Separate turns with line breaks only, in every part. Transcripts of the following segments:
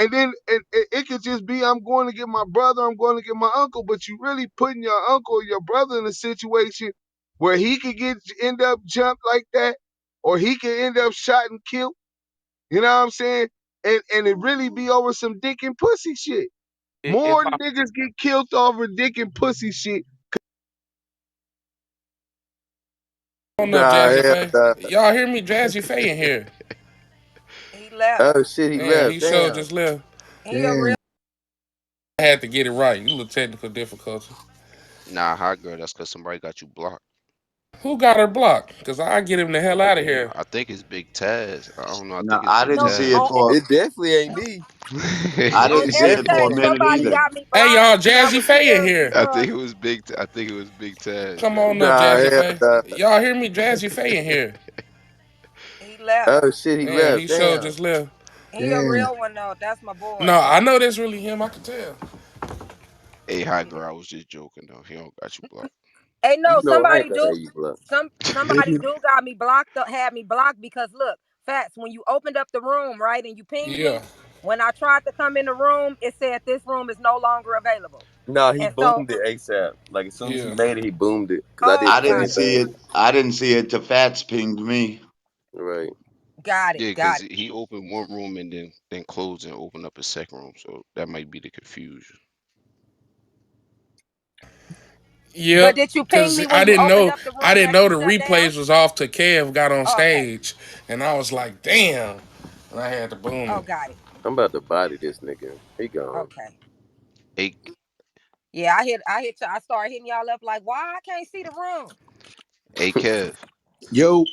And then it could just be I'm going to get my brother, I'm going to get my uncle, but you really putting your uncle or your brother in a situation where he could end up jumped like that, or he could end up shot and killed. You know what I'm saying? And it really be over some dick and pussy shit.
If
More
I
niggas get killed over dick and pussy shit.
I don't know,
Nah,
Jazzy
hell
Faye.
nah.
Y'all hear me? Jazzy Faye in here.
He left.
Oh shit, he
Damn,
left.
he sure
Damn.
just left.
He a real.
Damn.
I had to get it right. You little technical difficulty.
Nah, hot girl, that's cause somebody got you blocked.
Who got her blocked? Because I get him the hell out of here.
I think it's Big Taz. I don't know. I
No,
think it's
I
Big
didn't
No,
see it
Taz.
on
for.
It definitely ain't me.
I
on
didn't see it for a
everything.
minute
Somebody
either.
got me
Hey,
blocked.
y'all,
That
Jazzy
was
Faye in
him
here.
because
I think it was Big Taz,
Come
man.
on up,
Nah,
Jazzy
hell
Faye.
nah.
Y'all hear me? Jazzy Faye in here.
he left.
Oh shit, he
Damn,
left.
he sure
Damn.
just left.
He a
Damn.
real one though. That's my
No,
boy.
I know that's really him. I can tell.
Hey, hot girl, I was just joking though. He don't got you blocked.
Hey,
You
no,
know I ain't
somebody
gonna
do
have you blocked.
somebody do got me blocked. Had me blocked because look, Fats. When you opened up the room, right, and you pinged
Yeah.
me, when I tried to come in the room, it said this room is no longer available.
Nah, he
And so,
boomed it ASAP. Like as soon as he
Yeah.
made it, he boomed it. Cause I did
oh,
the
I
same
didn't
got it,
see
thing.
it. I didn't see it till Fats pinged me.
Right.
got it,
Yeah, cause
got it.
he opened one room and then closed and opened up a second room. So that might be the confusion.
But
Yep.
did you ping
Cause
me when you opened up the
I
room
didn't
that
know
you
the
shut down?
replays was off till Kev got on
Oh, okay.
stage, and I was like, damn. And I had to boom
Oh,
it.
got it.
I'm about to body this nigga. He gone.
Okay.
Hey,
Yeah, I started hitting y'all up like, why I can't see the room?
hey, Kev,
Yo.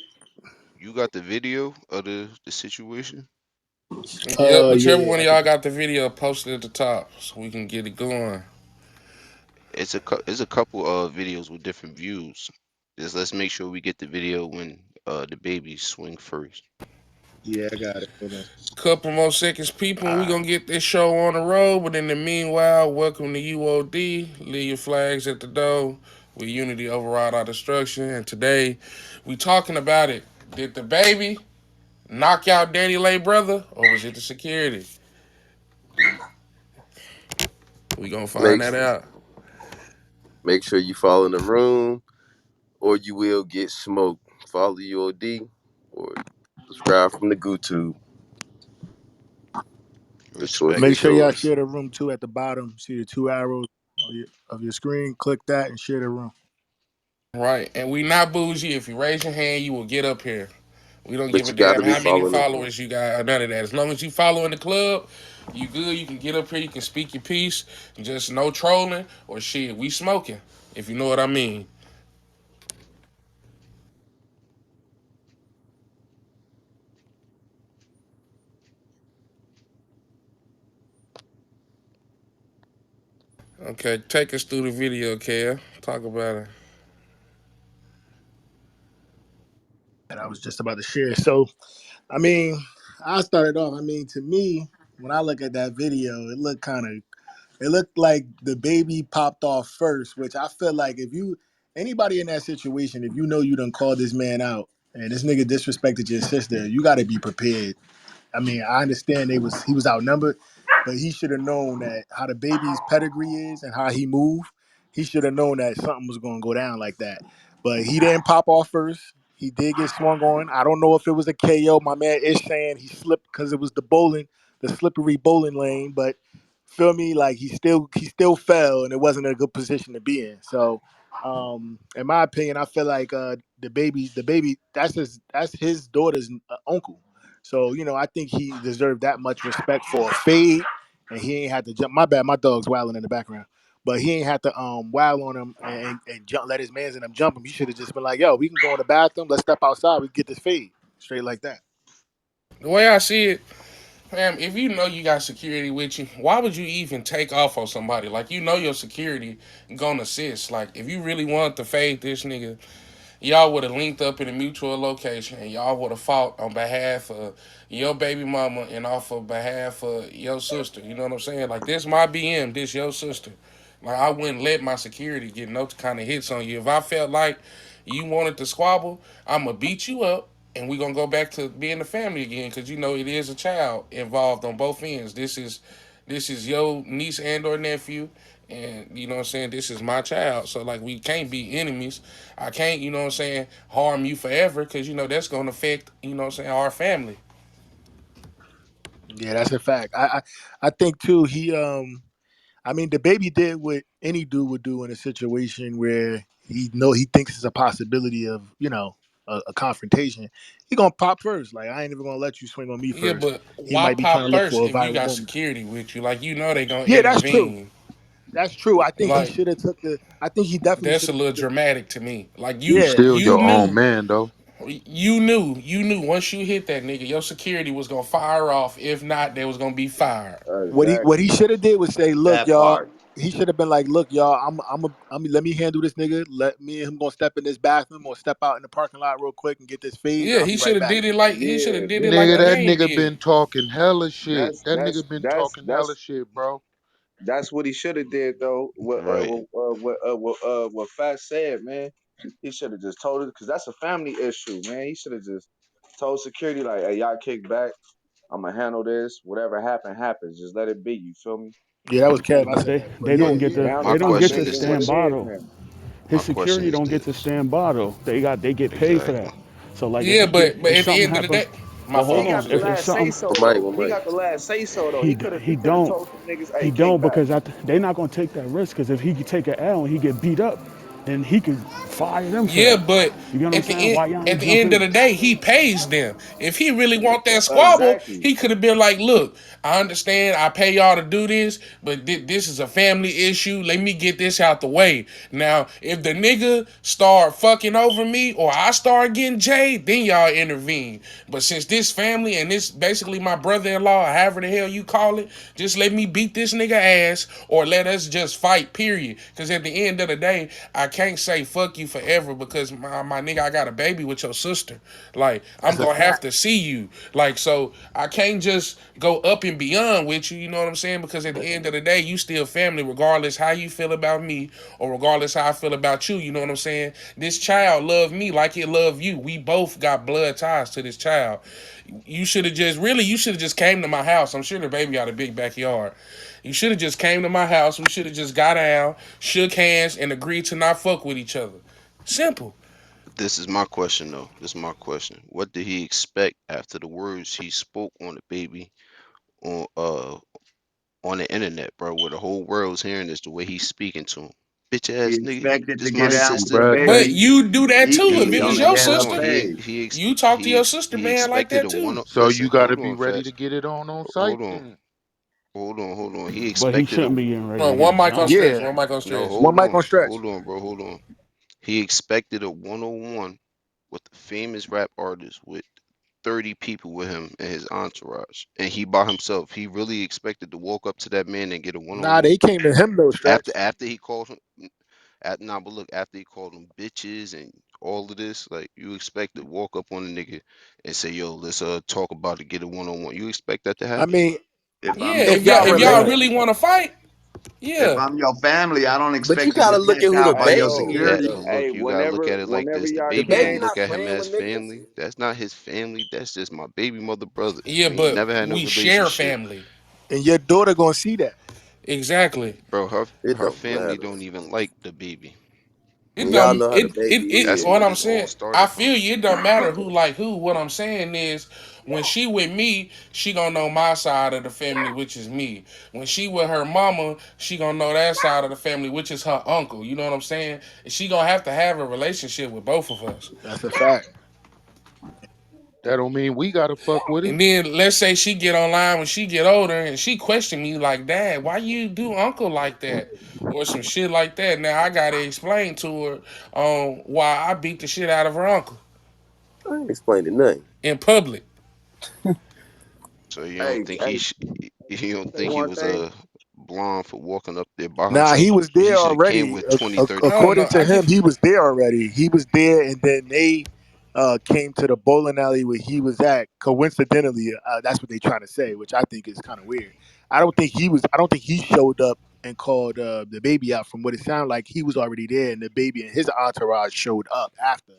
you got the video of the situation?
Yep. Whichever
Yeah.
one of y'all got the video posted at the top, so we can get it going.
It's a couple of videos with different views. Just let's make sure we get the video when the babies swing first.
Yeah, I got it. Hold on.
Couple more seconds, people, and we
Alright,
gonna get this show on the road. But in the meanwhile, welcome to U.O.D. Leave your flags at the door. We unity override our destruction. And today, we talking about it. Did the baby knock out Daddy Lay brother, or was it the security? We gonna find
Make
that out.
make sure you follow in the room, or you will get smoked. Follow U.O.D. or subscribe from the GooTube. The choice
respect.
Make
is
sure y'all
yours.
share the room too at the bottom. See the two arrows of your screen. Click that and share the room.
Right, and we not bougie. If you raise your hand, you will get up here. We don't give
But
a
you gotta
damn
be
how many
following the room.
followers you got or none of that. As long as you follow in the club, you good. You can get up here. You can speak your piece. Just no trolling or shit. We smoking, if you know what I mean. Okay, take us through the video, Kev. Talk about it.
And I was just about to share. So, I mean, I started off. I mean, to me, when I look at that video, it looked like the baby popped off first, which I feel like if you anybody in that situation, if you know you done called this man out and this nigga disrespected your sister, you got to be prepared. I mean, I understand he was outnumbered, but he should have known that how the baby's pedigree is and how he moved. He should have known that something was going to go down like that. But he didn't pop off first. He did get swung on. I don't know if it was a KO. My man is saying he slipped because it was the slippery bowling lane. But feel me, like he still fell, and it wasn't a good position to be in. So, in my opinion, I feel like the baby, that's his daughter's uncle. So, I think he deserved that much respect for a fade, and he ain't had to jump. My bad, my dog's wilding in the background, but he ain't had to wild on him and jump, let his mans in him jump him. He should have just been like, "Yo, we can go in the bathroom. Let's step outside. We can get this fade straight like that."
The way I see it, fam, if you know you got security with you, why would you even take off on somebody? Like, you know your security gonna assist. Like, if you really want to fade this nigga, y'all would have linked up in a mutual location and y'all would have fought on behalf of your baby mama and off of behalf of your sister. You know what I'm saying? Like, this my BM, this your sister. Like, I wouldn't let my security get no kind of hits on you. If I felt like you wanted to squabble, I'ma beat you up and we're gonna go back to being a family again because it is a child involved on both ends. This is your niece and or nephew, and you know what I'm saying. This is my child, so like we can't be enemies. I can't, you know what I'm saying, harm you forever because that's gonna affect, what I'm saying, our family.
Yeah, that's a fact. I think too. I mean, the baby did what any dude would do in a situation where he thinks it's a possibility of a confrontation. He gonna pop first. Like I ain't even gonna let you swing on me
Yeah,
first.
but
He
why
might be trying
pop
to look
first
for a
if you
viral
got
moment.
security with you? Like they gonna
Yeah, that's true.
intervene.
That's true. I think he
Like
should have took the. I think he definitely
that's
should
a
have
little
took the.
dramatic to me. Like
You
Yeah,
still
you
your own
knew
man, though.
you knew once you hit that nigga, your security was gonna fire off. If not, they was gonna be fired.
what he
Exactly.
should have did was say, "Look,
That
y'all."
part.
He should have been like, "Look, y'all. I'm. Let me handle this nigga. Let me and him gonna step in this bathroom or step out in the parking lot real quick and get this fade, and
Yeah,
I'll
he
be
should
right
have
back."
did it like
Yeah,
Nigga,
the
that
game
nigga
did.
been talking hella shit.
that's
That
that's
nigga been
that's
talking hella
that's
shit, bro.
that's what he should have did though.
Right.
What Fat said, man. He should have just told it because that's a family issue, man. He should have just told security like, "Hey, y'all kick back. I'm gonna handle this. Whatever happen, happens. Just let it be." You feel me?
Yeah, that was Kev. I
But
said
they
that, but
they
yeah,
don't
yeah.
get to
My
they don't get
Make
to
question
it
is
what
stand
it
this.
is
bottle.
now.
His
My question
security
is
don't get to
this.
stand bottle. They get paid for
Exactly.
that. So like
Yeah, but
if
at the
something
end of the
happen,
day, my
well
He
hold
fault.
got
on.
the
If
last say
something
One
so
mic,
though.
one
He
mic.
got the last say so though.
he
He
he
could have
don't
told them niggas,
he
"Hey, kick
don't
back."
because they're not gonna take that risk because if he could take an L and he get beat up, then he could fire them for
Yeah,
that.
but
You get what I'm
at the
saying?
end
Why y'all
at
ain't
the
jump
end of
in?
the day, he pays them. If he really want that squabble,
Exactly.
he could have been like, "Look, I understand. I pay y'all to do this, but this is a family issue. Let me get this out the way." Now, if the nigga start fucking over me or I start getting jade, then y'all intervene. But since this family and this basically my brother-in-law, or however the hell you call it, just let me beat this nigga ass or let us just fight. Period. Because at the end of the day, I can't say fuck you forever because my nigga, I got a baby with your sister. Like I'm
That's a
gonna have
fact.
to see you. Like so, I can't just go up and beyond with you. You know what I'm saying? Because at the end of the day, you still family, regardless how you feel about me or regardless how I feel about you. You know what I'm saying? This child love me like it love you. We both got blood ties to this child. You should have just came to my house. I'm sure the baby got a big backyard. You should have just came to my house. We should have just got down, shook hands, and agreed to not fuck with each other. Simple.
This is my question though. This is my question. What did he expect after the words he spoke on the baby on on the internet, bro, where the whole world's hearing this, the way he's speaking to him. Bitch
He
ass nigga,
expected to
this my
get out
Listen,
the
sister.
bruh,
But
cause
baby.
you do that too if
He
it was
No,
your
no,
had a
hold on.
sister.
say.
You talk to your sister,
He
man, like
expected
that
a
too.
one.
so you
Listen,
gotta
hold
be
on,
ready to
Fats.
get it on site
Hold on,
then.
hold on. He
But he
expected a
shouldn't be getting ready
No,
to get
one mic on
jumped.
stretch.
Yeah,
One mic on
no.
stretch.
one mic on stretch.
Hold on, bro. Hold on. He expected a 101 with a famous rap artist with 30 people with him and his entourage, and he by himself. He really expected to walk up to that man and get a one on
Nah,
one
they came to him though,
after
stretch.
he called him. Nah, but look, after he called them bitches and all of this, like you expect to walk up on a nigga and say, "Yo, let's talk about it, get a one on one." You expect that to
I
happen?
mean,
If I'm
Yeah,
your
if
if y'all
y'all
if
family,
y'all
related,
really want to fight,
if
yeah.
I'm your family, I don't
But you
expect you
gotta
to
look at
pass
who the
out by
But
your
baby is,
security.
but
though.
Hey,
look, you gotta look at it like
whenever
this: the
y'all
The
baby
gang,
baby
don't look
not
at him
playing
as
with niggas.
family. That's not his family. That's just my baby mother brother.
Yeah,
We ain't
but
never had no
we share
relationship,
family.
and your daughter gonna see that.
Exactly.
bro.
It
Her
don't
family
matter.
don't even like the baby.
It
When y'all
don't
know how the baby
it
That's
is.
what
where
I'm
this all
saying. I
started from.
feel you. It don't matter who like who. What I'm saying is when she with me, she gonna know my side of the family, which is me. When she with her mama, she gonna know that side of the family, which is her uncle. You know what I'm saying? And she gonna have to have a relationship with both of us.
That's a fact.
That don't mean we gotta fuck with it.
And then let's say she get online when she get older and she question me like, "Dad, why you do uncle like that?" Or some shit like that. Now I gotta explain to her why I beat the shit out of her uncle
I ain't explaining nothing.
in public.
So you
hey,
don't think
hey,
you don't
say
think he
one
was
thing.
blonde for walking up there by
Nah, he
himself?
was
He
there
should have came
already.
with 20, 30
I don't
people.
According
know.
to him, he was there already. He was there, and then they came to the bowling alley where he was at. Coincidentally, that's what they trying to say, which I think is kind of weird. I don't think he was. I don't think he showed up and called the baby out. From what it sounded like, he was already there, and the baby and his entourage showed up after.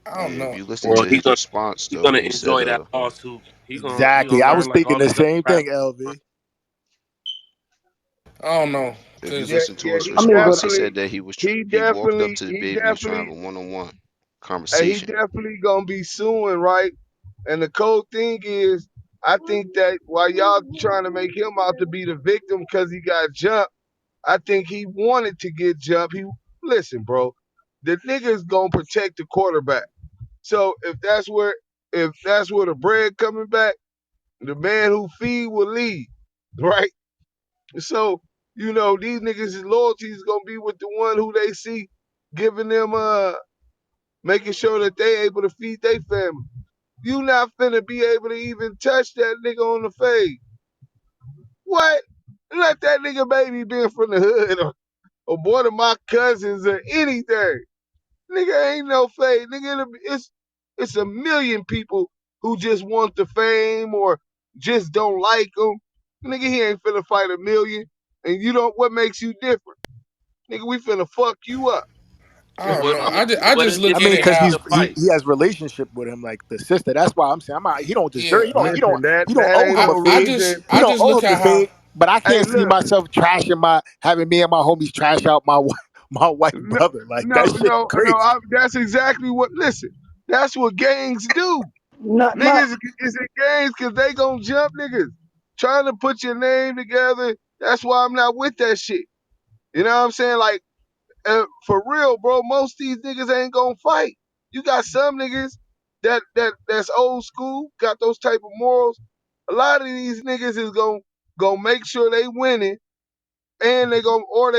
I don't
Yeah, if
know.
you listen
Well,
to his response
he
though,
gonna
he said,
enjoy that lawsuit. He
Exactly.
gonna
I
learn
was
like
thinking
all
the
these other
same thing,
rappers.
LV.
I don't know,
if you
cause
Yeah,
listen to
yeah,
his
he
I mean,
response,
but
he
definitely,
said that
he
he walked up
definitely,
to the
he
baby, he was trying to
definitely,
have a one-on-one
he
conversation.
definitely gonna be suing, right? And the cold thing is, I think that while y'all trying to make him out to be the victim because he got jumped, I think he wanted to get jumped. He listen, bro. The nigga's gonna protect the quarterback. So if that's where the bread coming back, the man who feed will lead, right? So these niggas' loyalty is gonna be with the one who they see giving them making sure that they able to feed their family. You not finna be able to even touch that nigga on the fade. What? Let that nigga baby been from the hood or one of my cousins or anything. Nigga ain't no fade. Nigga, it's a million people who just want the fame or just don't like him. Nigga, he ain't finna fight a million. And you don't. What makes you different? Nigga, we finna fuck you up.
I don't
What
know.
what
I
what
just
is it
look
I
at
mean,
gonna
it
because
take
how
he's
to
he,
fight?
he has relationship with him, like the sister. That's why I'm saying he don't
yeah.
deserve.
Listen, that
He don't
that
owe
ain't
him
I
a
no
I
fade.
just
reason.
He
I
don't
just
owe
look
him the
at how
fade. But I
Hey,
can't see
look,
myself trashing having me and my homies trash out my white
no,
brother. Like
no,
that shit
no, no.
crazy.
That's exactly what. Listen, that's what gangs do.
not
Niggas is in gangs because they gonna jump niggas. Trying to put your name together. That's why I'm not with that shit. You know what I'm saying? Like, for real, bro. Most of these niggas ain't gonna fight. You got some niggas that's old school, got those type of morals. A lot of these niggas is gonna make sure they winning, and they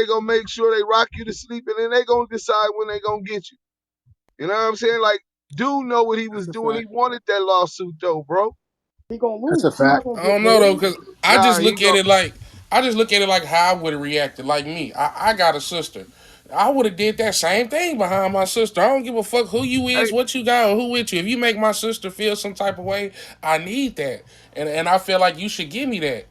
gonna make sure they rock you to sleep, and then they gonna decide when they gonna get you. You know what I'm saying? Like, dude know what he
That's
was
a
doing.
fact.
He wanted that lawsuit though, bro.
he gonna
That's a
lose. He not
fact.
gonna
I
get
don't know though,
paid.
cause
Nah, he go.
I just look at it like how I would have reacted. Like me, I got a sister. I would have did that same thing behind my sister. I don't give a fuck who you is,
Hey,
what you got, or who with you. If you make my sister feel some type of way, I need that, and I feel like you should give me that.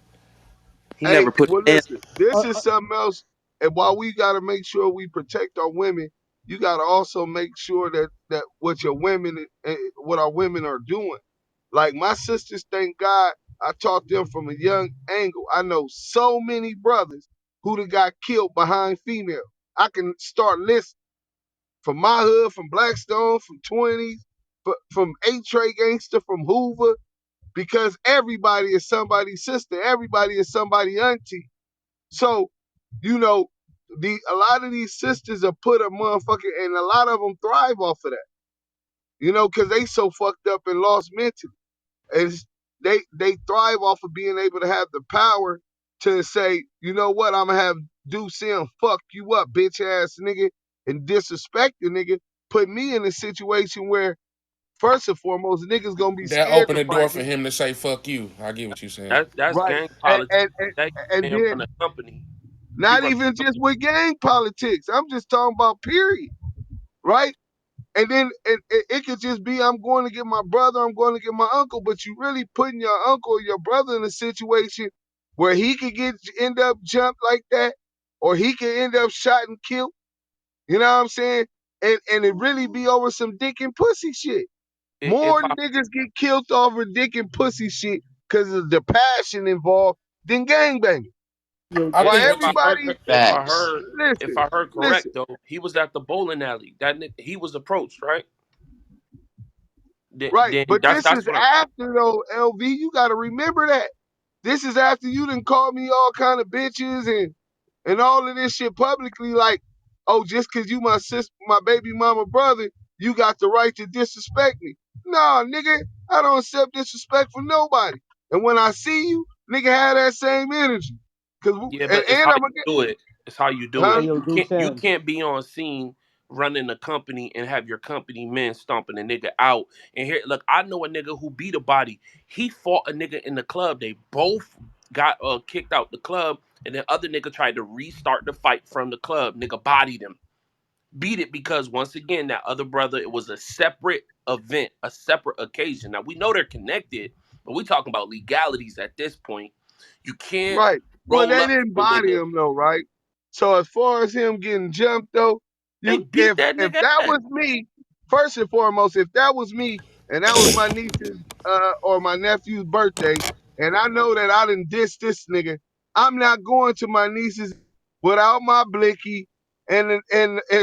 He
Hey,
never put
well,
his hands.
listen, this
Uh,
is
uh,
something else. And while we got to make sure we protect our women, you got to also make sure that what your women, what our women are doing. Like my sisters, thank God, I taught them from a young angle. I know so many brothers who done got killed behind female. I can start lists from my hood, from Blackstone, from 20s, from 8 Tray Gangster, from Hoover, because everybody is somebody's sister. Everybody is somebody's auntie. So, you know, a lot of these sisters are put a motherfucker, and a lot of them thrive off of that. Because they so fucked up and lost mentally, and they thrive off of being able to have the power to say, you know what, I'm gonna have do Sim fuck you up, bitch ass nigga, and disrespect the nigga, put me in a situation where first and foremost niggas gonna be
That
scared
opened
to
the
fight
door for
me,
him to say "fuck you." I get what you saying.
That's
right?
gang
And
politics.
and and,
That
and
man
then
run a company. He
not
run
even
a company.
just with gang politics. I'm just talking about period, right? And then it could just be I'm going to get my brother, I'm going to get my uncle, but you really putting your uncle or your brother in a situation where he could end up jumped like that, or he could end up shot and killed. You know what I'm saying? And it really be over some dick and pussy shit.
If
More
I
niggas get killed over dick and pussy shit because of the passion involved than gangbanging.
yo,
I
Why
think
if I heard
everybody
Facts.
if
listen,
I heard correct
listen.
though, he was at the bowling alley. He was approached, right?
Right.
Then
But this
that's
is
what I'm.
after though, LV. You gotta remember that. This is after you done called me all kind of bitches and all of this shit publicly, like, oh, just cause you my sister, my baby mama brother, you got the right to disrespect me. Nah, nigga, I don't accept disrespect from nobody. And when I see you, nigga, have that same energy.
Yeah,
And,
but it's
and
how
I'm
you
gonna get,
do it. It's how you do
huh?
hey,
it.
yo, do
You
Sam.
can't be on scene running a company and have your company men stomping a nigga out. And here, look, I know a nigga who beat a body. He fought a nigga in the club. They both got kicked out the club, and the other nigga tried to restart the fight from the club. Nigga bodied him, beat it because once again that other brother, it was a separate event, a separate occasion. Now we know they're connected, but we talking about legalities at this point. You can't
Right. Well,
roll
they
up
didn't
to a
body
nigga.
him though, right? So as far as him getting jumped though,
They
you
beat that
if
nigga
that
ass.
was me, first and foremost, if that was me and that was my niece's or my nephew's birthday, and I know that I done dissed this nigga, I'm not going to my niece's without my blicky and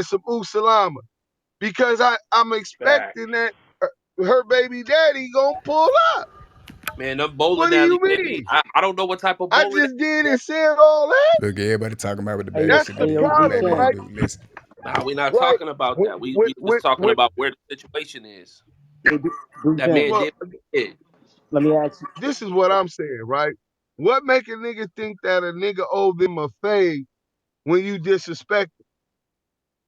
some salama because I'm
Facts.
expecting that her baby daddy gonna pull up.
Man, them
What
bowling
do you
alley, man.
mean?
I don't know what type of
I
bowling
just did
alley.
and said all that.
Look, everybody talking about what the
Hey
baby
yo,
That's
finna
the
hey
do,
yo,
what the
do
problem,
baby gonna
right?
Sam.
do. Listen,
Nah, we not
Right.
talking about
With
that. We just
with
talking
with
about where the situation is.
Yo, do
That
Sam.
man
well,
did what he did.
Let me ask you.
this is what I'm saying, right? What make a nigga think that a nigga owe them a fade when you disrespect them?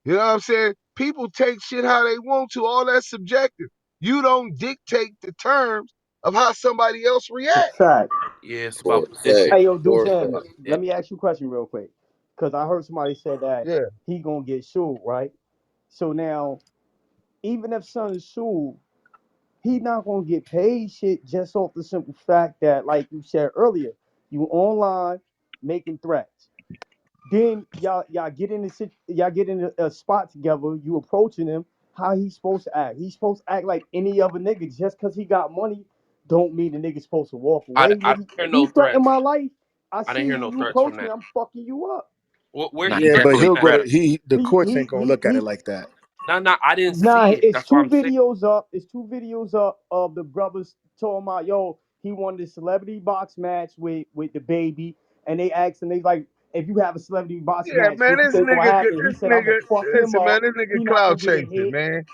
You know what I'm saying? People take shit how they want to. All that's subjective. You don't dictate the terms of how somebody else react.
Fact.
Yeah, it's
For
about
a
position.
fact.
Hey yo, do
For a
Sam.
fact.
Yeah.
Let me ask you a question real quick, because I heard somebody said that
Yeah.
he gonna get sued, right? So now, even if son is sued, he not gonna get paid shit just off the simple fact that, like you said earlier, you online making threats. Then y'all get in the y'all get in a spot together. You approaching him. How he supposed to act? He's supposed to act like any other nigga. Just cause he got money, don't mean the nigga supposed to walk away.
I
Nigga,
didn't hear
if you
no
threaten
threats.
my life, I
I didn't
see
hear
you.
no
You
threats
approach
from
me,
that.
I'm fucking you up.
Where
Nah,
he
yeah,
threatened
but
him
he'll go
at?
to the
He
courts
he
ain't gonna
he
look at it
he.
like that.
No, I didn't
Nah,
see it.
it's
That's what
two
I'm saying.
videos up. It's two videos up of the brothers talking about, yo, he won the celebrity box match with the baby, and they asked him, they like, if you have a celebrity box
Yeah,
match,
man,
what you
this
think gonna
nigga,
happen? He
this
said, I'm gonna
nigga,
fuck him
listen, man,
up.
this nigga
He not
cloud
gonna get a
chasing,
hit.
man.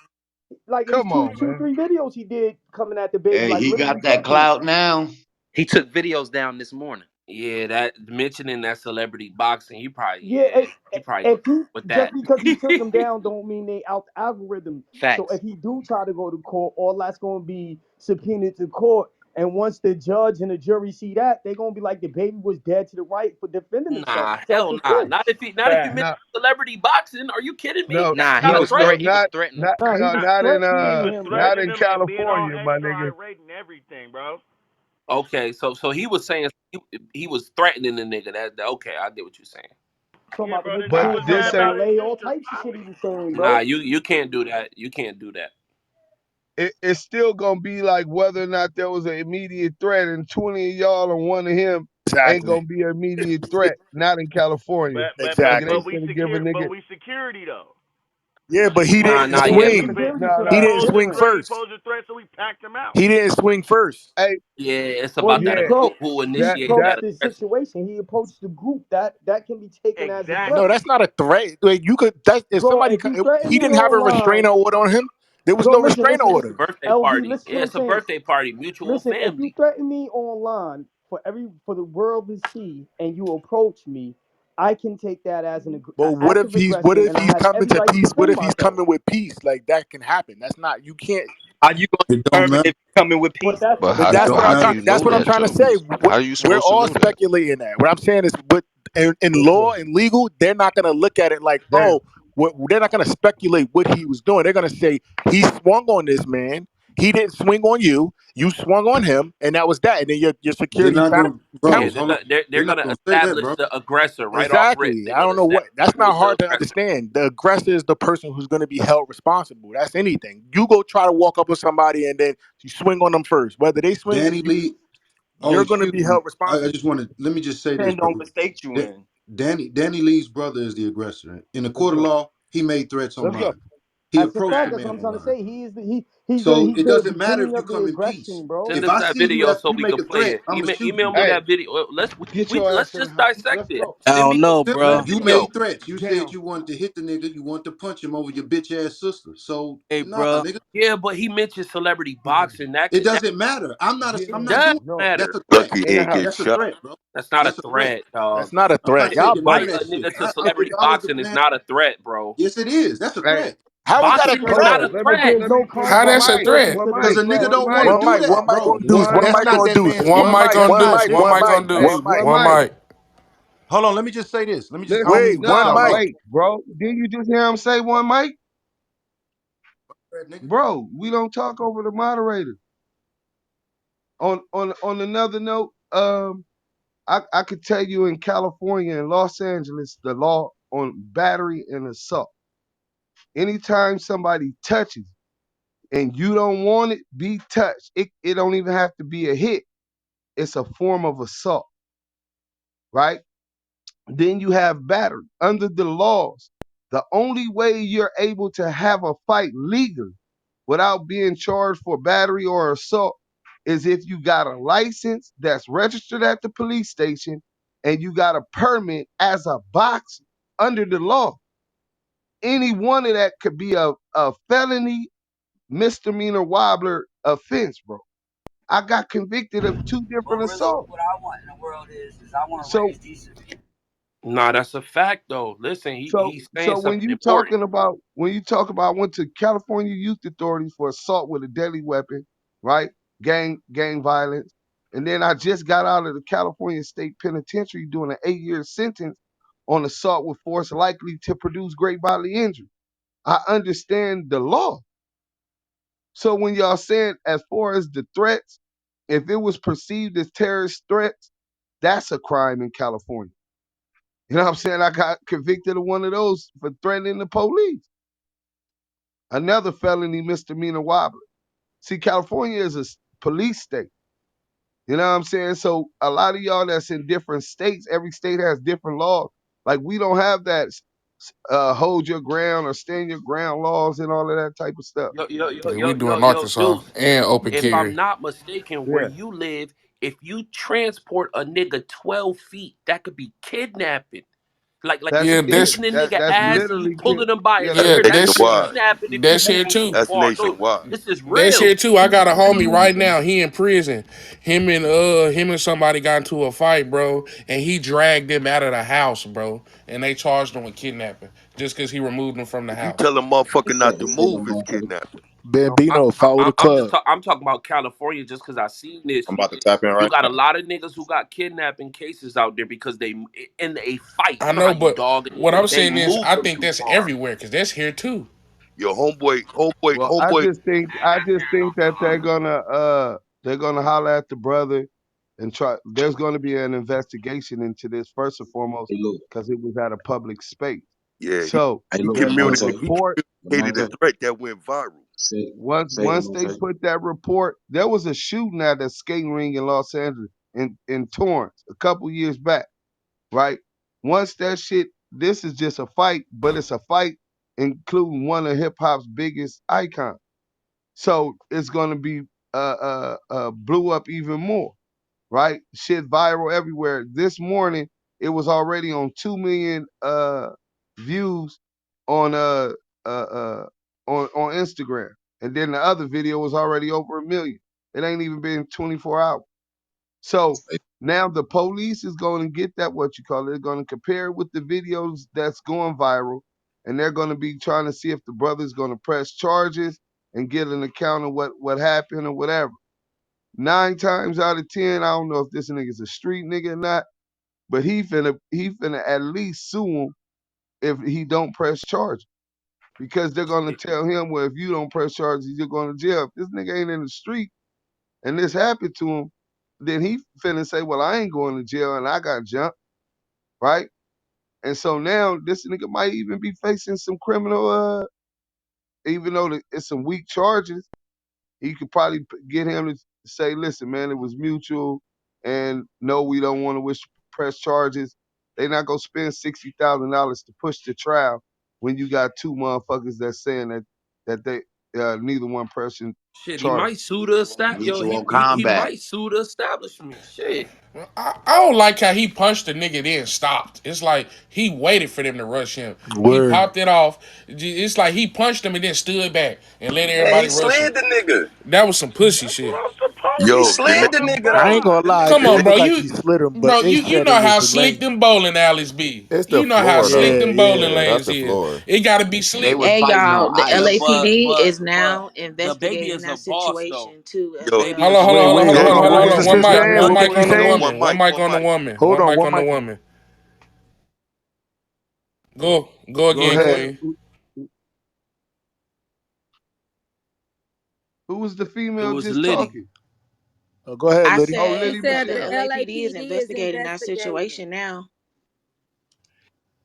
Like it's
Come on,
two,
man.
three videos he did coming at the baby,
Hey,
like
he
literally
got that
talking to him.
clout now.
He took videos down this morning.
Yeah, that mentioning that celebrity boxing,
Yeah,
he probably
if he
with
just
that.
because he took them down, don't mean they out the algorithm. So
Facts.
if he do try to go to court, all that's gonna be subpoenaed to court. And once the judge and the jury see that, they're gonna be like the baby was dead to the right for defending himself,
Nah,
self
hell nah.
defense.
Not if you
Fact.
mention
No,
celebrity boxing. Are you kidding me?
no,
That's
Nah,
not a
no,
threat.
he was
not,
threatening him.
not,
Nah, he
no,
was
He was
threatening him,
not
bro.
threatening
in
him and being all
California, my
extra
nigga.
irate and everything, bro.
Okay, so he was saying he was threatening the nigga. Okay, I get what you're saying.
Talking
Yeah,
about the
bro. The
nigga
But
nigga
can't
was
come
mad
this
to
ain't.
about his
LA, all
sister.
types of shit he was saying,
Nah,
bro.
you can't do that. You can't do that.
It's still gonna be like whether or not there was an immediate threat, and 20 of y'all and one of him ain't
Exactly.
gonna be an immediate threat. Not in California,
But but but
nigga. They
Exactly.
but we
finna give a
secure.
nigga.
But we security though.
Yeah, but he
Nah,
didn't
nah,
Yeah,
yeah,
we
but
swing.
security,
No,
so
He
that's
no.
didn't
Posed a
swing
different.
threat. He
first.
posed a threat, so we packed him out.
He didn't swing first.
Hey,
yeah, it's
Well,
about
he
that
yeah,
who
he
that
initiated
approached
that
that
the
aggression.
situation. He approached the group. That can be taken as a threat.
No,
Exactly.
that's not a threat. Like you could. That if
Bro,
somebody.
if you threaten
He
me
didn't have a
online,
restraining order on him. There was
bro,
no
listen,
restraining
listen,
It's
listen.
a
order.
birthday
LB,
party.
listen
Yeah,
what I'm
it's a
saying.
birthday party. Mutual
Listen, if you
family.
threaten me online for the world to see and you approach me, I can take that as
But
an act of
what
aggression
if
and I
he's
have
coming
every
to
right to
peace? What
defend
if he's
myself.
coming with peace? Like that can happen. That's not. You can't.
Are you gonna
It don't
determine
matter.
if he's coming with
But
peace
that's
though?
But
But
how
It
that's
don't
what
how
I'm
do
matter.
trying.
you
That's
know
what I'm
that
trying to
though?
say.
How are you
We're
supposed to
all
know that?
speculating that. What I'm saying is, but in law and legal, they're not going to look at it like,
that.
oh, they're not going to speculate what he was doing. They're going to say he swung on this man. He didn't swing on you. You swung on him, and that was that. And then your
They're
security
not
found
gonna,
Yeah,
bro.
counts.
Hold on.
they're
They're not
gonna
gonna say that,
establish
bro.
the aggressor right off rip.
Exactly.
They're
I don't
gonna
know what.
establish
That's
who was
not
the
hard to
aggressor.
understand. The aggressor is the person who's going to be held responsible. That's anything. You go try to walk up with somebody and then you swing on them first. Whether they swing on
Danny
you,
Lee. Oh,
you're going to
excuse
be
me.
held
I
responsible.
just want to let me just say this,
Depend
bro.
on what state you
Da-
in.
Danny Lee's brother is the aggressor. In the
Let's
court of
go.
law, he made threats
Let's go.
online. He
that's a
approached
fact.
the
That's what
man
I'm trying to
online.
say.
So
He's
it
the
doesn't matter
beginning
if you
of the
come in peace.
aggression, bro.
Send
If
us
I
that
see you
video
after
so
you
we
make
could
a
play
threat,
it.
I'm gonna shoot
Email
you.
me
Hey,
that video.
Get
We
your
let's
ass in the
just
house.
dissect
Let's
it.
go.
I
Send
don't
me
know,
that
bro.
You
video.
made threats. You said
Down.
you wanted to hit the nigga. You wanted to punch him over your bitch ass sister. So
Hey,
nah,
bro.
nigga.
Yeah, but he mentioned celebrity boxing.
It doesn't matter. I'm
It
not
does
doing
no,
that. That's
matter.
a threat.
Lucky
in the
didn't
house.
get
That's a
shot.
threat, bro.
That's not a
That's a threat.
threat, dog.
That's not a
I'm not
threat. Y'all
taking
To
none of
fight
biting.
that
a
shit.
nigga to
If
celebrity
I was the
boxing is
man,
not a threat, bro.
yes, it is. That's a
Hey,
threat.
How is that a
Boxing is
hold
threat?
not
on.
a
Let me
threat.
There's
let
no
me let me
How
one
that's a
contact.
mic,
threat?
one
Because
mic,
a nigga
one
don't want to
mic,
One
do
mic.
that,
One mic
bro.
on Deuce.
one
One
That's
mic
not
on
that
Deuce.
man.
one
Listen,
mic. I'm
One
just
mic.
One
One
mic
mic.
on
hey,
Deuce.
One
one
mic.
One
mic.
mic.
hold on. Let me just say this. I don't
Wait.
mean to
One
Nah,
cut you
mic.
off,
wait, bro. Didn't you just hear him say one mic?
nigga.
Bro, we don't talk over the moderator. On another note, I could tell you in California and Los Angeles, the law on battery and assault. Anytime somebody touches and you don't want it, be touched. It don't even have to be a hit. It's a form of assault, right? Then you have battery. Under the laws, the only way you're able to have a fight legally without being charged for battery or assault is if you got a license that's registered at the police station and you got a permit as a boxer under the law. Any one of that could be a felony misdemeanor wobbler offense, bro. I got convicted of two different
But really,
assaults.
what I want in the world is I want to
So
raise decent people.
Nah, that's a fact though. Listen,
so
he's saying
so
something important.
when you talk about I went to California Youth Authorities for assault with a deadly weapon, right? Gang violence. And then I just got out of the California State Penitentiary doing an 8-year sentence on assault with force likely to produce great bodily injury. I understand the law. So when y'all saying as far as the threats, if it was perceived as terrorist threats, that's a crime in California. You know what I'm saying? I got convicted of one of those for threatening the police. Another felony misdemeanor wobbler. See, California is a police state. You know what I'm saying? So a lot of y'all that's in different states, every state has different laws. Like we don't have that hold your ground or stand your ground laws and all of that type of stuff.
Yeah, we doing
Yo,
Arkansas
Deuce.
and open
If I'm
carry.
not mistaken, where
Yeah,
you live, if you transport a nigga 12 feet, that could be kidnapping. Like
that's
you
Yeah,
yeah,
that's
beating a
that
nigga
that's
ass and you
literally
pulling him by his
that's
yeah,
hair. That's
that's
Nationwide.
kidnapping if you
that's here
moving too
too.
That's
far. No,
nationwide.
this is
That's here
real.
too. I got a homie right now. He in prison. Him and somebody got into a fight, bro, and he dragged them out of the house, bro. And they charged him with kidnapping just because he removed them from the
If you
house.
tell a motherfucker not to
They said
move,
them
it's
motherfuckers.
kidnapping.
Bambino, follow the club.
I'm talking about California just because I seen this.
I'm about to tap in
You
right
got a
now.
lot of niggas who got kidnapping cases out there because they in a fight.
I
You know how
know,
you
but
dog a
what
nigga?
I'm
They
saying is,
moved
I
them
think
too
that's
far.
everywhere because that's here too.
Your homeboy,
well,
homeboy.
I just think that they're gonna holler at the brother and try there's gonna be an investigation into this first and foremost
Hey, look.
because it was at a public space.
Yeah,
So
Hey,
he
look.
if the
Lamonte.
report
communicated a
Lamonte.
threat that went viral.
Say
once they
Lamonte.
put that report, there was a shooting at a skating ring in Los Angeles in Torrance a couple years back, right? Once that shit, this is just a fight, but it's a fight including one of hip hop's biggest icons. So it's gonna be blew up even more, right? Shit viral everywhere. This morning it was already on 2 million views on on Instagram. And then the other video was already over 1 million. It ain't even been 24 hours. So now the police is going to get that what you call it. They're going to compare it with the videos that's going viral, and they're going to be trying to see if the brother's going to press charges and get an account of what happened or whatever. 9 times out of 10, I don't know if this nigga's a street nigga or not, but he finna at least sue him if he don't press charges because they're gonna tell him, well, if you don't press charges, you're going to jail. If this nigga ain't in the street and this happened to him, then he finna say, well, I ain't going to jail and I got jumped, right? And so now this nigga might even be facing some criminal, even though it's some weak charges, he could probably get him to say, listen, man, it was mutual and no, we don't want to press charges. They not gonna spend $60,000 to push the trial when you got two motherfuckers that's saying that they neither one person
Shit, he
charged.
might sue the
Mutual
he
combat.
might sue the establishment. Shit.
I don't like how he punched the nigga then stopped. It's like he waited for them to rush him. He
Word.
popped it off. It's like he punched him and then stood back and let
Man, he
everybody rush him.
slid the nigga.
That was some pussy
That's what
shit.
I'm
He
Yo,
supposed to.
the
slid
That's
the
what I'm
nigga
I
though.
ain't
supposed
gonna
to
lie,
Come
it
on,
do.
bro.
looked like he slid him, but they
You
said
know
it was
how
the
slick
lane.
them bowling alleys be.
It's the
You know how
floor
slick
Yeah,
though.
them
yeah.
bowling
Yeah, that's
lanes
the
is.
floor.
It gotta be
They
slick.
was
Hey
fighting
y'all,
on
the
Yeah,
ice.
LAPD is
but
now
the baby
investigating
is a
that
boss though.
situation too
The
as
yo,
baby
well.
is a
Wait,
boss.
wait, hold on.
What
What
was
was
the
the
sister
sister saying?
saying?
What
What
was she
was she saying?
saying?
one mic, one
On the
mic.
woman.
Hold
One
on,
mic
one
on the
mic.
woman. Go
Go
again,
ahead.
Queen.
Who was the
It
female
was
just
Liddy.
talking?
Oh, go ahead,
I
Liddy.
Oh,
said
She
Liddy was
said
the
the
saying.
LAPD is
LAPD is
investigating that
investigating.
situation now.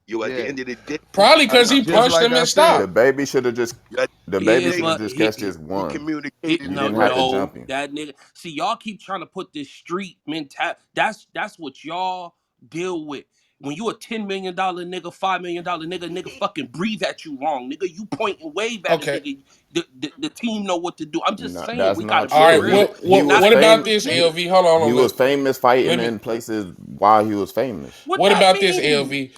Yo, at the
Yeah,
end of the day, you
Probably
gotta
because he
just
punched
like
him
I
and
said.
The
stopped.
baby should have just.
at
The
the end of
baby
the
Yeah,
day,
should have
but
just catch just
he
one.
communicated
You
it
no,
didn't have to
right.
jump
no,
him.
that nigga. See, y'all keep trying to put this street mentality. That's what y'all deal with. When you a $10 million nigga, $5 million nigga fucking breathe at you wrong, nigga. You point and wave at a
Okay.
nigga. The team know what to do. I'm just
No,
saying
that's
we gotta
not
All
be
right.
true.
real.
He
You
was
not
What
an
about
fame.
average
this,
nigga.
LV? Hold
He
on.
was famous
Let
fighting
me.
in places while he was famous.
What
What
that
about this,
mean?
LV?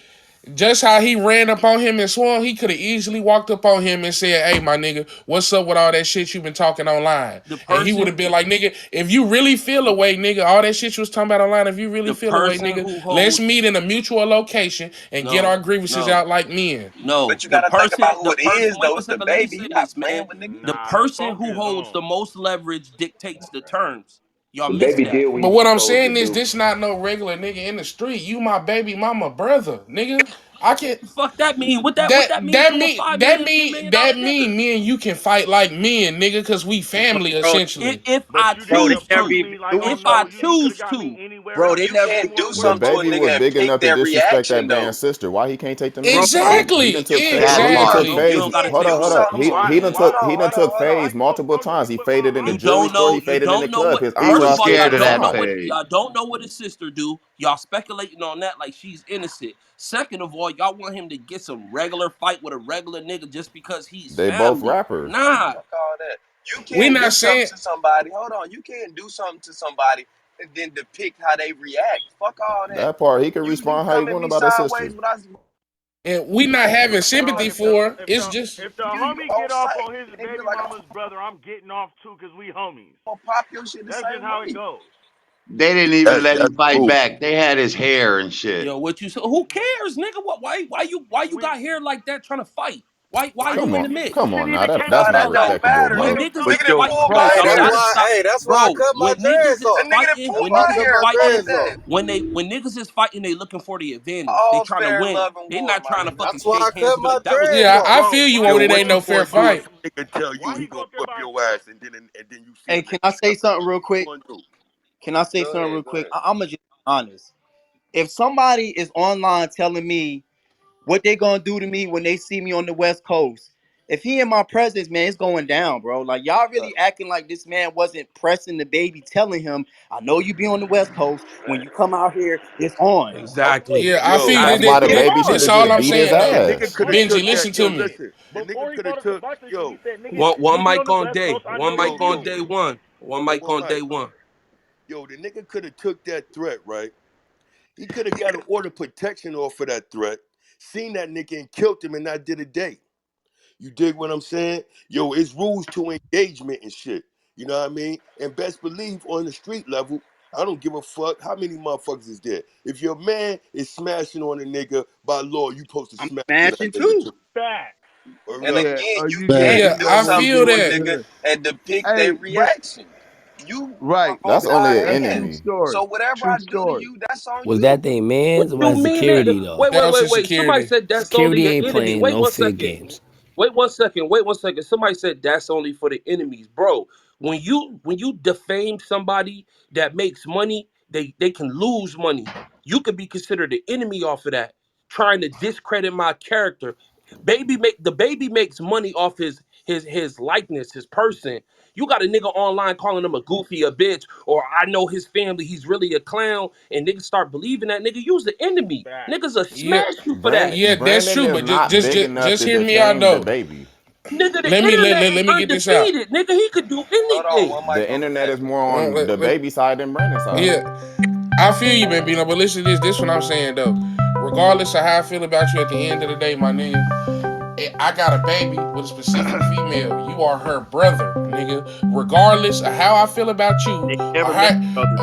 Just how he ran up on him and swung, he could have easily walked up on him and said, "Hey, my nigga, what's up with all that shit you been talking online?"
The
And he would
person,
have been like, "Nigga, if you really feel away, nigga, all that shit you was talking about online, if you really
the
feel away,
person
nigga,
who
let's
holds
meet in a mutual location and get our
no,
grievances
no.
out like men."
No,
But you gotta think about who
the
it
person.
is
Wait
though.
one
It's the
second. Let me
baby.
say
He not
this,
playing
man.
with niggas.
The
Nah, the
person who
focus
holds the
on.
most leverage dictates the terms. Y'all
The
miss
baby
that.
did what he
But
was
what I'm
supposed to
saying is,
do.
this not no regular nigga in the street. You my baby mama brother, nigga. I can
Fuck that mean? What
that
that mean
that
to a
mean
five
that
million, $10
mean
million
that
nigga?
mean me and you can fight like men, nigga, cause we
Bro,
family
bro,
essentially.
If
But
I
you
bro,
didn't
they
choose
never
approach
to,
me
even
like
do
on
if
no.
I
something.
You could have
choose
got me
to,
anywhere
Bro,
else.
they
You came
can't
more
do
The
West
something to a
baby
Coast.
was
nigga and
big
fake
enough to
their
disrespect that
reaction though.
man's sister. Why he can't take them
Bro,
niggas serious? He
Exactly,
done
you
took
can't
phase.
hold
He done
on.
took
exactly.
you
phase.
don't gotta
Hold
take
up,
You
hold
no.
so
up.
Come on,
He
Why?
done
man.
Why?
took he done took
How
phase
you gonna
multiple
approach
times.
me
He
with my
faded in the
You
homie?
jewelry
don't
store.
know.
He
You
faded in the
don't know
club.
what.
His
He
First
was
of
entourage
all,
was
y'all
scared of
don't
that
know
outside.
what
phase.
y'all don't know what his sister do. Y'all speculating on that like she's innocent. Second of all, y'all want him to get some regular fight with a regular nigga just because he's
They both
family.
rappers.
Nah,
fuck all that. You
We
can't do
not
something
saying
to somebody. Hold on. You can't do something to somebody and then depict how they react. Fuck all that.
That part he can
You
respond how he
come at
want
me
about his
sideways
sister.
when I
and we not having
Bro,
sympathy
if the
for her.
if
It's
the
just
if the
you
homie
on
get off
sight.
on his
It ain't be
baby
like
mama's brother, I'm getting off too because we homies.
I'm gonna pop your shit the
That's just
same
how it
way.
goes.
They didn't even let
That's
him fight
cool.
back. They had his hair and shit.
yo, what you say? Who cares, nigga? What? Why you
We
got hair like that trying to fight? Why
why
you
Come
in
on,
the
you
come
mix?
on
shouldn't
now.
even
That
came
that's
out
Bro,
the
not
that
house.
don't
respectable,
matter.
When
bro.
Nigga,
niggas
But
is
nigga done
yo,
fighting,
pulled
bro,
my
Hey,
y'all
that's
hair.
gotta
why.
stop.
Hey, that's why I
Bro,
cut my
when niggas
dreads
is
off.
A nigga done
fighting,
That's
pulled
when
why I
my
niggas
cut
is
hair.
my
Fuck
fighting,
dreads off.
that.
when niggas is fighting, they looking for the advantage. They
All's
trying to
fair in
win.
love and
They
war,
not
my
trying to
nigga.
fucking
That's why I
shake hands
cut
and be
my
like, that was
dreads
yeah,
off.
I
Bro,
feel you
why
on
yo,
it.
you
what
Ain't
you
no
talk
fair
gonna do if
fight.
a nigga tell you
why
he
you
gonna
talking
whip
about
your ass and then you see a
Hey,
nigga
can I say
else?
something real
What you
quick?
gonna do?
Can I say
Go
something
ahead,
real
go
quick?
ahead.
I'm gonna just be honest. If somebody is online telling me what they gonna do to me when they see me on the West Coast, if he in my presence, man, it's going down, bro. Like y'all really acting like this man wasn't pressing the baby, telling him, "I know you be on the West Coast. When you come out here, it's on."
exactly,
Okay,
Yeah, I feel
Yo,
you.
That's
exactly.
why the
it's
baby should
on.
This
have
all
just
I'm
beat his
saying
the
though.
nigga
ass.
could have
before
took
Benji,
that.
listen
Yo,
to me.
listen, the
before
nigga
he
could have
brought up the
took.
Buster shit? He
Yo,
said, "Nigga,
One
you be
mic
on the
on
West
day.
Coast. I
One
know
mic
you
yo,
on
do."
yo,
day one. One mic
one
on
mic.
day one.
Yo, the nigga could have took that threat, right? He could have got an order of protection off of that threat, seen that nigga and killed him, and not did a day. You dig what I'm saying? Yo, it's rules to engagement and shit. You know what I mean? And best believe on the street level, I don't give a fuck how many motherfuckers is there. If your man is smashing on a nigga, by law, you supposed to
I'm
smash to that
smashing
nigga
too.
too.
Facts.
Word
And
up.
Yeah.
again,
Oh,
you
you
can't
just
Yeah,
you
do
I
almost
something
feel
did
to a
it.
that.
nigga
Good.
and depict their
Hey, but
reaction. You
right.
broke
That's only
my
an
That's
hand.
true
enemy.
story.
So whatever
True
I do to
story.
you, that's on
Was that
you.
they
What
man's or
you
that
mean that?
security though?
That was
Somebody
insecurity.
said that's only
Security
your
ain't
enemy.
playing
Wait
no
one
fair
second.
games.
Wait one second. Wait one second. Somebody said that's only for the enemies, bro. When you defame somebody that makes money, they can lose money. You could be considered an enemy off of that, trying to discredit my character. The baby makes money off his likeness, his person. You got a nigga online calling him a goofy, a bitch, or I know his family, he's really a clown, and niggas start believing that nigga. You's the enemy.
Facts.
Niggas will
Yeah,
smash you for that.
yeah, that's
Brandon
true.
is
But just
not
just
big
just,
enough
just
to
hear me out
defame the
though.
baby.
Nigga, the
Let,
internet
let,
ain't
let me get this out.
undefeated. Nigga, he could do
Hold on,
anything.
one mic
The
on
internet
that.
is more on the
Let,
baby side than Brandon's side.
yeah, I feel you, Bambino, but listen to this. This what I'm saying though. Regardless of how I feel about you at the end of the day, my nigga, I got a baby with a specific female. You are her brother, nigga. Regardless of how I feel about you,
They
or
never
how
met each other.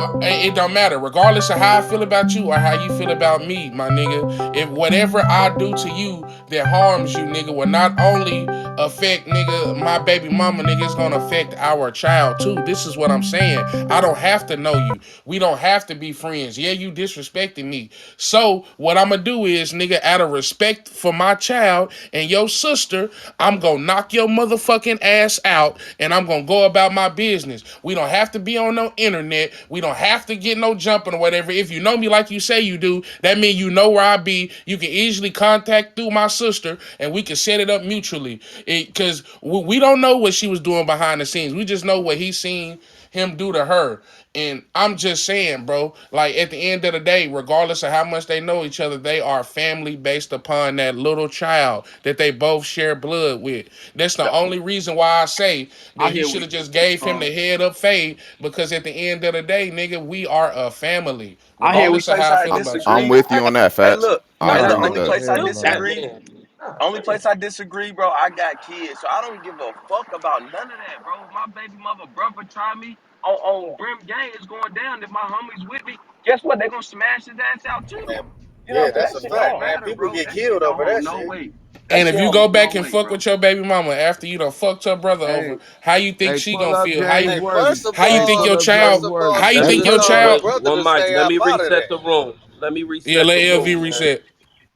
it don't matter. Regardless of how I feel about you or how you feel about me, my nigga. If whatever I do to you that harms you, nigga, will not only affect nigga my baby mama, nigga, it's gonna affect our child too. This is what I'm saying. I don't have to know you. We don't have to be friends. Yeah, you disrespecting me. So what I'm gonna do is, nigga, out of respect for my child and your sister, I'm gonna knock your motherfucking ass out and I'm gonna go about my business. We don't have to be on no internet. We don't have to get no jumping or whatever. If you know me like you say you do, that means you know where I be. You can easily contact through my sister and we can set it up mutually. Because we don't know what she was doing behind the scenes. We just know what he seen him do to her. And I'm just saying, bro, like at the end of the day, regardless of how much they know each other, they are family based upon that little child that they both share blood with. That's the
That-
only reason why I say
I
that you
hear
should
what
have just gave him
um
the head up fade, because at the end of the day, nigga, we are a family,
I hear
Only
what
regardless of
place
how I
I
feel
I'm
about you.
I'm
disagree.
with you on that,
Hey,
Fats.
look.
I
Hey,
Nah,
the
agree with
only
that.
place I
hell
that
no.
disagree.
man.
Only place I disagree, bro. I got kids, so I don't give a fuck about none of that, bro. If my baby mother brother try me on Brim Gang is going down. If my homies with me, guess what? They gonna smash his ass out too.
Man,
You know what
yeah,
I'm saying?
that's
That
a
shit
fact,
don't
man.
matter,
People
bro.
get
That shit
killed
don't
over
hold
that
no
shit.
weight. That
And if
shit
you
don't
go
hold
back
no
and
weight,
fuck
bro.
with your baby mama after you done fucked her brother
Hey,
over, how you think
hey,
she
pull
gonna
up
feel?
James
Hey,
Worthy.
How you
Hey,
think
pull
your
up
child?
James
first
Worthy.
of
How you
all,
Let
she
think
me
should have
your
told her
child?
wait
brother
one
to
mic.
stay
Let
out
me
out of
reset
that.
the room. Let me
Yeah,
reset
let
the
LV
room, man.
reset.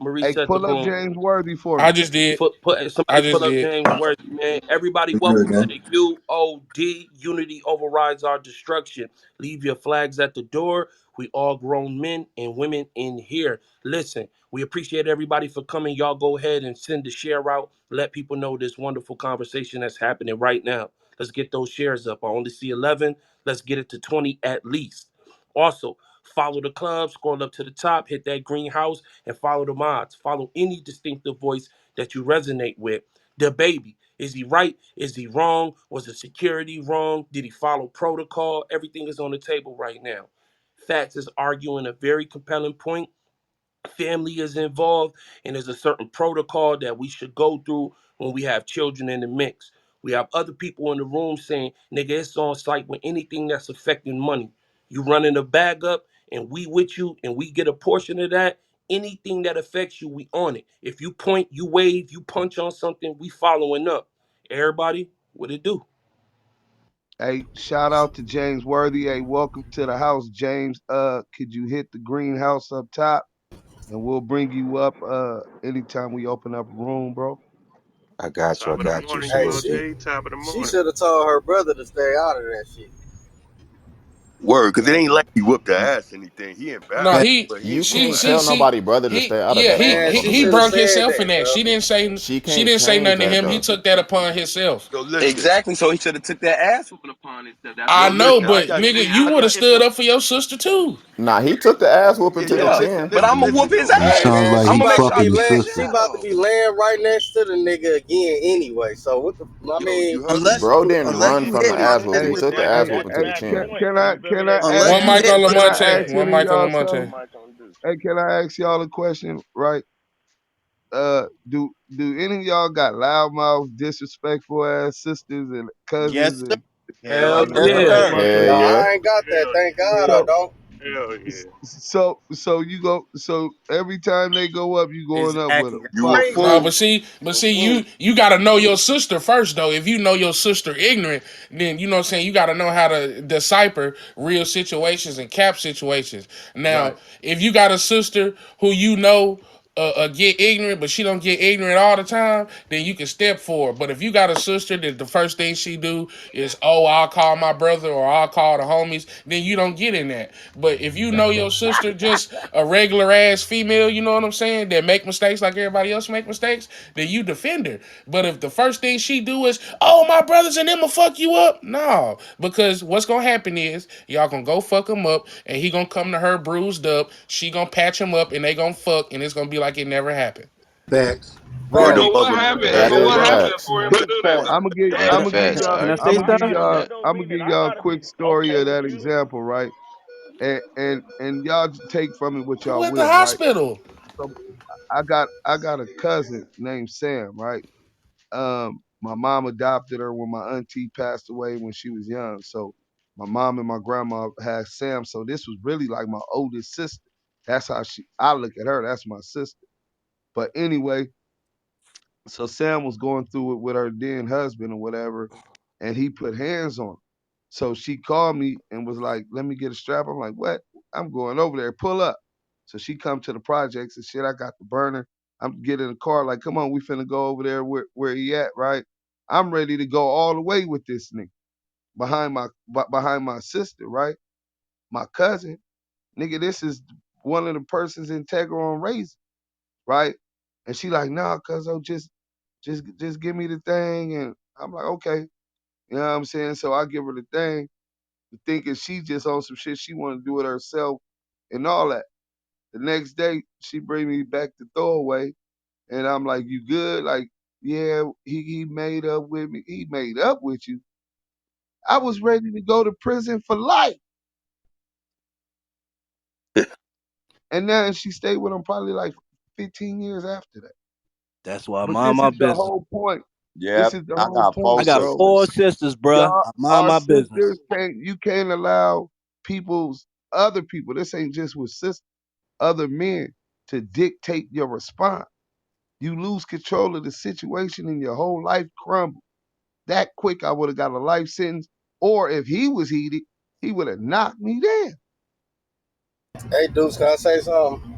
I'm gonna
Hey,
reset the
pull up
room.
James Worthy for
I
me.
just did.
Put
I
somebody
just
put up
did.
James Worthy, man. Everybody,
We good,
welcome to
gang.
the U.O.D. Unity overrides our destruction. Leave your flags at the door. We all grown men and women in here. Listen, we appreciate everybody for coming. Y'all go ahead and send the share out. Let people know this wonderful conversation that's happening right now. Let's get those shares up. I only see 11. Let's get it to 20 at least. Also, follow the club, scroll up to the top, hit that greenhouse, and follow the mods. Follow any distinctive voice that you resonate with. The baby. Is he right? Is he wrong? Was the security wrong? Did he follow protocol? Everything is on the table right now. Fats is arguing a very compelling point. Family is involved, and there's a certain protocol that we should go through when we have children in the mix. We have other people in the room saying, nigga, it's on site with anything that's affecting money. You running a bag up, and we with you, and we get a portion of that. Anything that affects you, we on it. If you point, you wave, you punch on something, we following up. Everybody, what it do?
Hey, shout out to James Worthy. Hey, welcome to the house, James. Could you hit the greenhouse up top, and we'll bring you up anytime we open up a room, bro.
I got you. I
Top of the
got you.
morning,
Hey,
UOD. Top of the
she
morning.
should have told her brother to stay out of that shit.
Word, cause it
Man,
ain't like he whooped her ass or anything. He
No,
embarrassed,
Man,
he
but he
You
ain't whoop
she
her
can't
she
tell
ass.
she
nobody brother to
he
stay out of
yeah
that
he
though.
man,
he
Come
she
on
he
should
now.
have
brung
said
himself in
that,
that.
bro.
She
She
can't
didn't say
change
nothing to
that
him. He
though.
took that upon himself.
So listen,
Exactly. So he should have took that ass whooping upon himself. That's
I
what
yo,
he should have
know,
listen. I
but
done.
got
nigga,
three.
you
I
would have
got
stood up for your sister too.
Nah, he took the ass whooping
yeah,
to the
yo.
Yeah.
Listen,
chin.
But
listen,
I'm going to
listen
whoop his
though.
It
Hey,
ass.
sounds
man,
like
I'm
he
she
going to make
about
sure
to
fucking
I
be
his
beat the
laying.
shit
She
sister.
out
about to
of him.
be laying right next to the nigga again anyway. So what the? I mean,
You heard me?
Unless
Bro didn't
unless
run
you
from the
hit
Shorty
her
ass
on
whooping.
hey,
He
with
point.
took the
that
ass
hey,
that
whooping to
hey,
the
that
chin.
can I
Hey,
can
baby,
I
unless
One
ask
you
mic
you
on
hit
Lamonte.
can
her
I ask
One
any of
mic on
y'all
one
Lamonte.
something?
mic on this.
Hey, can I ask y'all a question? Right? Do any of y'all got loudmouth, disrespectful ass sisters and
yes
cousins
sir.
and
Hell
Yes
and
yeah.
stuff
sir.
like
Hell
that?
nah,
yeah.
I ain't got that.
Hell
Thank
yeah.
God I
So
don't.
Hell yeah.
so every time they go up, you going up with
Exactly.
them.
That's
You
why
a
I
Crazy.
No,
fool.
but
You a
see,
fool.
you gotta know your sister first though. If you know your sister ignorant, then you know what I'm saying, you gotta know how to decipher real situations and cap situations. Now,
Right.
if you got a sister who you know get ignorant, but she don't get ignorant all the time, then you can step forward. But if you got a sister that the first thing she do is, oh, I'll call my brother or I'll call the homies, then you don't get in that. But if you know your sister just a regular ass female, you know what I'm saying, that make mistakes like everybody else make mistakes, then you defend her. But if the first thing she do is, oh, my brothers and them will fuck you up, no, because what's gonna happen is y'all gonna go fuck him up, and he gonna come to her bruised up. She gonna patch him up, and they gonna fuck, and it's gonna be like it never happened.
Facts.
Word
But
to
Facts.
what
mother.
happened?
That
That's
But
is
what
facts.
happened
facts.
for him to
Big
do that
facts.
though?
Hey,
I'm gonna give
Fats,
y'all
I
Can I
agree
say
I'm gonna
with
give
you
something?
on
y'all
That
that.
don't
I'm gonna
mean that
give
I
y'all a
gotta
quick
be
story
okay
of that
with you.
example, right? And y'all take from it what
Who
y'all
went to the
will, right?
hospital?
So I got a cousin named Sam, right? My mom adopted her when my auntie passed away when she was young. So my mom and my grandma had Sam. So this was really like my oldest sister. That's how I look at her. That's my sister. But anyway, So Sam was going through it with her then husband or whatever, and he put hands on her. So she called me and was like, "Let me get a strap." I'm like, "What?" I'm going over there. Pull up. So she come to the projects and shit. I got the burner. I'm getting in the car like, "Come on, we finna go over there where he at, right?" I'm ready to go all the way with this nigga behind my sister, right? My cousin, nigga. This is one of the persons integral on raising, right? And she like, "Nah, cuz just give me the thing." And I'm like, "Okay." You know what I'm saying? So I give her the thing, thinking she just on some shit. She want to do it herself and all that. The next day, she bring me back to throwaway. And I'm like, "You good?" Like, "Yeah, he made up with me." He made up with you. I was ready to go to prison for life. And then she stayed with him probably like 15 years after that.
That's why I
But
mind
this
my
is the
business.
whole point.
Yep,
This is the
I
whole
got
I
four
point,
got
bro.
four
sisters.
sisters, bruh.
Y'all,
I mind
our
my
sisters
business.
can't. You can't allow people's other people. This ain't just with sisters. Other men to dictate your response. You lose control of the situation and your whole life crumbles. That quick, I would have got a life sentence. Or if he was heated, he would have knocked me down.
Hey, dudes, can I say something?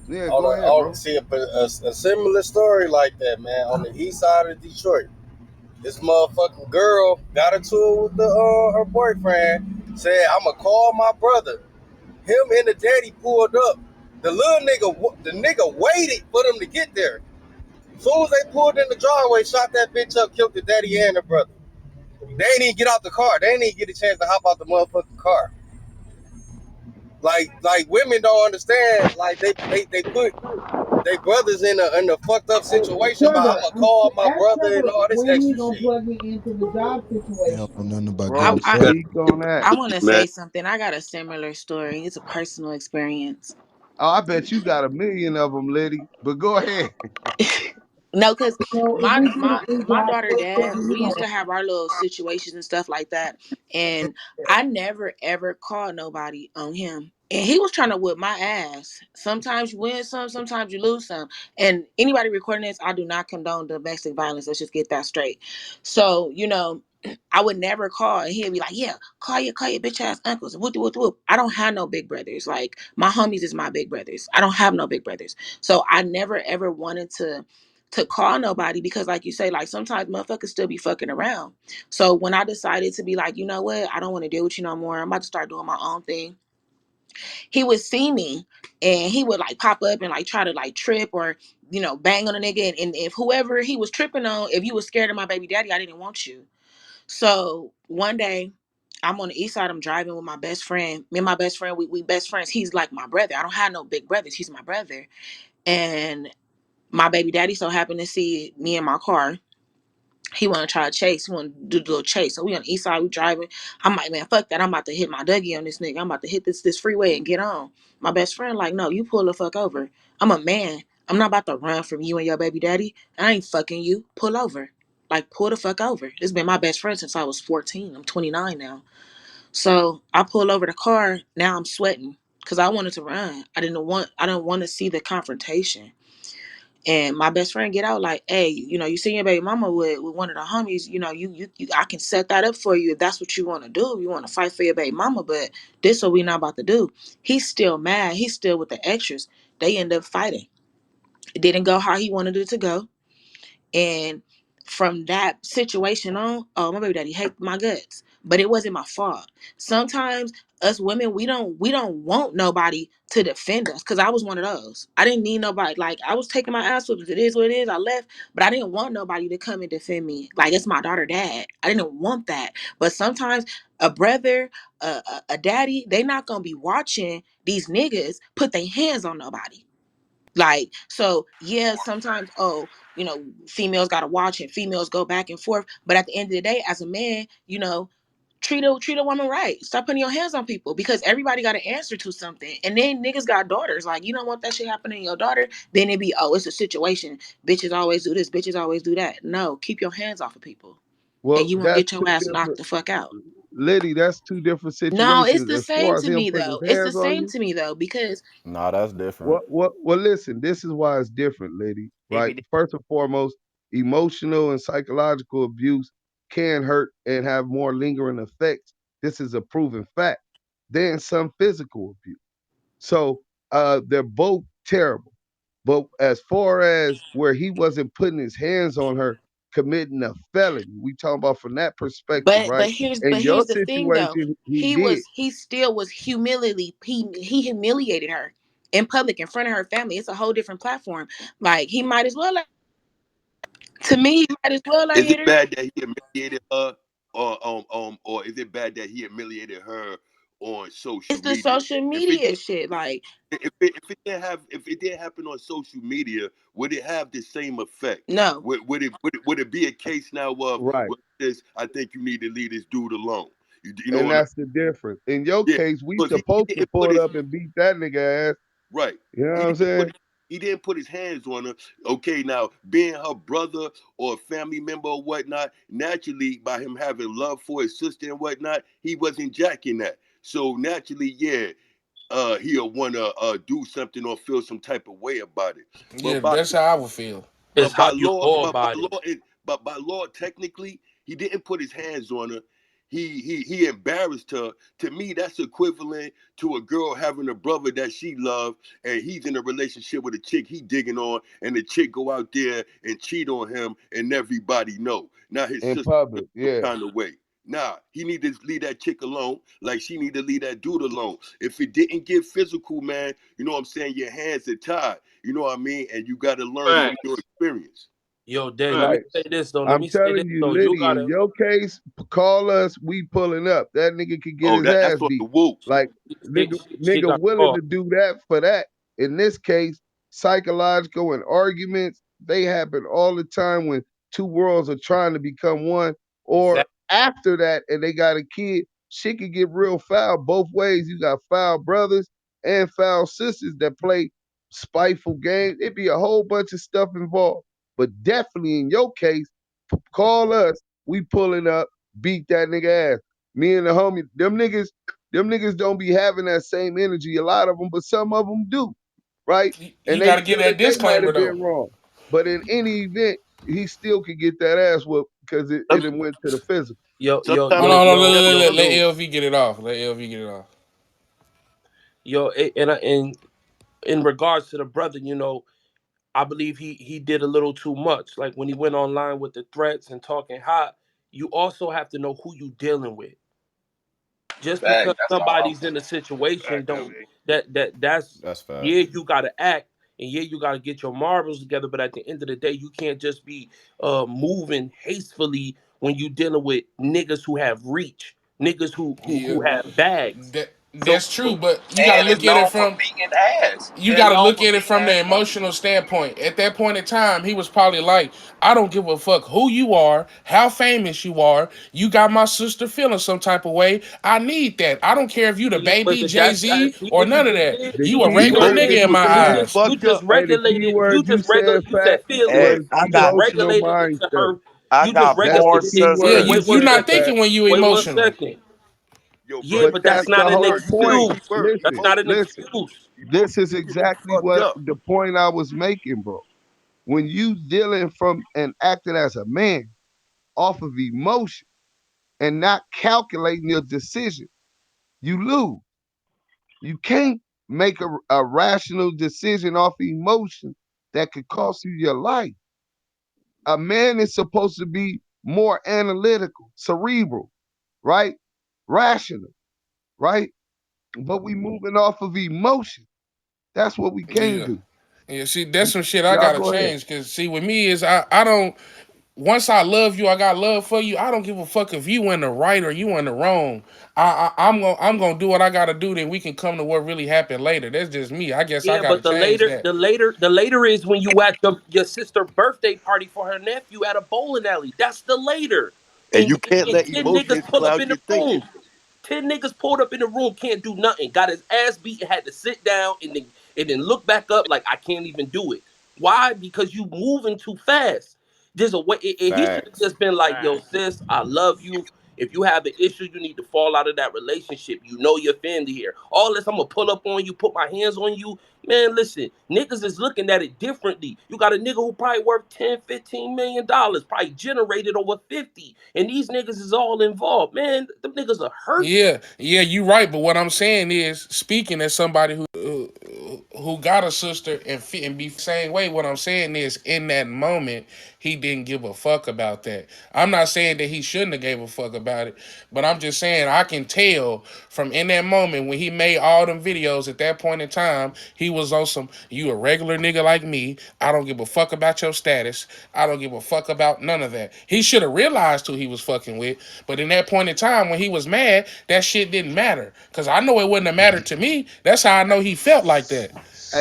Yeah, go ahead,
On
bro.
see a similar story like that, man. On the east side of Detroit, this motherfucking girl got into it with her boyfriend. Said, "I'ma call my brother." Him and the daddy pulled up. The nigga waited for them to get there. As soon as they pulled in the driveway, shot that bitch up, killed the daddy and the brother. They ain't even get out the car. They ain't even get a chance to hop out the motherfucking car. Like women don't understand. Like they put they brothers in a fucked up situation, but
Trevor,
I'ma call my
ask
brother and
Trevor
all this
when he
extra
gonna
shit.
plug me into the job
They don't know
situation.
nothing about
I
getting
Bro,
I,
checked.
speak on that.
I want to
Man,
say something. I got a similar story. It's a personal experience.
Oh, I bet you got a million of them, Liddy. But go ahead.
No, because
So if
my
we get
my
a free
my
job,
daughter dad,
when he
we used
gonna?
to have our little situations and stuff like that, and I never ever called nobody on him. And he was trying to whip my ass. Sometimes you win some, sometimes you lose some. And anybody recording this, I do not condone domestic violence. Let's just get that straight. So, I would never call, and he'd be like, "Yeah, call your bitch ass uncles." Whoop, whoop, whoop. I don't have no big brothers. Like my homies is my big brothers. I don't have no big brothers. So I never ever wanted to call nobody because like you say, like sometimes motherfuckers still be fucking around. So when I decided to be like, you know what, I don't want to deal with you no more, I'm about to start doing my own thing, he would see me and he would like pop up and like try to like trip or bang on a nigga, and if whoever he was tripping on, if you was scared of my baby daddy, I didn't want you. So one day I'm on the east side, I'm driving with my best friend. Me and my best friend, we best friends. He's like my brother. I don't have no big brothers, he's my brother. And my baby daddy so happened to see me in my car. He want to try to chase. He want to do the little chase. So we on the east side, we driving. I'm like, man, fuck that. I'm about to hit my Dougie on this nigga. I'm about to hit this freeway and get on. My best friend like, no, you pull the fuck over. I'm a man. I'm not about to run from you and your baby daddy. I ain't fucking you. Pull over. Like, pull the fuck over. This been my best friend since I was 14. I'm 29 now. So I pull over the car. Now I'm sweating because I wanted to run. I didn't want to see the confrontation. And my best friend get out like, hey, you see your baby mama with one of the homies, I can set that up for you if that's what you want to do. If you want to fight for your baby mama, but this what we not about to do. He's still mad. He's still with the extras. They end up fighting. It didn't go how he wanted it to go. And from that situation on, oh, my baby daddy hate my guts. But it wasn't my fault. Sometimes us women, we don't want nobody to defend us. Cause I was one of those. I didn't need nobody. Like I was taking my ass whoopings. It is what it is. I left, but I didn't want nobody to come and defend me. Like it's my daughter dad. I didn't want that. But sometimes a brother, a daddy, they not gonna be watching these niggas put their hands on nobody. Like, so yeah, sometimes, females gotta watch and females go back and forth. But at the end of the day, as a man, treat a woman right. Stop putting your hands on people because everybody got to answer to something. And then niggas got daughters. Like, you don't want that shit happening to your daughter. Then it be, oh, it's a situation. Bitches always do this. Bitches always do that. No, keep your hands off of people, and
Well,
you won't
that's
get your
two
ass knocked
different.
the fuck out.
Liddy, that's two different
No, it's
situations.
the
As
same
far as
to
him
me
putting his
though. It's the
hands on
same
you,
to me though because
Nah, that's different.
well, listen, this is why it's different, lady.
If
Right?
he
First and foremost, emotional and psychological abuse can hurt and have more lingering effects. This is a proven fact than some physical abuse. So they're both terrible. But as far as where he wasn't putting his hands on her committing a felony, we talking about from that perspective,
but
right?
but here's
In
but
your
here's the thing though.
situation, he did.
He still was he humiliated her in public in front of her family. It's a whole different platform. Like he might as well to me, he might as well
Is
hit
it
her.
bad that he humiliated her, or is it bad that he humiliated her on social
It's the
media?
social
If it
media
did,
shit. Like,
if it didn't happen on social media, would it have the same effect?
no.
Would it be a case now of,
Right.
well, this? I think you need to leave this dude alone. You know
And
what I'm?
that's the difference. In your
Yeah,
case, we
because he
supposed to
didn't put
pull
his
up and beat that nigga ass.
right.
You know what
He
I'm
didn't
saying?
put he didn't put his hands on her. Okay, now being her brother or a family member or whatnot, naturally by him having love for his sister and whatnot, he wasn't jacking that. So naturally, yeah, he'll wanna do something or feel some type of way about it.
Yeah,
But by
that's how I would feel.
is how you go about it.
but by law, technically, he didn't put his hands on her. He embarrassed her. To me, that's equivalent to a girl having a brother that she loved, and he's in a relationship with a chick he digging on, and the chick go out there and cheat on him, and everybody know. Now his
In
sister feels
public.
some
Yeah.
kind of way. Nah, he need to leave that chick alone, like she need to leave that dude alone. If it didn't get physical, man, you know what I'm saying? Your hands are tied. You know what I mean? And you got to learn
Right,
from your experience.
Yo, Day, let me
right.
Right.
say this though. Let
I'm
me say this
telling you,
though. You
Liddy, in
gotta
your case, call us, we pulling up. That nigga could get
Oh,
his
that's
ass
on the
beat.
wolves.
Like
she, she
nigga
got
willing
caught.
to do that for that. In this case, psychological and arguments, they happen all the time when two worlds are trying to become one. Or
Exactly.
after that and they got a kid, shit could get real foul both ways. You got foul brothers and foul sisters that play spiteful games. It be a whole bunch of stuff involved. But definitely in your case, call us. We pulling up, beat that nigga ass. Me and the homie, them niggas don't be having that same energy. A lot of them, but some of them do, right? And
You
they
got to give
feel
that
that they might
disclaimer
have
though.
been wrong. But in any event, he still could get that ass whooped because it
Some,
done went to the physical.
Yo, yo,
sometimes
Hold
it
yo,
on, hold on,
could
yo,
be
yo,
let
yo,
LV get it off. Let LV get it off.
and in regards to the brother, I believe he did a little too much. Like when he went online with the threats and talking hot, you also have to know who you dealing with. Just
Fact.
because
That's all.
somebody's in a situation
Fact,
don't
LV.
that's
That's
yeah,
facts.
you gotta act and yeah, you gotta get your marbles together, but at the end of the day, you can't just be moving hastily when you dealing with niggas who have reach, niggas
Yeah,
who have bags. So
that's true,
so
but you got to
And it's
look at it
known for
from
beating ass.
you
They're
got to
known
look
for
at it
beating
from the
ass too.
emotional standpoint. At that point in time, he was probably like, I don't give a fuck who you are, how famous you are. You got my sister feeling some type of way. I need that. I don't care if you the
see, but
baby
that's
Jay-Z
see
or
what you
none of
just
that.
did.
The
You a
key
he
regular
word
nigga
arguing
in
you
my
with me. He
said,
eyes.
You
fucked
just
up.
hey, the key
regulated.
word you said,
You
Fat,
said feelings.
Hey,
was
I
You just
got
emotional
four.
regulated it to
mindset.
her.
I
You just
got
That's
four
the
regulated
key
it.
Yeah,
Wait,
word
sisters.
you
wait
you
one
said,
not
Fat.
second.
thinking when you
Wait one
emotional.
second.
Yo,
Yeah,
brother,
But
but
that's
that's
that's
the
the
not
key
an
whole
word. You said the
point.
key
excuse.
word.
That's
Listen,
not an
listen.
excuse.
This is
Emotionally
exactly
fucked
what
up.
the point I was making, bro. When you dealing from and acting as a man off of emotion and not calculating your decision, you lose. You can't make a rational decision off emotion that could cost you your life. A man is supposed to be more analytical, cerebral, right? Rational, right? But we moving off of emotion. That's what we can't
Yeah.
do.
Yeah, see, that's some shit I
Y'all
gotta
go ahead.
change. Cause see, with me is I don't. Once I love you, I got love for you. I don't give a fuck if you in the right or you in the wrong. I'm gonna do what I gotta do. Then we can come to what really happened later. That's just me. I guess I
Yeah,
gotta
but
change that.
the later is when you at your sister birthday party for her nephew at a bowling alley. That's the later.
And you can't
And
let
10 niggas
emotions
pull up
cloud
in the
your thinking.
room. 10 niggas pulled up in the room, can't do nothing. Got his ass beat, had to sit down and then look back up like I can't even do it. Why? Because you moving too fast. There's a way. He should have
Facts.
just been like, "Yo,
Fact.
sis, I love you. If you have an issue, you need to fall out of that relationship. You know your family here. All this, I'm gonna pull up on you, put my hands on you. Man, listen, niggas is looking at it differently. You got a nigga who probably worth 10, $15 million, probably generated over 50. And these niggas is all involved. Man, them niggas are hurt.
Yeah, yeah, you right. But what I'm saying is, speaking as somebody who got a sister and fit and be the same way, what I'm saying is, in that moment, he didn't give a fuck about that. I'm not saying that he shouldn't have gave a fuck about it, but I'm just saying I can tell from in that moment when he made all them videos at that point in time, he was on some, you a regular nigga like me. I don't give a fuck about your status. I don't give a fuck about none of that. He should have realized who he was fucking with. But in that point in time when he was mad, that shit didn't matter. Cause I know it wouldn't have mattered to me. That's how I know he felt like that.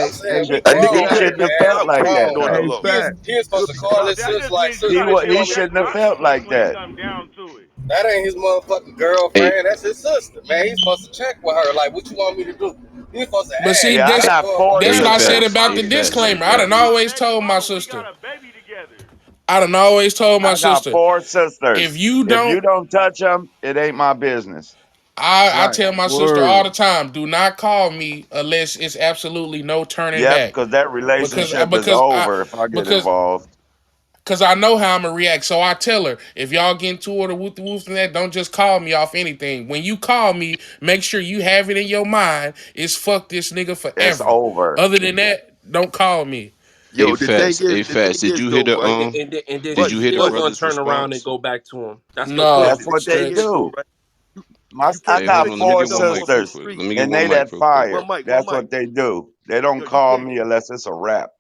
I'm
Hey,
saying
hey,
we
That nigga
grown,
fat,
could have
man.
been put
We
out
grown.
cheating on the
hey,
low.
fat.
He was supposed
Could
to
be
call
put
No,
his
out.
that
sis
just
like,
means you
sis,
got to
what you
deal
want
He
with
me to
that
shouldn't have
do?
felt
consequence
like
when it
that.
comes down to it.
That ain't his motherfucking
Hey,
girlfriend. That's his sister, man. He's supposed to check with her. Like, what you want me to do? He's supposed to
But see,
ask.
Yeah, I
this
Like,
got four
that's
But
what
hey,
I
that's
said
your
sisters.
facts.
about
Hey,
the
partner.
facts. Hey,
disclaimer. I
That's
done
facts.
your
always
baby
told my
mama. We got
sister.
a baby together.
I done always told my
I got
sister,
four
if
sisters.
you
If you
don't,
don't touch them, it ain't my business.
I
Right.
tell my sister all
Word.
the time, do not call me unless it's absolutely no turning
Yep,
back.
because that
Because
relationship is
because I
over if I get
because
involved.
because I know how I'm gonna react. So I tell her, if y'all get into it or whoop the whoop and that, don't just call me off anything. When you call me, make sure you have it in your mind. It's fuck this nigga
It's
forever.
over.
Other than that, don't call me.
Hey,
Yo,
facts. Hey,
the
facts.
thing
Did
is
you hear
though,
the
right?
And then
Did
But
you hear the
still
but
gonna
brother's
turn around and
response?
go back to him. That's the
but
That's
No,
crazy
the
what
thing
they
is
Stretch.
though,
do.
right? You
I
Hey,
can't
hold
got
put
on.
your
Let me
four
get
kid
one
off
mic
on the
real
sisters,
quick.
street.
Let me get
and
one
they
mic
that
real quick.
fire. That's
One
what
mic.
they do. They don't
Yo, you
call
can't
me unless it's a rap.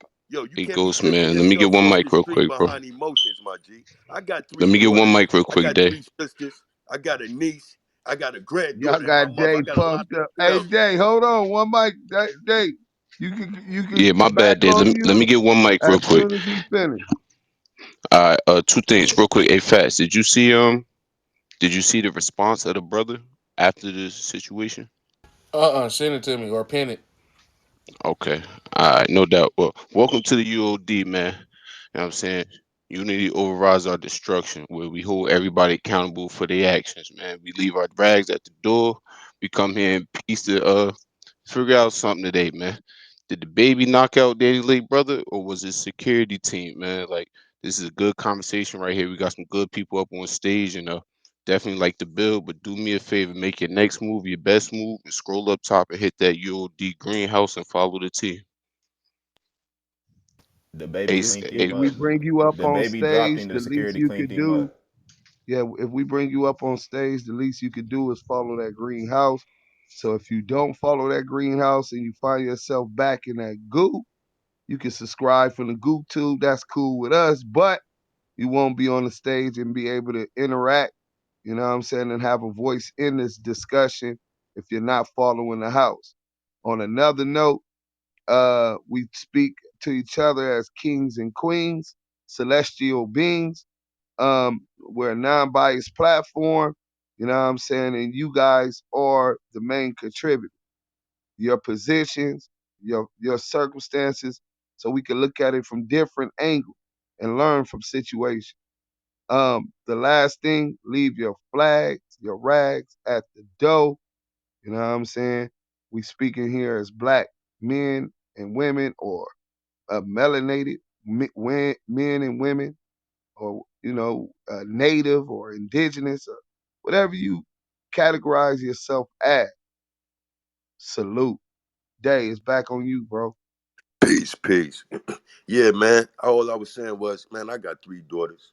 you
Hey,
can't be
Ghost
taking
man. Let me get
yourself
one
off
mic
the
real
street
quick, bro.
behind emotions, my G. I got
Let
three
me get one
daughters.
mic real
I
quick,
got
Day.
three sisters. I got a niece. I got a
Y'all
granddaughter, and my
got
mother.
Day
I got a lot
pumped
of
up.
shit
Hey,
else.
Day, hold on. One mic. Day, you
Yeah,
can
my bad,
back
Day.
on
Let me
you
get one mic real
as
quick.
soon as he finished.
All right, two things real quick. Hey, facts. Did you see the response of the brother after the situation?
Send it to me or pin it.
Okay. All right, no doubt. Well, welcome to the U.O.D, man. You know what I'm saying? Unity overrides our destruction, where we hold everybody accountable for their actions, man. We leave our rags at the door. We come here in peace to figure out something today, man. Did the baby knock out Danny late brother, or was it security team, man? Like, this is a good conversation right here. We got some good people up on stage, and definitely like the build. But do me a favor, make your next move your best move, and scroll up top and hit that UOD greenhouse and follow the team.
The baby
Ace,
cleaned
If
him
a,
we
up.
bring you up
The
on
baby dropped
stage,
him. The
the least
security
you
cleaned
could
him
do,
up.
yeah, if we bring you up on stage, the least you could do is follow that greenhouse. So if you don't follow that greenhouse and you find yourself back in that goo, you can subscribe from the goo tube. That's cool with us, but you won't be on the stage and be able to interact, you know what I'm saying, and have a voice in this discussion if you're not following the house. On another note, we speak to each other as kings and queens, celestial beings. We're a non-biased platform, you know what I'm saying, and you guys are the main contributor. Your positions, your circumstances, so we can look at it from different angles and learn from situations. The last thing, leave your flags, your rags at the door. You know what I'm saying? We speaking here as black men and women, or melanated men and women, or native or indigenous, or whatever you categorize yourself as. Salute. Day is back on you, bro.
Peace, peace. Yeah, man. All I was saying was, man, I got three daughters.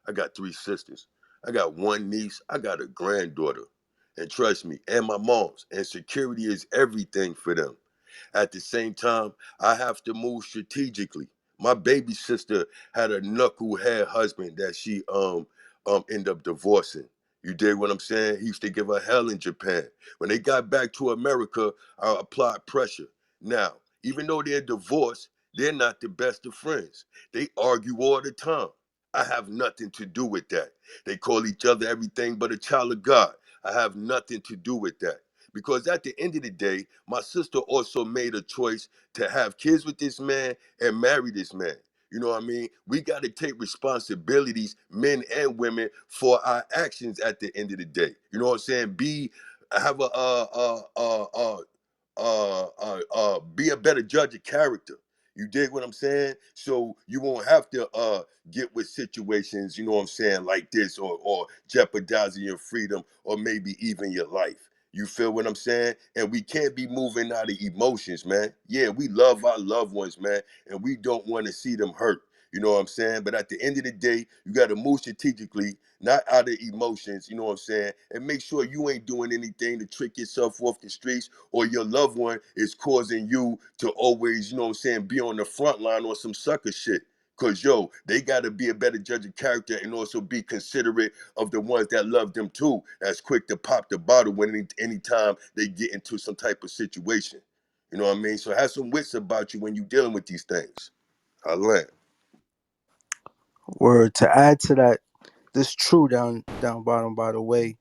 I got three sisters. I got one niece. I got a granddaughter. And trust me, and my mom's. And security is everything for them. At the same time, I have to move strategically. My baby sister had a knucklehead husband that she ended up divorcing. You dig what I'm saying? He used to give her hell in Japan. When they got back to America, I applied pressure. Now, even though they're divorced, they're not the best of friends. They argue all the time. I have nothing to do with that. They call each other everything but a child of God. I have nothing to do with that. Because at the end of the day, my sister also made a choice to have kids with this man and marry this man. You know what I mean? We got to take responsibilities, men and women, for our actions at the end of the day. You know what I'm saying? Have a be a better judge of character. You dig what I'm saying? So you won't have to get with situations, you know what I'm saying, like this, or jeopardizing your freedom, or maybe even your life. You feel what I'm saying? And we can't be moving out of emotions, man. Yeah, we love our loved ones, man, and we don't want to see them hurt. You know what I'm saying? But at the end of the day, you got to move strategically, not out of emotions, you know what I'm saying? And make sure you ain't doing anything to trick yourself off the streets, or your loved one is causing you to always, you know what I'm saying, be on the front line or some sucker shit. Cause yo, they gotta be a better judge of character and also be considerate of the ones that love them too. That's quick to pop the bottle when anytime they get into some type of situation. You know what I mean? So have some wits about you when you dealing with these things. I learned.
Word to add to that, this true down bottom. By the way,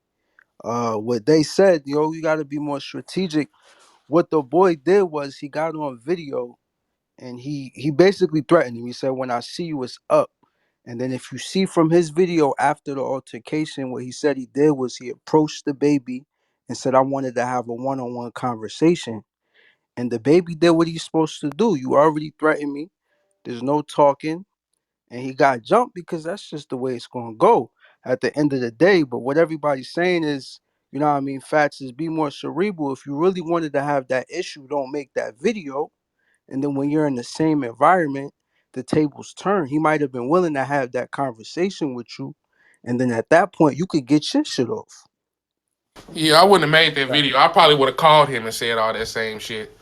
what they said, yo, you got to be more strategic. What the boy did was he got on video and he basically threatened him. He said, "When I see you, it's up." And then if you see from his video after the altercation, what he said he did was he approached the baby and said, "I wanted to have a one-on-one conversation." And the baby did what he's supposed to do. You already threatened me. There's no talking. And he got jumped because that's just the way it's gonna go at the end of the day. But what everybody's saying is, you know what I mean, Fats, is be more cerebral. If you really wanted to have that issue, don't make that video. And then when you're in the same environment, the tables turn. He might have been willing to have that conversation with you. And then at that point, you could get your shit off.
Yeah, I wouldn't have made that video. I probably would have called him and said all that same shit.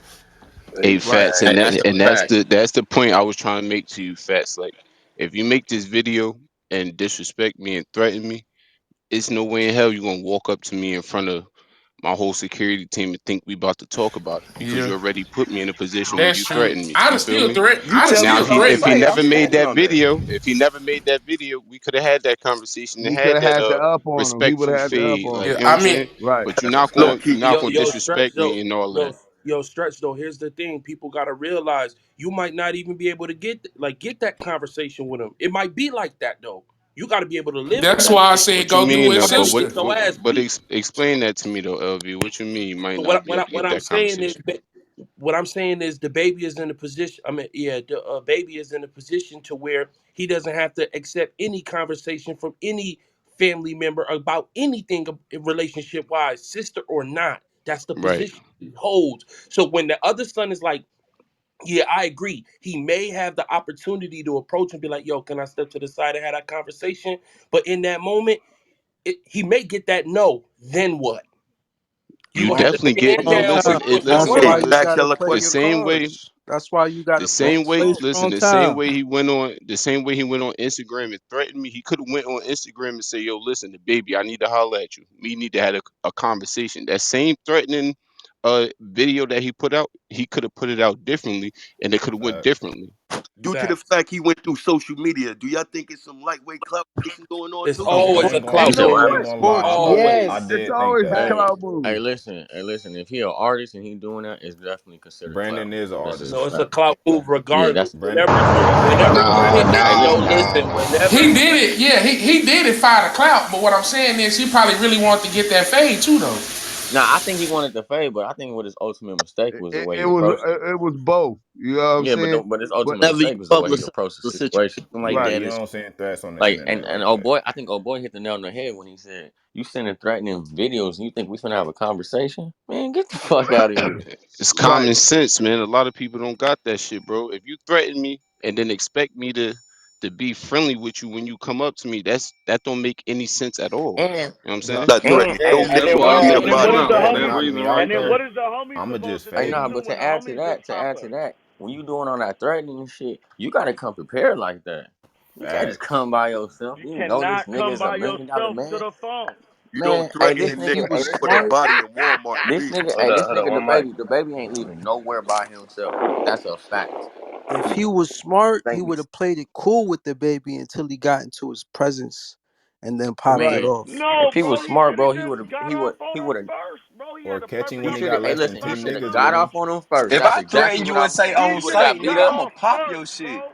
A
Right.
Fats,
Hey,
and
that's
that
a
and
fact.
that's the point I was trying to make to you, Fats. Like, if you make this video and disrespect me and threaten me, it's no way in hell you're gonna walk up to me in front of my whole security team and think we about to talk about it, because
Yeah,
you already put me in a position where
that's
you
true.
threatened me.
I'd
You
have
feel
still
me?
threat.
You
I'd have
tell me
Now
still
he,
something,
if
threatened
he
him.
right?
never
I'm
made
standing
that
on that.
video, we could have had that conversation and
We could
had
have
that
had the up on him. He would
respectful
have had the up
fade.
on
Like,
Yeah,
him.
you know what I'm
I mean,
saying?
Right.
But
Look,
you're not gonna
yo,
disrespect
stretch
me and all of
though,
that.
stretch though. Here's the thing: people gotta realize you might not even be able to get that conversation with him. It might be like that though. You got to be able to live with
that's
that
why I
shit.
said
What you
go get
mean
with
though?
I
But
gotta
sister.
get your ass beat.
explain that to me though, LV. What you mean you might
So
not be able to
what
get
I'm
that
saying is,
conversation?
what I'm saying is, the baby is in a position. I mean, yeah, the baby is in a position to where he doesn't have to accept any conversation from any family member about anything relationship wise, sister or not. That's the
Right.
position he holds. So when the other son is like, yeah, I agree. He may have the opportunity to approach and be like, "Yo, can I step to the side and have that conversation?" But in that moment, he may get that no. Then what? You
You
gonna have to
definitely get
stand
no.
down
Listen,
and
Nah,
put some
that's
listen.
work.
why
Hey,
you
Fat
gotta
Killer
play
The
your
question.
same way,
cards. That's why you gotta play strong time.
the same way he went on Instagram and threatened me. He could have went on Instagram and say, "Yo, listen, the baby, I need to holler at you. We need to have a conversation." That same threatening video that he put out, he could have put it out differently, and it could have went
Facts.
differently.
Due to the
Facts.
fact he went through social media, do y'all think it's some lightweight clout chasing going on
It's
too?
always
I
a
ain't gonna.
You
clout
know
I
move.
ain't
what?
gonna lie.
Sports.
Always.
I
It's
did think
always a
that.
Hey,
cloud move.
listen. If he an artist and he doing that, it's definitely considered clout.
Brandon is an
That's just
artist.
a
So it's a
fact.
clout move
Yeah,
regardless.
that's
Brandon.
Whenever you
Nah,
hit, hey,
nah,
yo,
nah.
listen. Whenever
He did it. Yeah, he did it for the clout. But what I'm saying is he probably really wanted to get that fade too, though.
Nah, I think he wanted to fade, but I think what his ultimate mistake was the way
It
he
was
approached it.
it was both. You know what I'm
Yeah,
saying?
but his
But
ultimate
Whenever you
mistake was the way he
publicize
approached the
a situation
situation.
like
Yeah,
right.
that,
you
it's
don't see threats on the
Like
internet
and
like
oh
that.
boy, I think oh boy hit the nail on the head when he said, "You sending threatening videos and you think we finna have a conversation? Man, get the fuck out of here."
It's
Right.
common sense, man. A lot of people don't got that shit, bro. If you threaten me and then expect me to be friendly with you when you come up to me, that don't make any sense at all.
And
You know what I'm
I'm
saying?
not threatening no
Hey,
And
nigga
then
with
what?
a
Suave,
dead
And then what
body
is
in
the
my
Don't
homie?
house.
knock
agree,
me
man.
out
And then
though.
what is the homie
I'ma
supposed
just
to
hey,
fade
take
nah,
him.
to
but
when
to
the
add to
homie just
that,
pop up?
when you doing all that threatening shit, you gotta come prepared like that. You can't just
Facts.
come by yourself.
You
You know this
cannot
nigga
come
is a
by
$1 million
yourself to
man.
the phone.
You don't
Man, hey,
threaten
this
a
If he
nigga
nigga,
and
was
hey,
leave
this
with that
nigga,
smart,
body in Walmart
this
greasy.
nigga, hey,
Hold on, one mic.
the baby ain't leaving nowhere by himself. That's a fact.
if
He
he was smart, he
think
would
he's
have played it cool with the baby until he got into his presence, and then popped it
Man,
Right.
off.
no,
if he was
bro. He
smart,
should have
bro, he
just
would have
got off on
he
him
would have
first, bro. He
Or
had a
catch him
perfect
he
when he
should have
got
hey
less than
listen, he
two
opportunity.
should have
niggas with
got
him.
off on him first.
If
That's
I
exactly
threaten
what
you
I
and
would have
say
done.
He
on
He would
should
have
sight,
have
got beat
nigga,
got
up.
I'ma
off
pop your
first,
shit.
bro.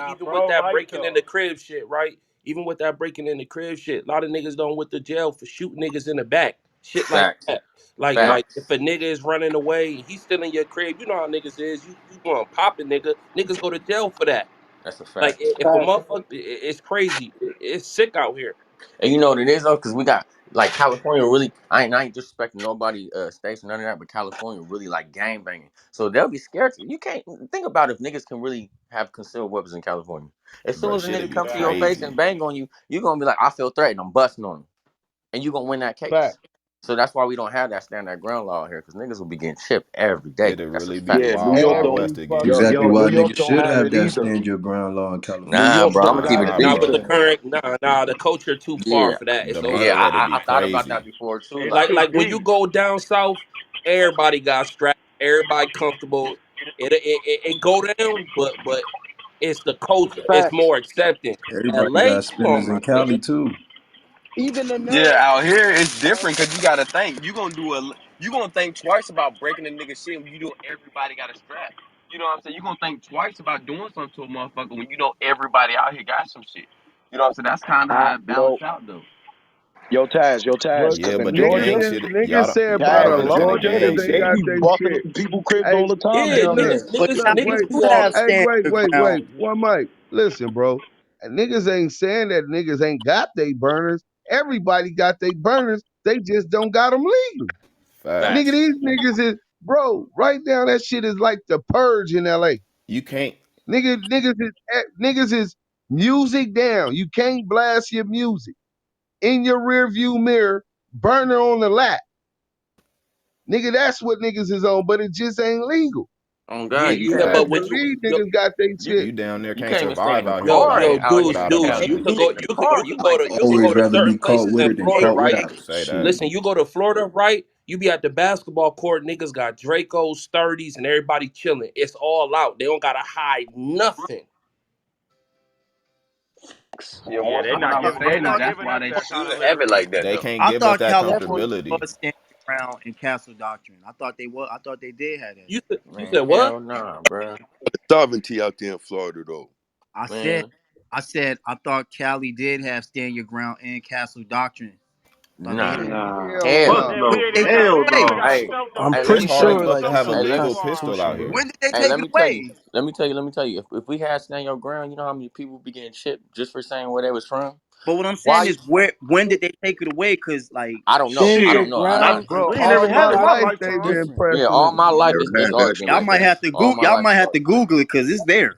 Now,
even with
bro,
that
like
breaking in the
though.
crib shit, right? Even with that breaking in the crib shit, a lot of niggas don't went to jail for shooting niggas in the back. Shit like
Facts.
that. Like
Facts.
if a nigga is running away and he's still in your crib, you know how niggas is. You going pop a nigga. Niggas go to jail for that.
That's a
Like
fact.
if a motherfucker, it's crazy. It's sick out here.
And you know what it is though, because we got like California really. I ain't disrespecting nobody states none of that, but California really like gang banging. So they'll be scared. You can't think about if niggas can really have concealed weapons in California. As soon
Bro,
as a
shit'll
nigga
be
come to your face
crazy.
and bang on you, you gonna be like, I feel threatened. I'm busting on him, and you gonna win that
Fact.
case. So that's why we don't have that stand that ground law here, because niggas will be getting chipped every day.
It'll
That's a
really be the
fact.
Yeah, New
Wild
York
Wild
don't.
Every
West again,
fucking
Exactly
bro.
why
day.
New York
Nigga.
don't
niggas
should
don't have
have
it
that
either.
stand your ground law in
New
California.
Nah,
York
bro, I'm
don't
gonna keep
have
it a
it
Not
bean.
with
either.
the current. Nah. The culture too far
Yeah,
for that. It's
The
over.
yeah,
murder rate will
I
be
thought about
crazy.
that before too.
It's
Like,
too
Like when you
deep.
go down south, everybody got strapped. Everybody comfortable. It go down, but it's the culture. It's more accepting.
Everybody
L.A.
got
Come on,
spinners
my
in
nigga.
Cali too.
Even the
yeah,
nerve.
out here it's different because you gotta think. You gonna think twice about breaking a nigga shit when you know everybody got a strap. You know what I'm saying? You gonna think twice about doing something to a motherfucker when you know everybody out here got some shit. You know what I'm saying? That's kind of
I
how it
yo
balanced out though.
yo Taz,
But
Yeah, but the
niggas
gang
Georgia,
is
shit,
niggas say
y'all
about
don't
Taz,
understand the
Georgia,
gang
Florida,
they
they
shit.
got
be
they
walking
shit.
up people cribs
Hey,
all the time
Yeah,
hey,
down
look,
there.
But
wait,
Cali
niggas do
do
all
have
that.
hey,
stand your ground.
one mic. Listen, bro. Niggas ain't saying that niggas ain't got they burners. Everybody got they burners. They just don't got them legal. Nigga,
Facts.
Facts.
these niggas is, bro, right now that shit is like the purge in LA.
You can't.
Niggas is music down. You can't blast your music. In your rear view mirror, burner on the lap. Nigga, that's what niggas is on, but it just ain't legal.
Oh
Yeah,
God, you
You
yeah,
can't
best
but
even
when you
believe
yo
niggas got they
you
shit.
You down there
you
can't
can't even stay
survive
in the
out here
yo
car
without
yo
out
dudes
here.
without a
dudes,
Hey,
burner.
you
you
could
stay
go
in the car, you like
you could
Always
go to
rather
certain
be caught
places
with
in
it than
Florida,
caught
right?
without.
Say that.
Listen, you go to Florida, right? You be at the basketball court, niggas got Dracos, 30s, and everybody chilling. It's all out. They don't gotta hide nothing.
yeah,
Yeah,
once
they're
they went
not
out
giving.
I
They're
Sadie,
not
thought
that's
giving
why
us
they
that kind of
should have it
liberty.
like that
They
though.
can't
I
give us
thought
that
California
comfortability.
was stand your ground and castle doctrine. I thought they were. I thought they did have that.
You
Man,
said what?
hell nah, bro.
Sovereignty out there in Florida though.
I said,
Man,
I thought Cali did have stand your ground and castle doctrine. Thought they had.
nah.
Man,
Nah,
hell
Hell
fuck
no.
Man, we
no,
ain't even got.
hell
We ain't even
no.
no.
got the
Hey,
self.
I'm
hey,
We
let
It's
pretty
me
ain't
hard
got
tell
enough
sure
you.
the
enough
like
to
self
have a
Hey, let
legal
defense
me.
pistol
laws.
out here.
when did they
Hey,
take
let
it
me tell you.
away?
Let me tell you. Let me tell you. If we had stand your ground, you know how many people be getting chipped just for saying where they was from?
But what I'm saying
Why?
is where when did they take it away? Cause like
I don't know.
shit,
Stand
I
your
don't
Shit,
know. I,
not
I
ground and
Bro,
we ain't never
all
castle
had
my
it in my
life
doctrine
they
is
lifetime.
been
different.
yeah,
pressing
all
it.
my life
Never
it's
had
always
that
been
y'all
shit.
like
might
that.
have to
All my
y'all
life
might
it's
have to
always been like
Google it because it's there.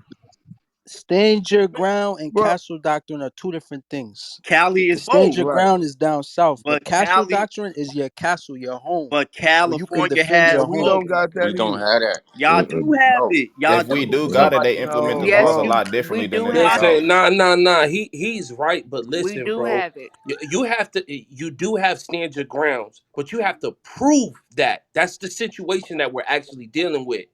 Stand your ground and
Bro,
castle doctrine are two different things.
Cali
The
is
stand
both,
your
right.
ground is down south, but
but
castle
Cali,
doctrine is your castle, your home,
but
where you can
California
defend
has
your
And we
home.
both.
don't got
that.
that
We don't
either.
have that.
Y'all
Mm-mm,
do have
no.
it. Y'all
If
do.
we do
No.
got it,
Somebody,
they implement the
No,
laws
Yes,
a
bro.
lot
we
differently than
do
niggas
have
south.
it.
Listen, nah. He's right, but
We
listen,
do
bro.
have it.
You have to. You do have stand your grounds, but you have to prove that. That's the situation that we're actually dealing with.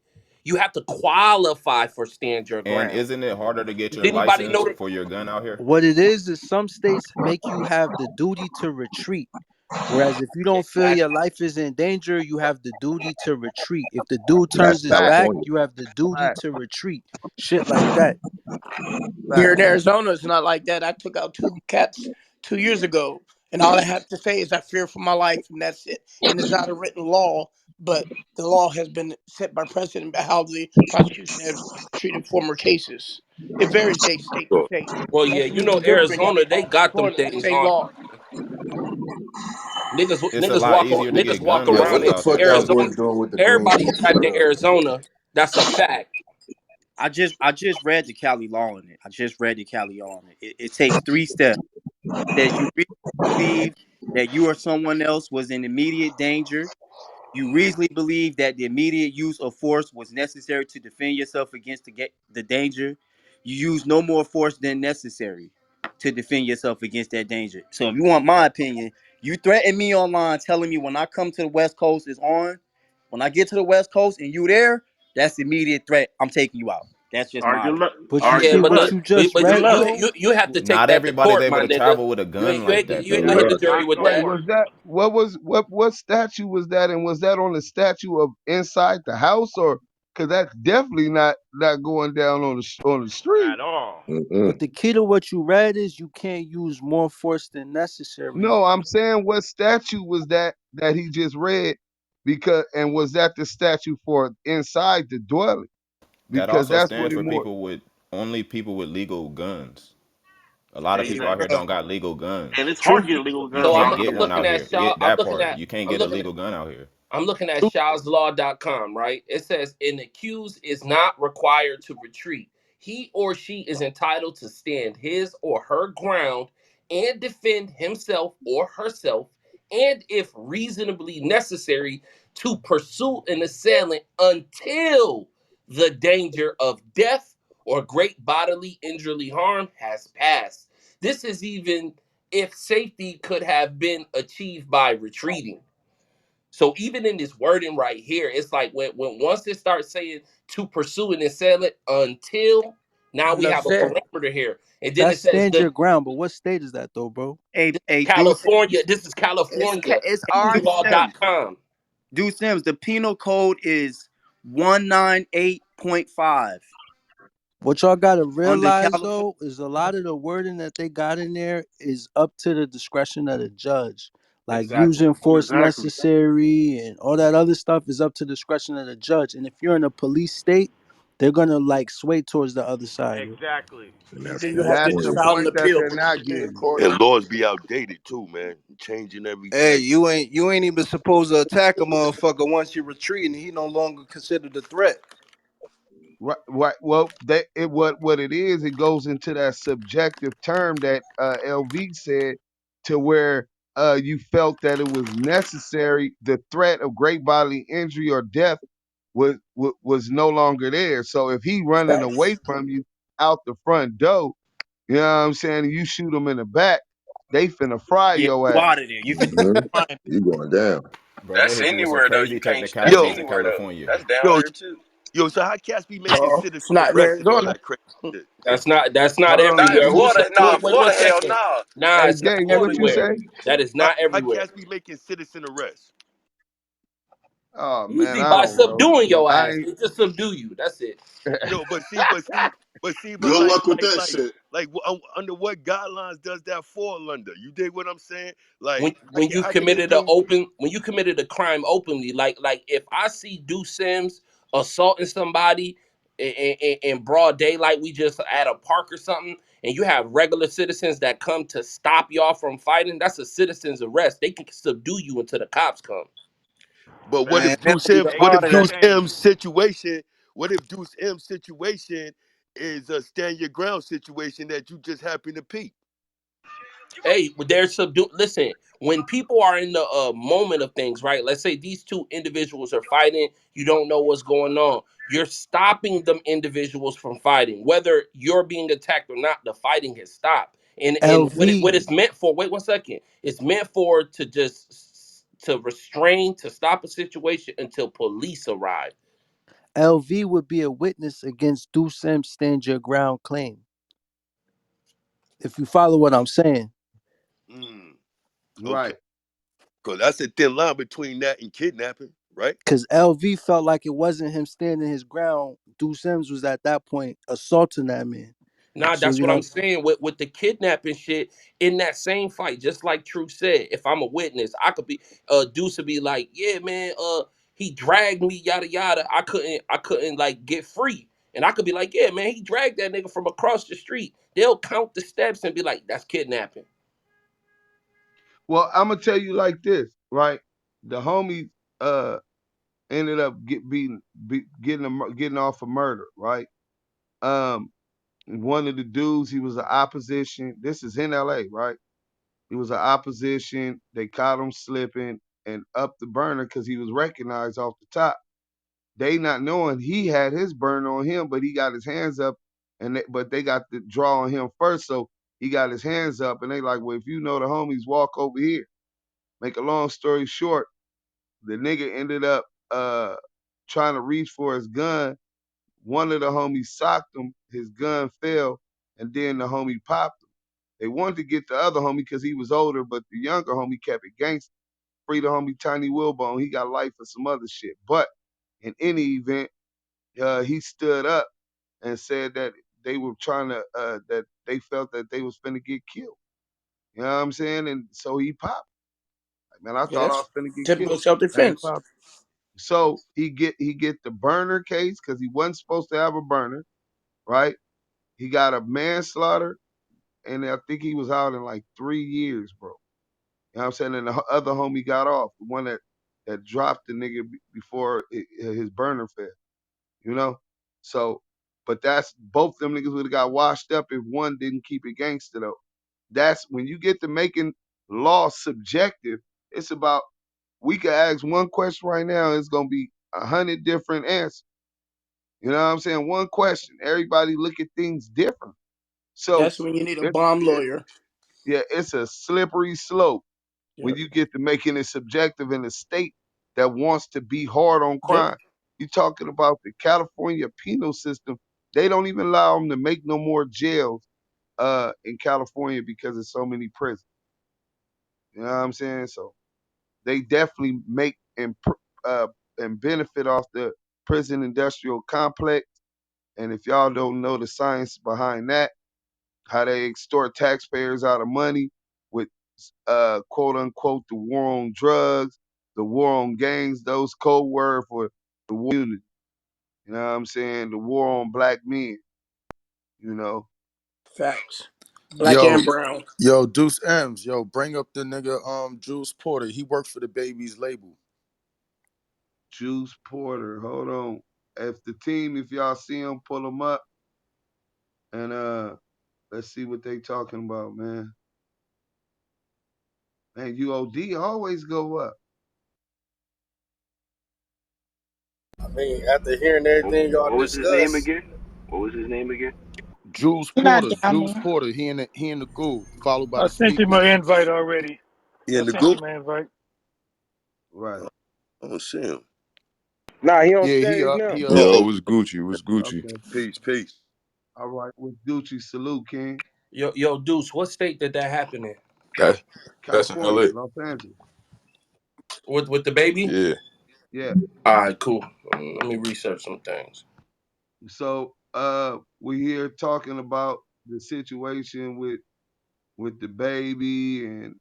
You have to qualify for stand your
And
ground.
isn't it harder to get
Does
your
anybody know
license
that?
for your gun out here?
What it is some states make you have the duty to retreat. Whereas if you don't feel your
Exactly.
life is in danger, you have the duty to retreat. If the dude
That's
turns his back,
California.
you have the duty
Fact,
to retreat. Shit like that.
Here
fact.
in Arizona, it's not like that. I took out two cats 2 years ago, and all I have to say is I fear for my life, and that's it. And it's not a written law, but the law has been set by precedent by how the prosecution has treated former cases. It varies state to state.
Well,
And
yeah,
that's
you
even
know,
different in
Arizona, they got them
Florida, the
things
state
on.
law.
It's a lot easier to
Niggas
get
walk
gun
Yo,
around
what
laws
the
in
out
fuck
there
y'all
too.
Arizona.
boys doing with the green
Everybody
beans?
strapped in Arizona. That's a fact.
I just read the Cali law on it. I just read the Cali law on it. It takes 3 steps. It says you really believe that you or someone else was in immediate danger. You reasonably believe that the immediate use of force was necessary to defend yourself against the danger. You use no more force than necessary to defend yourself against that danger. So if you want my opinion, you threaten me online telling me when I come to the West Coast is on. When I get to the West Coast and you there, that's the immediate threat. I'm taking you out. That's just
All right,
my
good
opinion.
luck.
But
All
you
right,
Yeah,
see
good
but
what
luck.
no,
you just
but
Good
read
luck.
though?
you have to take
Not
that to
everybody's
court,
able
my
to
nigga.
travel with a
You ain't
gun
you
like
ain't
that
you
Good
ain't
though.
gonna hit
luck.
the jury
Not
with
Wait,
that.
was that what statue was that, and was that on the statue of inside the house or? Cause that's definitely not going down on the street.
at all.
But
Mm-mm.
the key to what you read is you can't use more force than necessary.
No, I'm saying what statute was that he just read? Because and was that the statute for inside the dwelling?
That
Because
also
that's what
stands
it
for
more.
people with only people with legal guns. A lot of
Hey,
people
look,
out here
Exactly.
don't got legal
And
guns.
it's hard to
truth
get
be
legal
You
guns
so
can't
nowadays.
get
I'm
one
looking
out
at
here. Yeah,
Shaw I'm
that
looking
part.
at
You can't
I'm
get a
looking
legal gun out here.
I'm looking at shawslaw.com, right? It says an accused is not required to retreat. He or she is entitled to stand his or her ground and defend himself or herself, and if reasonably necessary, to pursue an assailant until the danger of death or great bodily injury harm has passed. This is even if safety could have been achieved by retreating. So even in this wording right here, it's like when once it starts saying to pursue and then sell it until now we
Enough
have a
said.
parameter here. And then
That
it says
stands
the
your ground, but what state is that though, bro?
A Deuce.
California, this is
It's
California,
it's
case
R Sims.
law.com.
Deuce Sims. The penal code is 198.5
What y'all gotta
under
realize
California.
though is a lot of the wording that they got in there is up to the discretion of the judge. Like
Exactly.
using force
Exactly.
necessary and all that other stuff is up to discretion of the judge. And if you're in a police state, they're gonna like sway towards the other side. Yo.
Exactly.
And
And
that's
then you have
That's
to
the
file
crazy.
an
point that
appeal
they're
with the
not
Superior
getting.
Court.
And laws be outdated too, man. Changing every
Hey,
day.
you ain't even supposed to attack a motherfucker once you retreat and he no longer considered a threat.
Right, right. Well, what it is, it goes into that subjective term that LV said, to where you felt that it was necessary. The threat of great bodily injury or death was no longer there. So if he running away
Facts.
from you out the front door, you know what I'm saying, and you shoot him in the back, they finna fry
Yeah,
your
you
ass.
out of there. You finna
Mm-hmm.
find
You going down.
Bro, they
That's
hit you with some
anywhere though. You
crazy
can't. That's
technicalities
Yo,
in
anywhere though.
California.
That's down
yo,
here too.
so how cats be making
no,
citizen
it's not in
arrests and all
Arizona.
that crazy shit?
That's not
Hold on,
Not in
everywhere.
Gay.
Who's
Florida. Nah,
wait
Florida.
one
Hell
second.
nah.
Nah,
Hey,
it's not
Gay, what
Florida
you
everywhere.
say?
different.
That is
How,
not
how
everywhere.
cats be making citizen arrests?
Oh man,
Easy
I
by
don't know.
subduing your
I
ass. They just subdue you. That's it.
No, but
Good
like,
luck with
like,
that
like,
shit.
under what guidelines does that fall under? You dig what I'm saying? Like,
When you
how can they
committed a
bring?
open when you committed a crime openly, like if I see Deuce Sims assaulting somebody in broad daylight, we just at a park or something, and you have regular citizens that come to stop y'all from fighting, that's a citizen's arrest. They can subdue you until the cops come.
But what
That's
Man,
if
them
Deuce
niggas
M?
Hey,
What
you
if
harder than
Deuce
hey,
M's situation? What if Deuce M's situation is a stand your ground situation that you just happen to peep?
Hey, they're subdued. Listen, when people are in the moment of things, right? Let's say these two individuals are fighting. You don't know what's going on. You're stopping them individuals from fighting, whether you're being attacked or not. The fighting has stopped, and what
LV
it's meant for. Wait 1 second. It's meant for to just to restrain, to stop a situation until police arrive.
LV would be a witness against Dusem stand your ground claim. If you follow what I'm saying.
Mm, okay,
right.
because that's a thin line between that and kidnapping, right?
Because LV felt like it wasn't him standing his ground. Deuce Sims was at that point assaulting that man.
Nah,
So,
that's
you
what I'm
know,
saying with the kidnapping shit in that same fight. Just like True said, if I'm a witness, I could be Deuce would be like, yeah, man, he dragged me, yada yada. I couldn't like get free, and I could be like, yeah, man, he dragged that nigga from across the street. They'll count the steps and be like, that's kidnapping.
Well, I'm gonna tell you like this, right? The homie uh ended up getting off of murder, right? Um, one of the dudes, he was an opposition. This is in L.A., right? He was an opposition. They caught him slipping and up the burner because he was recognized off the top. They not knowing he had his burner on him, but he got his hands up, but they got the draw on him first, so he got his hands up, and they like, well, if you know the homies, walk over here. Make a long story short, the nigga ended up trying to reach for his gun. One of the homies socked him, his gun fell, and then the homie popped him. They wanted to get the other homie because he was older, but the younger homie kept it gangster. Free the homie Tiny Wilbone, he got life for some other shit. But in any event, he stood up and said that they were trying to that they felt that they was finna get killed. You know what I'm saying? And so he popped. Like, man, I
Yeah,
thought I
that's
was finna get
typical
killed.
self
And he
defense.
popped. So he get the burner case because he wasn't supposed to have a burner, right? He got a manslaughter, and I think he was out in like 3 years, bro. You know what I'm saying? And the other homie got off, the one that dropped the nigga before his burner fell. You know, so but that's both them niggas would have got washed up if one didn't keep it gangster though. That's when you get to making law subjective. It's about we could ask one question right now. It's gonna be 100 different answers. You know what I'm saying? One question. Everybody look at things different. So
That's when you need a
it,
bomb
it
lawyer.
yeah, it's a slippery slope when
Yep.
you get to making it subjective in a state that wants to be hard on
Yep.
crime. You're talking about the California penal system. They don't even allow them to make no more jails in California because of so many prisons. You know what I'm saying? So they definitely make uh, and benefit off the prison industrial complex. And if y'all don't know the science behind that, how they extort taxpayers out of money with quote unquote the war on drugs, the war on gangs, those code word for the war on unity. You know what I'm saying? The war on black men, you know.
Facts. Black
Yo,
and brown.
yo, Deuce M's, yo, bring up the nigga Juice Porter. He worked for the baby's label.
Juice Porter, hold on. If the team, if y'all see him, pull him up and let's see what they talking about, man. Man, U.O.D always go up.
I mean, after hearing
What,
everything y'all
what was his name
discuss,
again? What was his name again?
Juice
You're not
Porter,
down
Juice
there.
Porter. He in the goo, followed by
I
the
sent him an
speakers.
invite already.
he
I
in the
sent
group.
him an invite.
Right.
I don't see him.
Nah, he on
Yeah,
stage now.
he
Yo,
up.
it was Gucci. It was Gucci.
Okay.
Peace, peace.
All right. With Gucci, salute, King.
Yo, Deuce, what state did that happen in?
That that's in
California,
L.A.
Los Angeles.
With the baby?
Yeah.
Yeah.
All right, cool. Let me research some things.
So we here talking about the situation with the baby and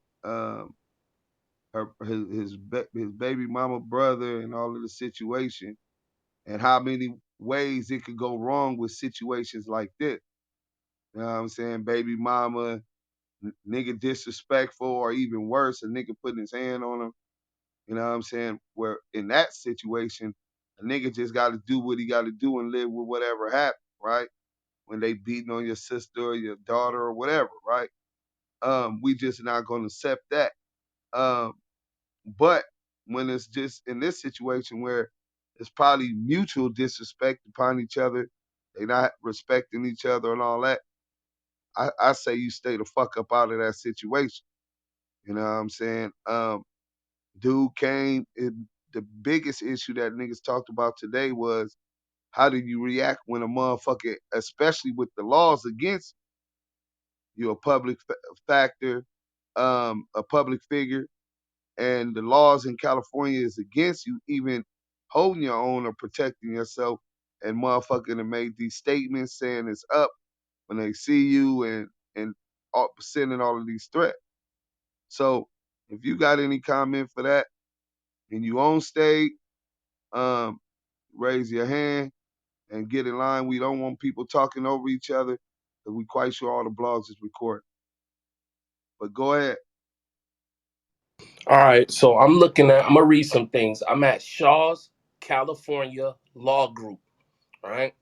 his baby mama brother and all of the situation and how many ways it could go wrong with situations like this. You know what I'm saying? Baby mama, nigga disrespectful, or even worse, a nigga putting his hand on him. You know what I'm saying? Where in that situation, a nigga just got to do what he got to do and live with whatever happened, right? When they beating on your sister or your daughter or whatever, right? We just not gonna accept that. Um, but when it's just in this situation where it's probably mutual disrespect upon each other, they not respecting each other and all that, I say you stay the fuck up out of that situation. You know what I'm saying? Dude came. The biggest issue that niggas talked about today was how do you react when a motherfucker, especially with the laws against you, a public factor, a public figure, and the laws in California is against you even holding your own or protecting yourself. And motherfucker that made these statements saying it's up when they see you and sending all of these threats. So if you got any comment for that and you on stage, um, raise your hand and get in line. We don't want people talking over each other because we quite sure all the blogs is recorded. But go ahead.
All right, so I'm gonna read some things. I'm at Shaw's California Law Group. All right.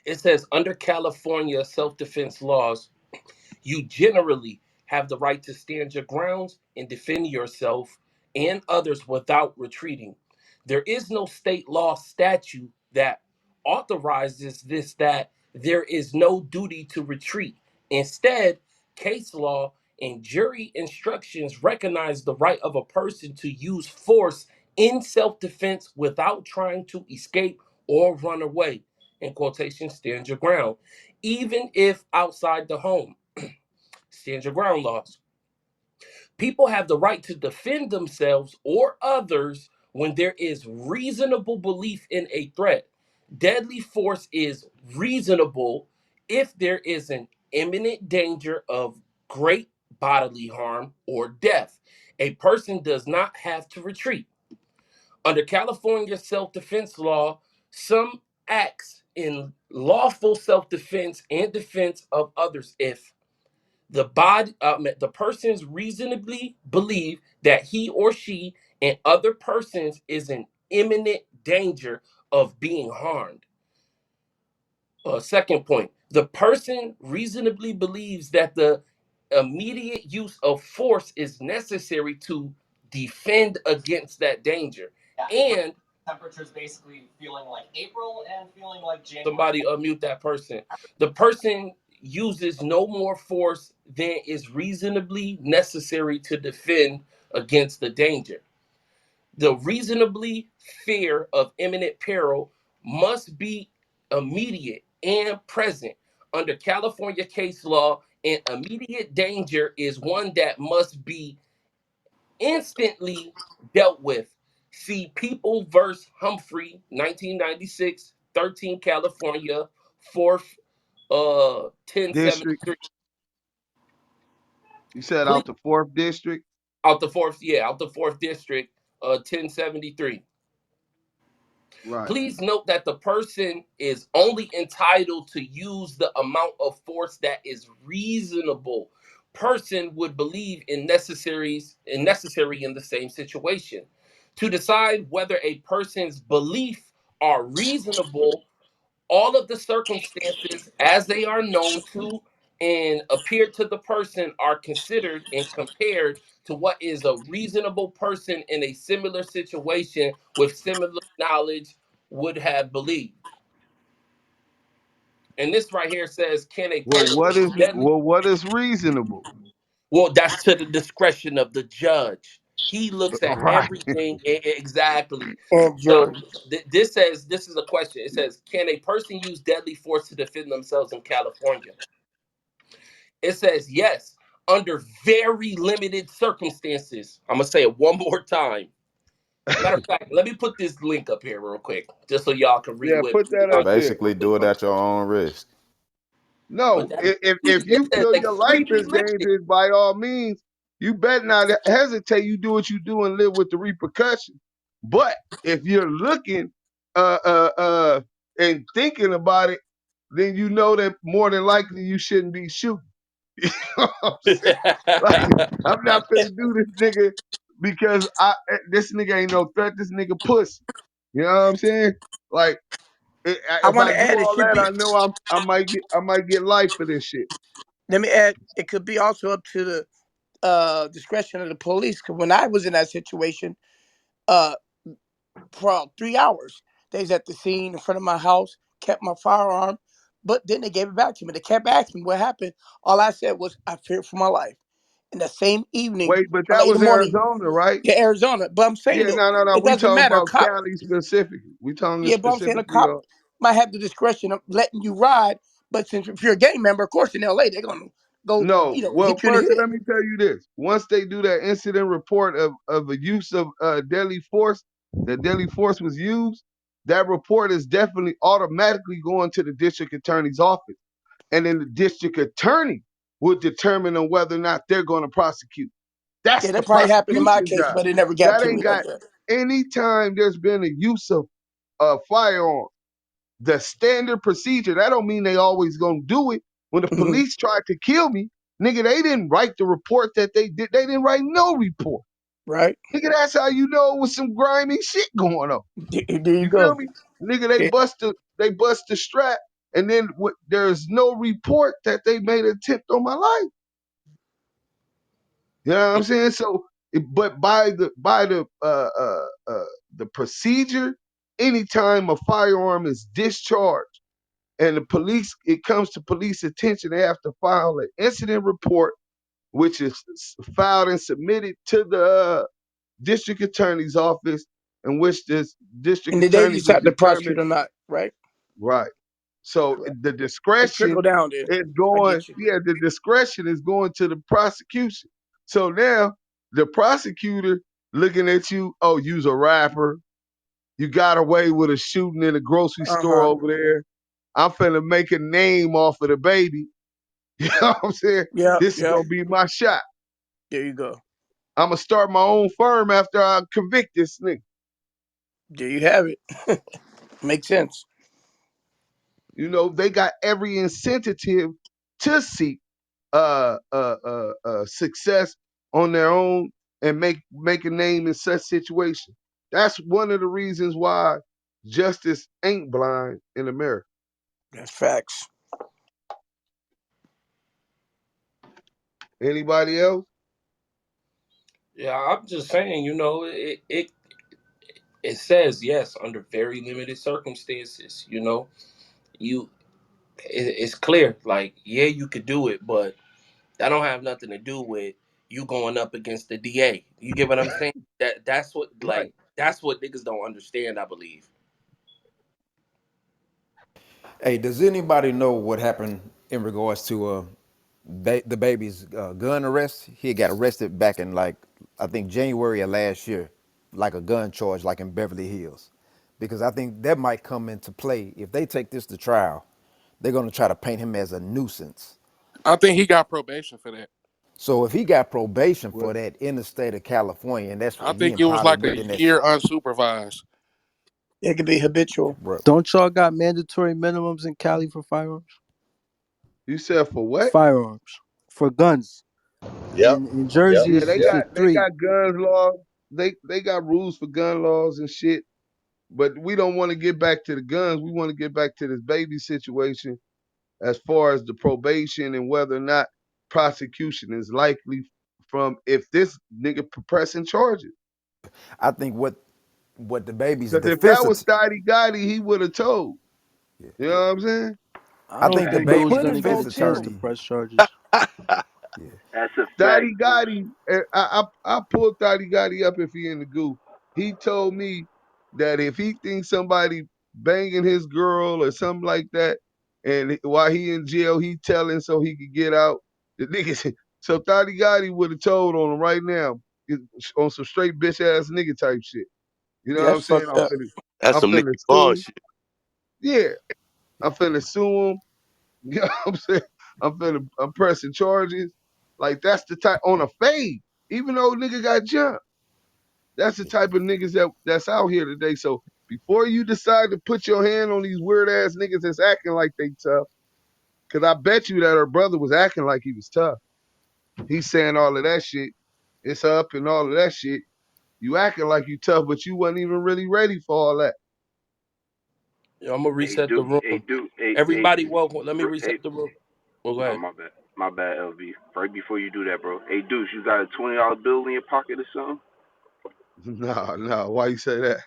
It says under California self-defense laws, you generally have the right to stand your grounds and defend yourself and others without retreating. There is no state law statute that authorizes this, that there is no duty to retreat. Instead, case law and jury instructions recognize the right of a person to use force in self defense without trying to escape or run away. In quotation, stand your ground, even if outside the home. Stand your ground laws. People have the right to defend themselves or others when there is reasonable belief in a threat. Deadly force is reasonable if there is an imminent danger of great bodily harm or death. A person does not have to retreat. Under California self defense law, some acts in lawful self defense and defense of others if the persons reasonably believe that he or she and other persons is in imminent danger of being harmed. Second point, the person reasonably believes that the immediate use of force is necessary to defend against that danger. And somebody unmute that person. The person uses no more force than is reasonably necessary to defend against the danger. The reasonably fear of imminent peril must be immediate and present. Under California case law, an immediate danger is one that must be instantly dealt with. See People versus Humphrey, 1996, 13 California, 4th,
District.
1073.
You said
Please,
out the fourth district.
out the 4th district, 1073.
Right.
Please note that the person is only entitled to use the amount of force that is reasonable. Person would believe in necessary in the same situation. To decide whether a person's belief are reasonable, all of the circumstances as they are known to and appear to the person are considered and compared to what is a reasonable person in a similar situation with similar knowledge would have believed. And this right here says, can a
Well,
person use deadly?
what is reasonable?
Well, that's to the discretion of the judge. He looks at
Right.
everything exactly.
And
Uh,
jury.
this says, this is a question. It says, can a person use deadly force to defend themselves in California? It says yes, under very limited circumstances. I'm gonna say it one more time. Matter of fact, let me put this link up here real quick, just so y'all can read
Yeah,
with
put
me.
that
Y'all
up
can
there.
Basically,
click
do it
on
at your own risk.
but
No,
that's
if
it
you
says
feel your life
extremely
is
limited.
dangerous, by all means, you better not hesitate. You do what you do and live with the repercussions. But if you're looking and thinking about it, then you know that more than likely you shouldn't be shooting. You know what I'm saying? Like, I'm not gonna do this nigga because this nigga ain't no threat. This nigga pussy. You know what I'm saying? Like,
I
if
want
I
to
do
add, it
all
should
that,
be.
I know I might get life for this shit.
Let me add. It could be also up to the discretion of the police. Because when I was in that situation, uh, for 3 hours, they was at the scene in front of my house, kept my firearm, but then they gave it back to me. They kept asking me what happened. All I said was I feared for my life. And the same evening,
Wait, but
or
that
like in the
was
morning,
Arizona, right?
to Arizona. But I'm saying
Yeah,
though,
no.
it
We
doesn't
talking
matter.
about
Cop,
Cali specifically. We talking
yeah, but I'm saying a
specifically.
cop might have the discretion of letting you ride. But since if you're a gang member, of course in LA they're gonna go,
No. Well,
hit you in the
first,
head.
let me tell you this. Once they do that incident report of a use of deadly force, that deadly force was used, that report is definitely automatically going to the district attorney's office. And then the district attorney would determine on whether or not they're going to prosecute. That's
Yeah,
the
that probably happened in my
prosecution
case,
job.
but it never got
That
to
ain't
me like
got
that.
any time there's been a use of a firearm. The standard procedure, that don't mean they always gonna do it. When the
Hmm.
police tried to kill me, nigga, they didn't write the report that they did. They didn't write no report.
Right?
Nigga, that's how you know it was some grimy shit going on.
There you
You feel
go.
me? Nigga, they
Yeah.
bust the strap, and then there's no report that they made an attempt on my life. You know what I'm saying? So, but by the procedure, anytime a firearm is discharged and the police, it comes to police attention, they have to file an incident report, which is filed and submitted to the district attorney's office, in which this district
And did they
attorney would
decide to
determine.
prosecute or not? Right?
Right. So
Correct.
the
It trickle
discretion
down there.
is
I
going,
get you.
yeah, the discretion is going to the prosecution. So now the prosecutor looking at you, oh, you's a rapper, You got away with a shooting in a grocery
Uh
store
huh.
over there. I'm finna make a name off of the baby. You know what I'm saying?
Yep.
This is
Yep.
gonna be my shot.
There you go.
I'm gonna start my own firm after I convict this nigga.
There you have it. Makes sense.
You know, they got every incentive to seek success on their own and make a name in such situation. That's one of the reasons why justice ain't blind in America.
That's facts.
Anybody else?
Yeah, I'm just saying, it says yes under very limited circumstances. You it's clear. Like, yeah, you could do it, but that don't have nothing to do with you going up against the DA. You get what I'm saying? That's what
Right.
that's what niggas don't understand. I believe.
Hey, does anybody know what happened in regards to the baby's gun arrest? He got arrested back in like I think January of last year, like a gun charge, like in Beverly Hills, because I think that might come into play if they take this to trial. They're gonna try to paint him as a nuisance.
I think he got probation for that.
So if he got probation
Well,
for that in the state of California, and that's
I think
again
it was
probably
like a
looking at,
year unsupervised.
It could be habitual.
bro.
Don't y'all got mandatory minimums in Cali for firearms?
you said for what?
Firearms for guns.
Yep.
In
Yep.
Jersey,
Yeah, they
it's
Yep.
a
got
three.
guns laws. They got rules for gun laws and shit. But we don't want to get back to the guns. We want to get back to this baby situation as far as the probation and whether or not prosecution is likely from if this nigga pressing charges.
I think what the baby's
Because if that
defense,
was Thotty Gotti, he would have told. You know what I'm saying?
I
I
don't
think the
think
But
No's
baby's
put
gonna
him
get
defense
a
on
chance to
attorney,
too.
press charges.
yeah,
That's a fact.
Thotty Gotti, I pulled Thotty Gotti up if he in the goo. He told me that if he thinks somebody banging his girl or something like that, and while he in jail, he telling so he could get out. The niggas, so Thotty Gotti would have told on him right now on some straight bitch ass nigga type shit. You know
Yeah,
what I'm
that's
saying?
fucked up.
That's
I'm
some nigga
finna
bond
sue.
shit.
Yeah, I'm finna sue him. You know what I'm saying? I'm pressing charges. Like that's the type on a fade. Even though nigga got jumped. That's the type of niggas that's out here today. So before you decide to put your hand on these weird ass niggas that's acting like they tough, cause I bet you that her brother was acting like he was tough. He's saying all of that shit. It's up and all of that shit. You acting like you tough, but you wasn't even really ready for all that.
I'm gonna
Hey,
reset the
Duke. Hey,
room.
Duke. Hey, hey,
Everybody, welcome. Let me
hey.
reset the room. Well, go
Oh,
ahead.
my bad. My bad, LV. Right before you do that, bro. Hey, Deuce, you got a $20 bill in your pocket or something?
No, no. Why you say that?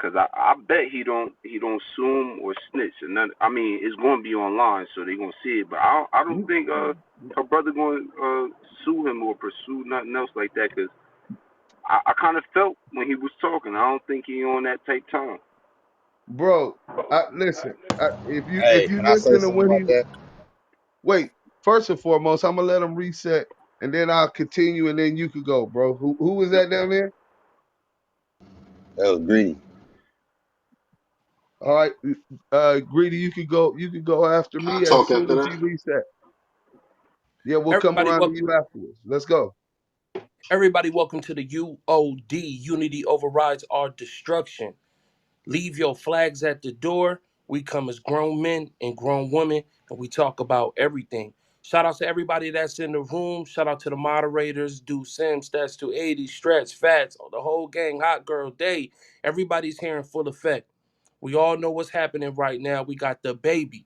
Cause I bet he don't sue him or snitch or none. I mean, it's gonna be online, so they gonna see it. But I don't
You-
think her brother gonna sue him or pursue nothing else like that. Cause I kind of felt when he was talking. I don't think he on that type time.
Bro, listen. If you
Hey,
if you
can I say
listen to
something
when
about
he
that?
wait, first and foremost, I'm gonna let him reset, and then I'll continue, and then you could go, bro. Who was that down there?
That was greedy.
All right, Greedy, you could go. You could go after
I
me as
talk
soon
after
as
that.
he reset. Yeah, we'll come
Everybody,
around to
welcome.
you afterwards. Let's go.
Everybody, welcome to the U.O.D. Unity overrides our destruction. Leave your flags at the door. We come as grown men and grown women, and we talk about everything. Shout out to everybody that's in the room. Shout out to the moderators, Do Sims, Stats 280, Stretch, Fats, the whole gang, Hot Girl Day. Everybody's here in full effect. We all know what's happening right now. We got the baby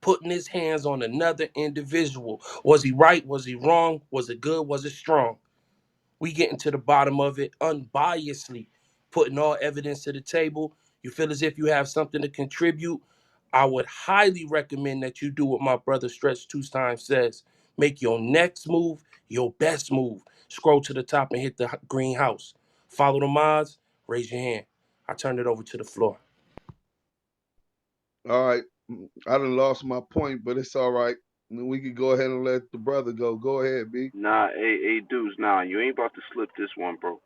putting his hands on another individual. Was he right? Was he wrong? Was it good? Was it strong? We getting to the bottom of it unbiasedly, putting all evidence to the table. You feel as if you have something to contribute. I would highly recommend that you do what my brother Stretch Two Times says. Make your next move your best move. Scroll to the top and hit the green house. Follow the mods, raise your hand. I turn it over to the floor.
All right, I done lost my point, but it's all right. We could go ahead and let the brother go. Go ahead, B.
Nah, hey, Deuce, nah, you ain't about to slip this one, bro.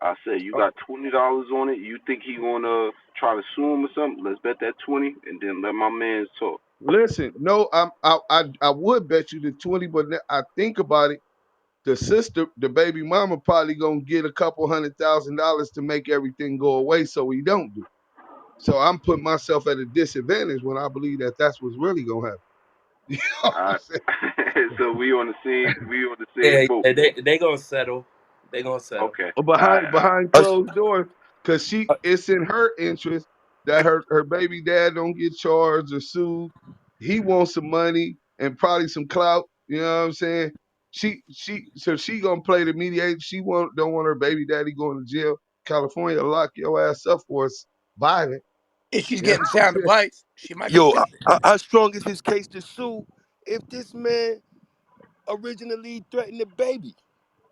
I said, you got $20 on it. You think he gonna try to sue him or something? Let's bet that 20, and then let my man talk.
Listen, no, I would bet you the 20, but I think about it. The sister, the baby mama, probably gonna get a couple $100,000 to make everything go away, so he don't do. So I'm putting myself at a disadvantage when I believe that that's what's really gonna happen. You know what
All
I'm
right. So we on the same. We on the same
Yeah,
boat.
yeah, they gonna settle. They gonna settle.
Okay.
saying?
All right. All right.
Behind
I, s-
closed doors, cause it's in her interest that her baby dad don't get charged or sued. He wants some money and probably some clout. You know what I'm saying? So she gonna play the mediator. She don't want her baby daddy going to jail. California lock your ass up for violent.
If she's
You know
getting
what I'm
sound
saying?
advice, she might go
yo,
get it.
how strong is his case to sue if this man originally threatened the baby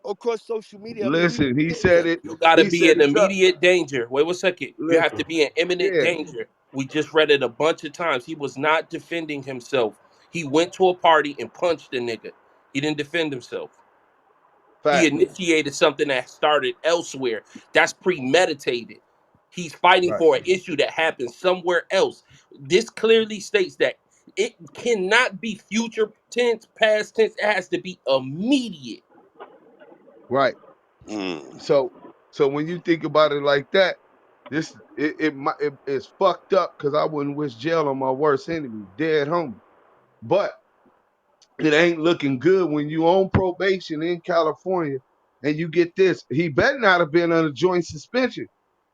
across social media? I mean, we
Listen, he
getting
said
him.
it.
You gotta
He
be
said
in
it's up.
immediate danger. Wait 1 second. You have
Listen,
to be in imminent
yeah,
danger. We just read it a bunch of times. He was not defending himself. He went to a party and punched the nigga. He didn't defend himself. He
fact,
initiated something that started elsewhere. That's premeditated. He's fighting
right,
for an issue that happened somewhere else. This clearly states that it cannot be future tense, past tense. It has to be immediate.
right.
Mm.
So, so when you think about it like that, it's fucked up because I wouldn't wish jail on my worst enemy, dead homie. But it ain't looking good when you on probation in California and you get this. He better not have been under joint suspension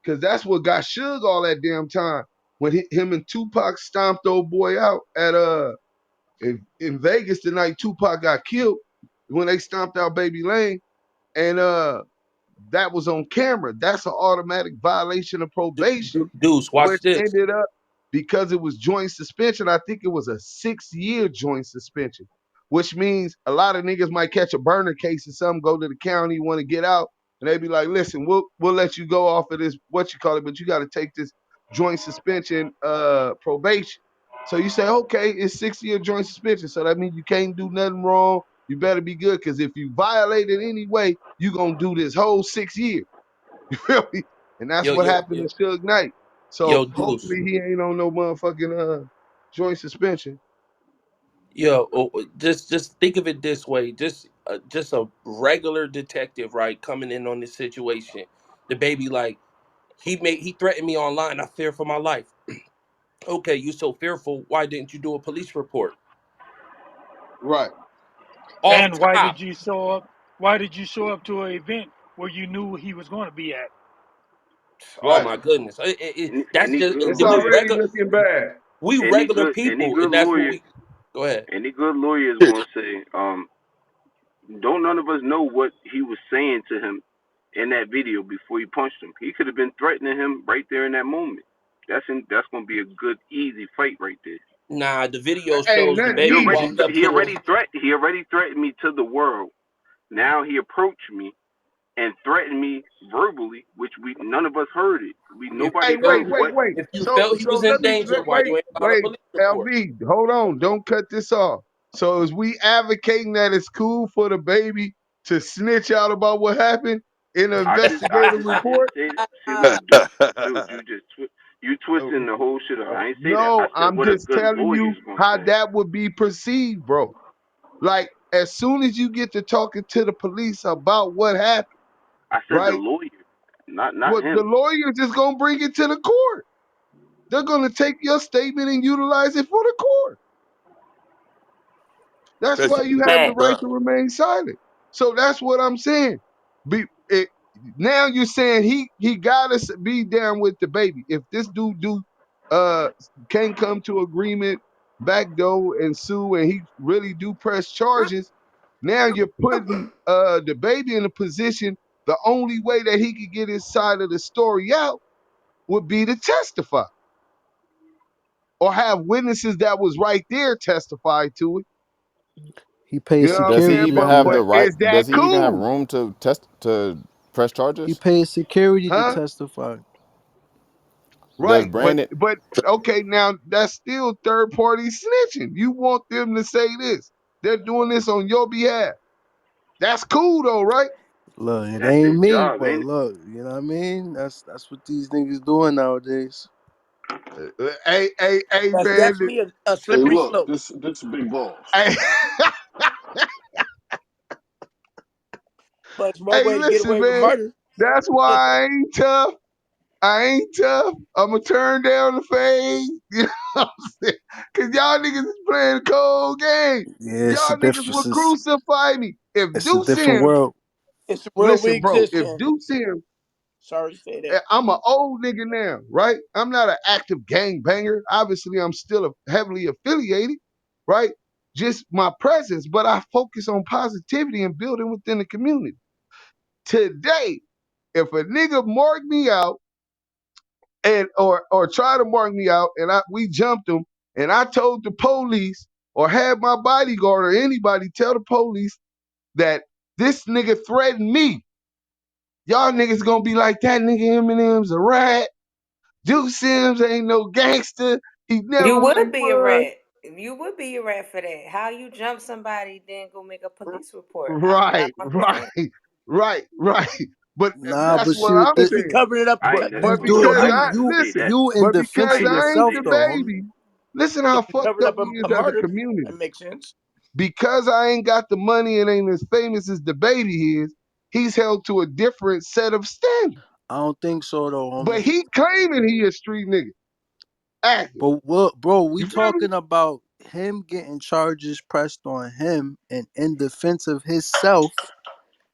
because that's what got Suge all that damn time when him and Tupac stomped old boy out at in Vegas the night Tupac got killed when they stomped out Baby Lane and that was on camera. That's an automatic violation of probation,
Deuce, watch
which
this.
ended up because it was joint suspension. I think it was a 6 year joint suspension, which means a lot of niggas might catch a burner case or something, go to the county, want to get out, and they be like, "Listen, we'll let you go off of this what you call it, but you got to take this joint suspension probation." So you say, okay, it's 6 year joint suspension. So that means you can't do nothing wrong. You better be good because if you violate it anyway, you gonna do this whole 6 years. You feel me? And that's
Yo,
what
yo,
happened
yo,
to Suge Knight. So
yo, Deuce.
hopefully he ain't on no motherfucking joint suspension.
Yo, just think of it this way. Just a regular detective, right, coming in on this situation. The baby, like, he threatened me online. I fear for my life. Okay, you so fearful. Why didn't you do a police report?
Right.
Off
And why
top.
did you show up? Why did you show up to an event where you knew he was going to be at?
Oh
Right.
my goodness. That's
Any
just
good
It's
we
lawyer,
already
regular.
looking bad.
We
any
regular
good, any
people,
good
and that's what
lawyer,
we. Go ahead.
any good lawyer is gonna say, don't none of us know what he was saying to him in that video before he punched him. He could have been threatening him right there in that moment. That's gonna be a good easy fight right there.
Nah, the video
Ain't
shows the
nothing
He
baby
already
easy.
walked up
he
to him.
already threat he already threatened me to the world. Now he approached me and threatened me verbally, which we none of us heard it. We
If
Hey,
nobody
you
heard
felt,
what.
wait.
if you
So
felt he
so
was in danger, why you ain't got a
wait.
police report?
LB, hold on. Don't cut this off. So is we advocating that it's cool for the baby to snitch out about what happened in an investigative
I didn't
report?
say that. See, look, dude, you twisting the whole shit up. I ain't say that. I
No,
said
I'm
what a
just
good
telling
lawyer
you
is gonna
how
say.
that would be perceived, bro. Like as soon as you get to talking to the police about what happened,
I said the
right?
lawyer, not
What the
him.
lawyers is gonna bring it to the court. They're gonna take your statement and utilize it for the court. That's why
Especially
you have the
Fact.
right
Brown.
to remain silent. So that's what I'm saying. Be it, now you're saying he gotta be down with the baby. If this dude uh can't come to agreement, backdoor and sue, and he really do press charges, now you're putting the baby in a position. The only way that he could get his side of the story out would be to testify or have witnesses that was right there testify to it.
He pays
You know what I'm
Does he
saying?
security
even
to
have
do
But
the
it.
right?
is that
Does he even have
cool?
room to test to press
He
charges?
pays security to
Huh?
testify.
Does
Right.
Brandon?
But okay, now that's still third party snitching. You want them to say this. They're doing this on your behalf. That's cool though, right?
Look, it
That's
ain't
his
me,
job,
but
ain't it?
look, you know what I mean? That's what these niggas doing nowadays.
Hey,
That's
man.
definitely a
Hey,
slippery
look,
slope.
this big balls.
Hey,
But it's one
hey,
way to get
listen,
away with
man.
murder.
That's why I ain't tough. I ain't tough. I'ma turn down the fade. You know what I'm saying? Cause y'all niggas is playing a cold game.
Yeah, it's a
Y'all niggas
different,
will crucify me. If
it's a
Deuce
different
Sims,
world.
It's the world we
listen, bro,
exist
if
in.
Deuce Sims,
Sorry to say that.
I'm an old nigga now, right? I'm not an active gang banger. Obviously, I'm still heavily affiliated, right? Just my presence, but I focus on positivity and building within the community. Today, if a nigga mark me out and or try to mark me out and we jumped him and I told the police or had my bodyguard or anybody tell the police that this nigga threatened me, y'all niggas gonna be like that nigga Eminem's a rat. Duke Sims ain't no gangster. He
You
never really
would be a
was.
rat. You would be a rat for that. How you jump somebody, then go make a police report? I
Right,
don't
right,
understand.
right. But
Nah,
that's
but
what
see,
I'm
He
saying.
covering it up to
I
tuck his
you
that's
But
booty
do it.
yo,
because
I
hole.
ain't
You
I
never
you
did
listen,
that.
you in
but
defense
I
because
of
ain't
I
never
ain't
yourself,
the
did
though,
that.
homie.
baby, listen how
If you
fucked
covered
up
up
we
a
is as a
murder,
community.
that makes sense.
Because I ain't got the money and ain't as famous as the baby is, he's held to a different set of standards.
I don't think so, though,
But
homie.
he claiming he a street nigga, active.
But what, bro? We
You feel me?
talking about him getting charges pressed on him, and in defense of himself,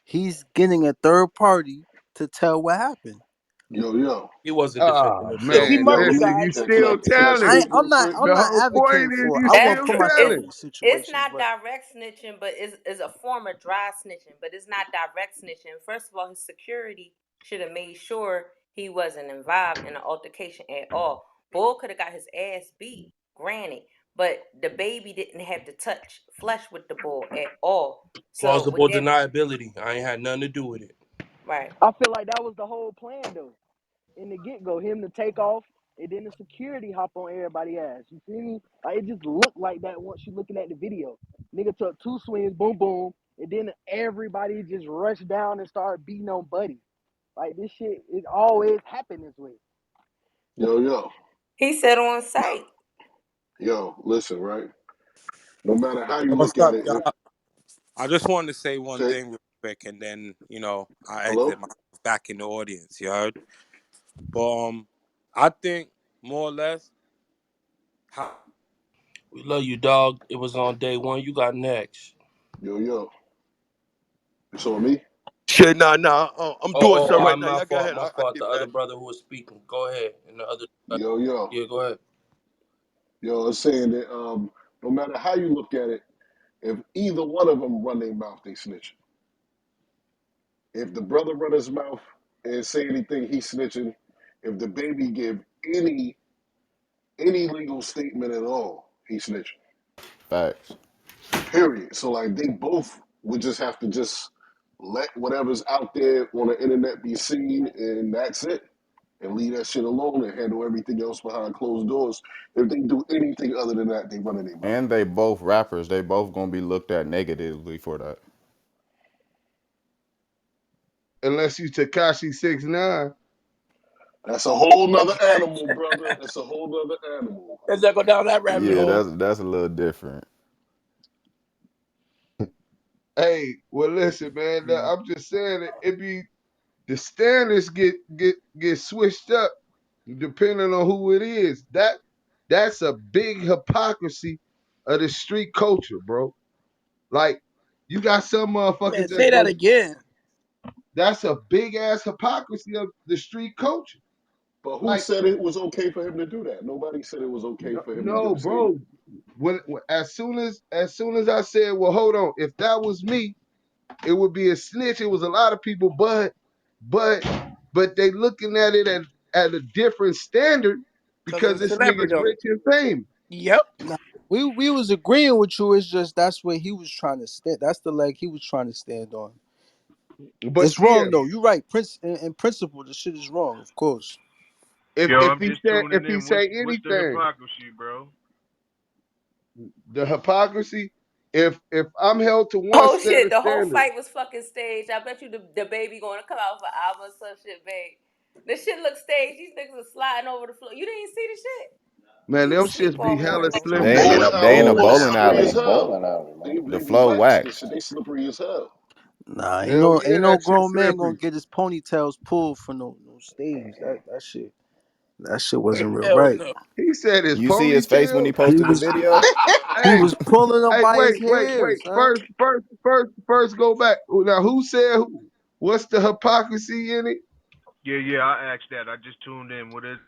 he's getting a third party to tell what happened.
Yo.
He wasn't defending
Oh
If
himself.
he
man,
murdered the
listen,
Yo,
guy,
you
can I
still
can I
telling.
speak real quick?
I'm
The
not
whole point
advocating
is
for.
you
I won't
still
put
That's
myself
it's
in
telling.
these
it's
situations,
not
but
direct snitching, but it's a form of dry snitching, but it's not direct snitching. First of all, his security should have made sure he wasn't involved in an altercation at all. Bull could have got his ass beat, granted, but the baby didn't have to touch flesh with the bull at all. So with
Plausible
that,
deniability. I ain't had nothing to do with it.
right.
I feel like that was the whole plan though. In the get go, him to take off and then the security hop on everybody ass. You feel me? Like it just looked like that once you looking at the video. Nigga took two swings, boom boom, and then everybody just rushed down and started beating on Buddy. Like this shit, it always happened this way.
Yo.
He said on site.
Listen, right? No matter how you
What's
look at
up,
it, if
y'all? I just wanted to say one
say
thing real quick, and then I exit
hello,
my back in the audience. You heard? But I think more or less how
We love you, dog. It was on day one. You got next.
yo, it's on me.
Shit, nah. I'm doing something right now.
My
Y'all go
fault.
ahead.
My
I
fault. The
get
other
back.
brother who was speaking. Go ahead. And the other,
Yo.
yeah, go ahead.
I'm saying that no matter how you look at it, if either one of them run their mouth, they snitching. If the brother run his mouth and say anything, he snitching. If the baby give any legal statement at all, he snitching.
Facts.
Period. So like they both would just have to just let whatever's out there on the internet be seen, and that's it. And leave that shit alone and handle everything else behind closed doors. If they do anything other than that, they run in their mouth.
And they both rappers. They both gonna be looked at negatively for that.
Unless you Takashi 6ix9ine.
That's a whole nother animal, brother. That's a whole nother animal.
Let's not go down that rabbit
Yeah,
hole.
that's a little different.
Hey, well listen, man. I'm just saying it be the standards get switched up depending on who it is. That's a big hypocrisy of the street culture, bro. Like you got some
Man,
motherfuckers that's
say that
going.
again.
That's a big ass hypocrisy of the street culture.
But who
Like
said it was okay for him to do that? Nobody said it was okay
no,
for him to give
no,
a statement.
bro. When as soon as I said, well, hold on, if that was me, it would be a snitch. It was a lot of people, but they looking at it at a different standard
Because of
because
the
this
celebrity
nigga's
of it.
rich and famous.
Yep.
nah, we was agreeing with you. It's just that's where he was trying to stand. That's the leg he was trying to stand on.
But
It's
yeah,
wrong though. You're right. In principle, the shit is wrong. Of course.
Yo,
if
I'm
he
just
said if
tuning
he
in.
say
What's the
anything,
hypocrisy, bro?
the hypocrisy. If I'm held to one
Oh
set
shit,
of
the whole
standards,
fight was fucking staged. I bet you the baby gonna come out for album or some shit, babe. The shit look staged. These niggas are sliding over the floor. You didn't see the shit?
man,
You
them
sleep
shits be
all
hella
morning.
The
slippery.
bowling
They
alley
in a
was
bowling
slippery as
alley.
hell.
The
They be
flow
waxed and
wax.
shit. They slippery as hell.
Nah,
Hell yeah,
ain't no
that shit
grown man gonna
slippery.
get his ponytails pulled for no stage. That shit wasn't real
Hell
right.
no.
He said his
You see his face when
ponytail.
he
He
posted the
was
video?
he
Hey,
was pulling them
hey,
by his
wait.
hairs, son.
First, go back. Now, who said who? What's the hypocrisy in it?
Yeah, yeah, I asked that. I just tuned in. What is?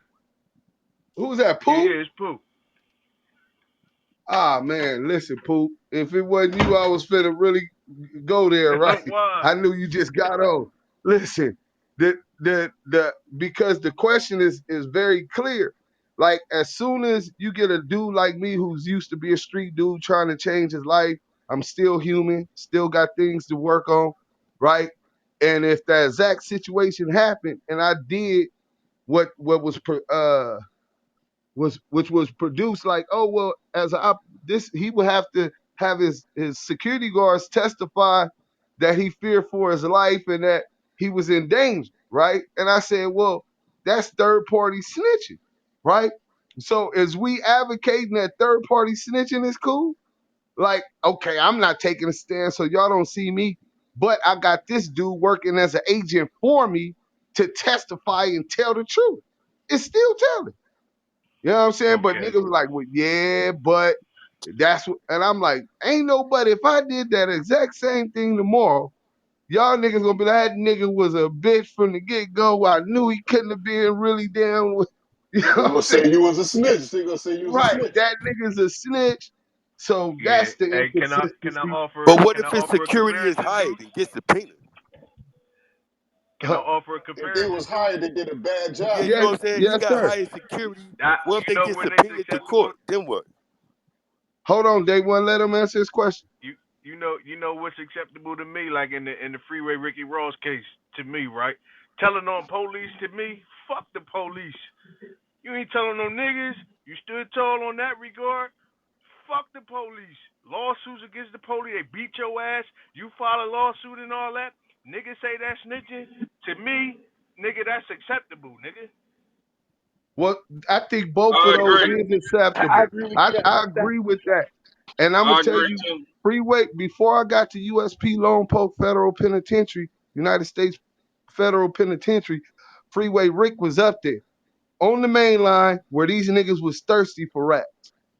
Who's that,
Yeah,
Pooh?
yeah, it's Pooh.
Ah, man, listen, Pooh. If it wasn't you, I was finna really go there, right?
Why?
I knew you just got on. Listen, the because the question is very clear. Like as soon as you get a dude like me who's used to be a street dude trying to change his life, I'm still human, still got things to work on, right? And if that exact situation happened and I did what was which was produced like, oh well, as a this he would have to have his security guards testify that he feared for his life and that he was in danger, right? And I said, well, that's third party snitching, right? So as we advocating that third party snitching is cool, like, okay, I'm not taking a stand, so y'all don't see me, but I got this dude working as an agent for me to testify and tell the truth. It's still telling. You know what I'm saying? But
Okay.
niggas was like, well, yeah, but that's what, and I'm like, ain't nobody, if I did that exact same thing tomorrow, y'all niggas gonna be like, that nigga was a bitch from the get go. I knew he couldn't have been really down with, you know
They
what I'm
gonna
saying?
say you was a snitch. They gonna say you was a
Right.
snitch.
That nigga's a snitch. So
Yeah.
that's the
Hey, can I
inconsistency.
offer
But what
can I
if his
offer a
security is
comparison,
hired
Deuce?
and gets subpoenaed?
Can I offer a
If they
comparison,
was
Deuce?
hired, they did a bad
Yeah,
job.
you know
yes,
what I'm saying? He
yes,
got
sir.
hired security.
That
What if
you
they
know
get
when it's
subpoenaed to
acceptable.
court? Then what?
Hold on, day one, let him answer his question.
You know what's acceptable to me, like in the Freeway Ricky Ross case to me, right? Telling on police to me, fuck the police. You ain't telling no niggas. You stood tall on that regard. Fuck the police. Lawsuits against the police, they beat your ass. You file a lawsuit and all that. Niggas say that's snitching. To me, nigga, that's acceptable, nigga.
Well, I think both of
I
those
agree.
is
I
acceptable.
agree with
I,
you
I
on that.
agree with that. And I'm gonna
I
tell
agree
you,
too.
Freeway, before I got to USP Lone Polk Federal Penitentiary, United States Federal Penitentiary, Freeway Rick was up there on the main line where these niggas was thirsty for rap.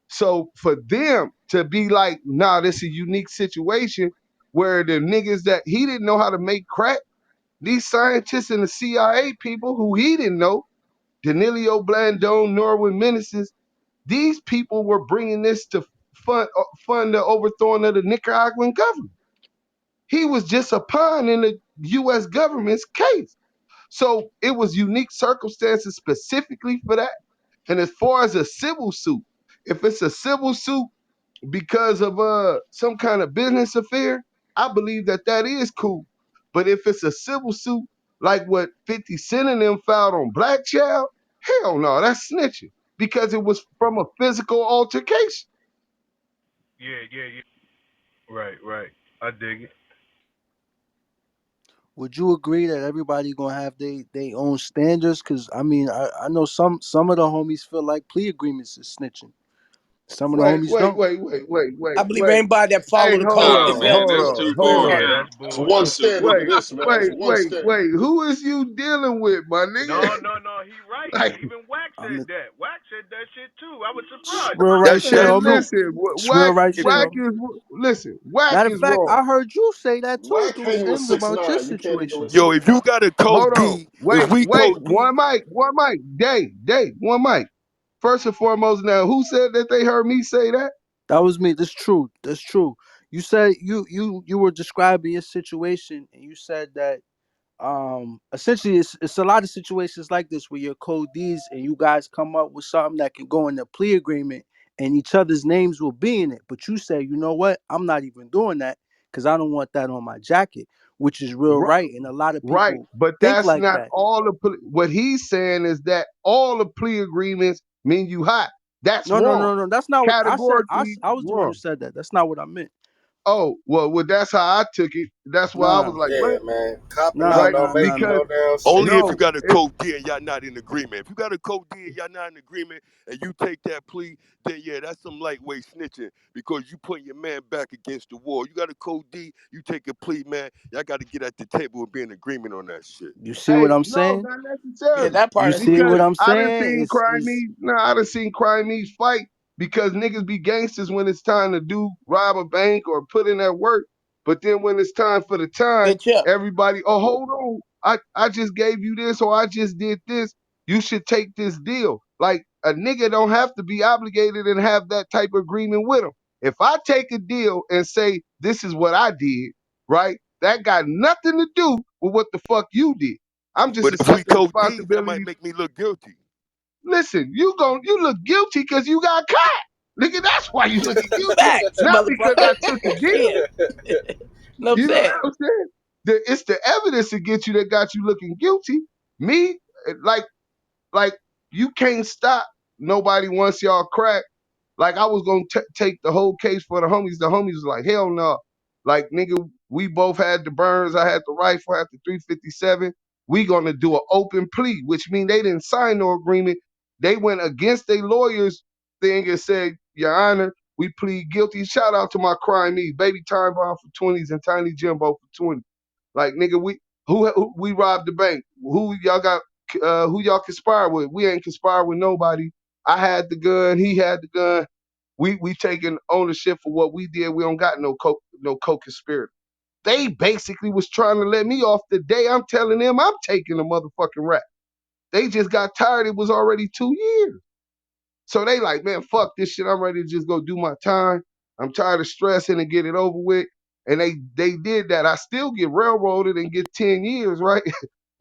So for them to be like, nah, this is a unique situation where the niggas that he didn't know how to make crack, these scientists and the CIA people who he didn't know, Danilo Blandone, Norwin Meneses, these people were bringing this to fund the overthrowing of the Nicaraguan government. He was just a pawn in the U.S. government's case. So it was unique circumstances specifically for that. And as far as a civil suit, if it's a civil suit because of some kind of business affair, I believe that that is cool. But if it's a civil suit like what 50 Cent and them filed on Black Child, hell no, that's snitching because it was from a physical altercation.
Yeah, yeah, yeah. Right, right. I dig it.
Would you agree that everybody gonna have they own standards? Cause I mean, I know some of the homies feel like plea agreements is snitching. Some of the
Wait,
homies
wait,
don't.
wait, wait, wait, wait,
I believe
wait.
anybody that
Hey,
follow the
hold
code
Nah,
get
on,
man,
held
hold
to
that's
it.
on,
too
hold
far,
Yeah,
on.
man.
that's
It's one
bullshit.
That's too
standard
far.
to
Wait,
this, man. It's
wait,
one
wait,
standard.
wait. Who is you dealing with, my nigga?
No, no, no. He right.
Like,
Even Wax
I'm
said that. Wax said that shit too. I was
it's
surprised.
real
That
right
shit
shit,
is
man,
homie.
true.
listen,
It's real right shit,
whack
homie.
is, listen, whack
Matter of
is
fact,
wrong.
I heard you say that too,
Whack
Deuce
hang with
Sims,
six
about your
nine. You can't even
situation.
Yo,
respect
if you
that.
got a
Hold
code
on.
D, if
Wait,
we
wait.
code D,
One mic. Day, one mic. First and foremost, now, who said that they heard me say that?
That was me. That's true. That's true. You said you were describing your situation, and you said that essentially it's a lot of situations like this where you're code D's and you guys come up with something that can go in the plea agreement and each other's names will be in it. But you say, you know what, I'm not even doing that because I don't want that on my jacket, which is real
Ri-
right. And a lot of
Right.
people
But
think
that's
like
not
that.
all the, what he's saying is that all the plea agreements mean you hot. That's
No, no,
wrong.
no, no. That's not what I said.
Categorically
I was the one who
wrong.
said that. That's not what I meant.
Oh, well, that's how I took it. That's why I was
Nah,
like,
Yeah,
what?
man. Copping
nah,
out
Right?
don't
nah,
make
nah,
Because
nah.
no damn
Only
sense.
if you
no,
got a code D and y'all not in agreement. If you got a code D and y'all not in agreement and you take that plea, then yeah, that's some lightweight snitching because you putting your man back against the wall. You got a code D, you take a plea, man. Y'all got to get at the table and be in agreement on that shit.
You see what
hey,
I'm
no,
saying?
not
Yeah,
necessarily.
that
You
part is
see
Because
what
clear.
I'm
I done
saying?
seen crime
It's
me. No, I done seen crime me fight because niggas be gangsters when it's time to do rob a bank or put in that work. But then when it's time for the time,
Good chip.
everybody, oh, hold on. I just gave you this or I just did this. You should take this deal. Like a nigga don't have to be obligated and have that type of agreement with him. If I take a deal and say this is what I did, right? That got nothing to do with what the fuck you did. I'm just
But if we
accepting
code D, that
responsibility.
might make me look guilty.
Listen, you look guilty because you got caught. Nigga, that's why you looking guilty.
Facts,
Not because I
motherfucker.
took a deal.
Shit. No, I'm
You know what
saying.
I'm saying? It's the evidence to get you that got you looking guilty. Me, like, like you can't stop nobody once y'all crack. Like I was gonna take the whole case for the homies. The homies was like, hell no. Like nigga, we both had the burns. I had the rifle, I had the 357. We gonna do an open plea, which mean they didn't sign no agreement. They went against their lawyers thing and said, Your Honor, we plead guilty. Shout out to my crime me, baby time bomb for 20s and tiny Jimbo for 20. Like nigga, who we robbed the bank. Who y'all got who y'all conspired with? We ain't conspired with nobody. I had the gun, he had the gun. We taking ownership for what we did. We don't got no co-conspirator. They basically was trying to let me off the day I'm telling them I'm taking the motherfucking rap. They just got tired. It was already 2 years. So they like, man, fuck this shit. I'm ready to just go do my time. I'm tired of stressing and get it over with. And they did that. I still get railroaded and get 10 years, right?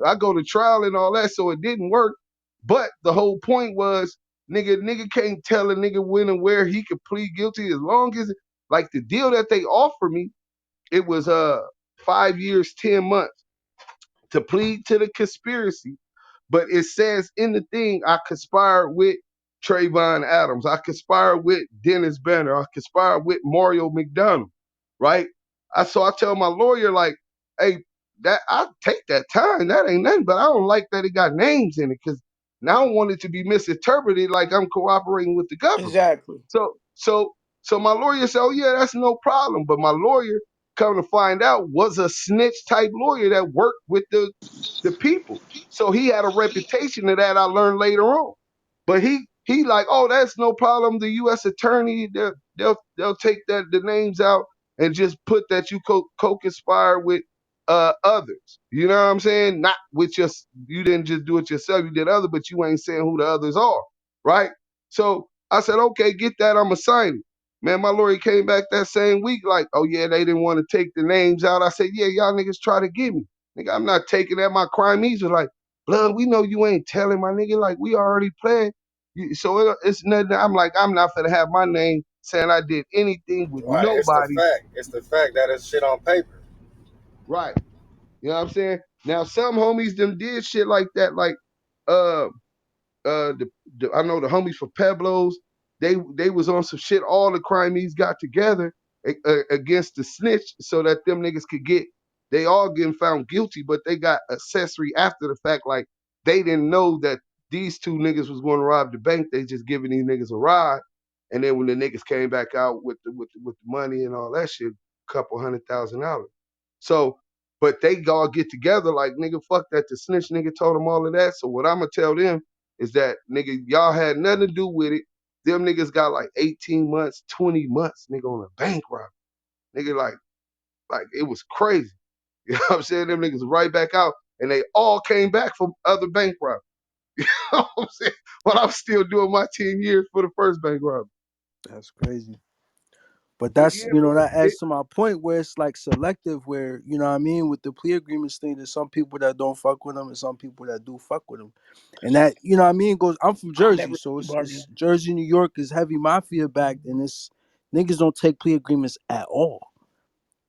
I go to trial and all that, so it didn't work. But the whole point was, nigga can't tell a nigga when and where he could plead guilty as long as like the deal that they offered me, it was 5 years, 10 months to plead to the conspiracy, but it says in the thing, I conspired with Trayvon Adams. I conspired with Dennis Banner. I conspired with Mario McDonald, right? I tell my lawyer, like, hey, that I take that time. That ain't nothing, but I don't like that it got names in it because now I don't want it to be misinterpreted like I'm cooperating with the government.
Exactly.
So so so my lawyer said, oh yeah, that's no problem. But my lawyer, come to find out, was a snitch type lawyer that worked with the people. So he had a reputation of that I learned later on. But he like, oh, that's no problem. The U.S. attorney, they'll take the names out and just put that you co-conspire with others. You know what I'm saying? Not with just you didn't just do it yourself, you did other, but you ain't saying who the others are, right? So I said, okay, get that, I'ma sign it. Man, my lawyer came back that same week, like, oh yeah, they didn't want to take the names out. I said, yeah, y'all niggas try to get me. Nigga, I'm not taking that. My crime was like, blood, we know you ain't telling my nigga, like we already played. So it's nothing. I'm like, I'm not gonna have my name saying I did anything with
Right. It's the
nobody.
fact. It's the fact that it's shit on paper.
Right. You know what I'm saying? Now some homies them did shit like that, like uh the I know the homies for Peblos, they was on some shit. All the crimees got together against the snitch so that them niggas could get. They all getting found guilty, but they got accessory after the fact. Like they didn't know that these two niggas was going to rob the bank. They just giving these niggas a ride, and then when the niggas came back out with the money and all that shit, couple $100,000. So, but they all get together like nigga, fuck that. The snitch nigga told them all of that. So what I'ma tell them is that nigga, y'all had nothing to do with it. Them niggas got like 18 months, 20 months, nigga, on a bank robbery. Nigga, like it was crazy. You know what I'm saying? Them niggas right back out and they all came back from other bank robberies. You know what I'm saying? But I'm still doing my 10 years for the first bank robbery.
that's crazy. But
So
that's
yeah, man.
that adds to my point where it's like selective, where what I mean with the plea agreements thing. There's some people that don't fuck with them, and some people that do fuck with them, and that what I mean goes. I'm from
I
Jersey,
never
so it's
bargain.
Jersey, New York is heavy mafia backed, and it's niggas don't take plea agreements at all.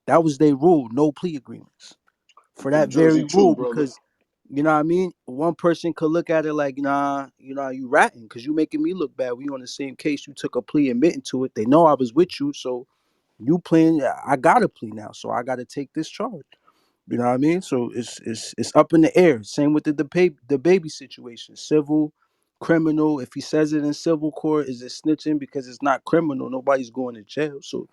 That was their rule, no plea agreements
I'm
for
from
that very
Jersey too,
rule
brother.
because. What I mean? One person could look at it like, nah, you ratting because you making me look bad. We on the same case. You took a plea admitting to it. They know I was with you, so You playing? I got to plea now, so I got to take this charge. You know what I mean? So it's up in the air. Same with the baby situation. Civil, criminal. If he says it in civil court, is it snitching because it's not criminal? Nobody's going to jail. So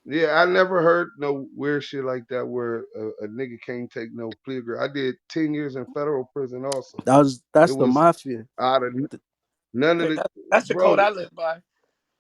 Yeah, I never heard no weird shit like that where a nigga can't take no plea agreement. I did 10 years in federal prison also. It
that's the
was
mafia.
out of none of
Yeah,
the
that's the code
bro,
I live by.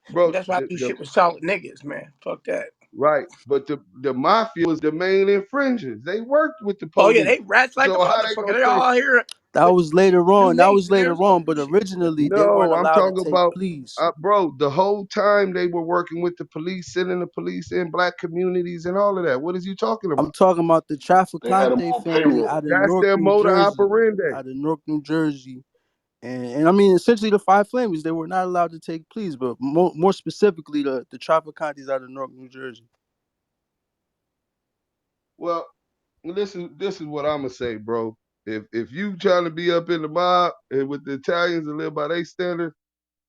bro,
That's why I do
the
shit with solid niggas, man. Fuck that.
right, but the mafia was the main infringers. They worked with the
Oh yeah,
police.
they rats like a
So how they
motherfucker.
gonna
They
say
all here
That
with
was later
new
on. That
mates
was
in
later
Arizona
on. But
and shit.
originally, they weren't
no? I'm
allowed to
talking
take
about
pleas.
bro. The whole time they were working with the police, sending the police in black communities and all of that. What is you talking
I'm
about?
talking about the
They had them
Trafficante
on
family
payroll.
out of
That's
Newark,
their
New
motor
Jersey.
operandi.
Out of Newark, New Jersey. And I mean, essentially, the Five Flames, they were not allowed to take pleas, but more specifically, the Traficantes out of Newark, New Jersey.
Well, this is what I'm gonna say, bro. If you trying to be up in the mob and with the Italians and live by their standards,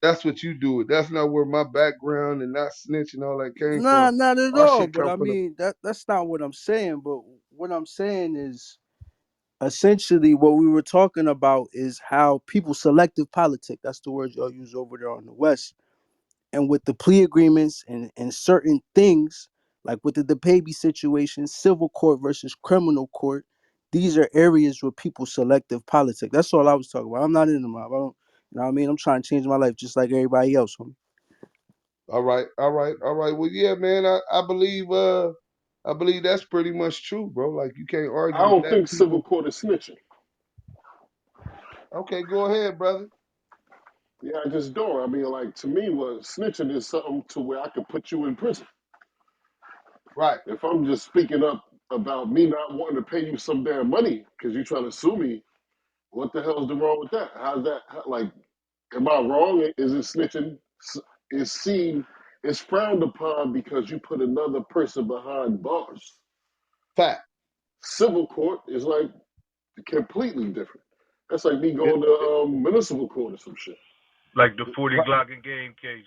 that's what you do. It. That's not where my background and not snitching all that came
Nah,
from.
not at
My
all.
shit
But
come
I
from the
mean, that's not what I'm saying. But what I'm saying is essentially what we were talking about is how people selective politic. That's the word y'all use over there on the West. And with the plea agreements and certain things, like with the baby situation, civil court versus criminal court, these are areas where people selective politic. That's all I was talking about. I'm not in the mob. I don't, you know what I mean? I'm trying to change my life just like everybody else. Homie.
all right, all right, all right. Well, yeah, man, I believe that's pretty much true, bro. Like you can't
I
argue with
don't
that.
think civil
People
court is snitching.
okay, go ahead, brother.
Yeah, I just don't. I mean, like to me, what snitching is something to where I could put you in prison.
Right.
If I'm just speaking up about me not wanting to pay you some damn money because you're trying to sue me, what the hell's the wrong with that? How's that? Like, am I wrong? Is it snitching? Is seen? It's frowned upon because you put another person behind bars.
Fact.
Civil court is like completely different. That's like me
It,
going
it,
to municipal court or some shit.
Like the 40
right.
Glock and game case.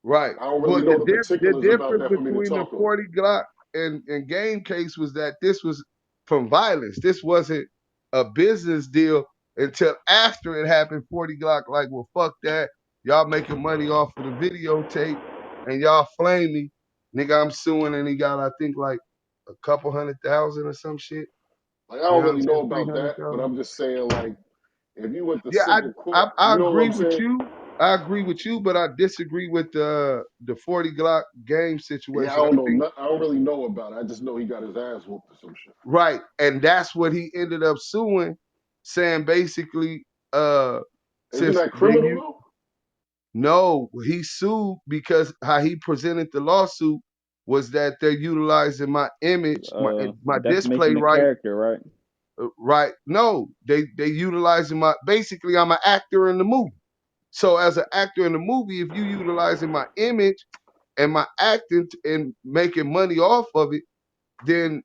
Right.
I don't really
But
know the
the
particulars about
difference
that for me to
between the
talk on.
40 Glock and game case was that this was from violence. This wasn't a business deal until after it happened. 40 Glock, like, well, fuck that. Y'all making money off of the videotape and y'all flame me. Nigga, I'm suing and he got, I think, like a couple 100,000 or some shit.
Like I
You
don't
know what I'm
really
saying?
know about that, but
300,000.
I'm just saying like if you went to
Yeah,
civil court,
I
you know what
agree
I'm
with
saying?
you. I agree with you, but I disagree with the 40 Glock game
Yeah, I
situation. I
don't know.
think
I don't really know about it. I just know he got his ass whooped or some shit.
right, and that's what he ended up suing, saying basically,
Isn't
since
that
they
criminal
you
though?
no, he sued because how he presented the lawsuit was that they're utilizing my image, my display
Defamation of
right,
character, right?
right. No, they utilizing my basically I'm an actor in the movie. So as an actor in the movie, if you utilizing my image and my acting and making money off of it, then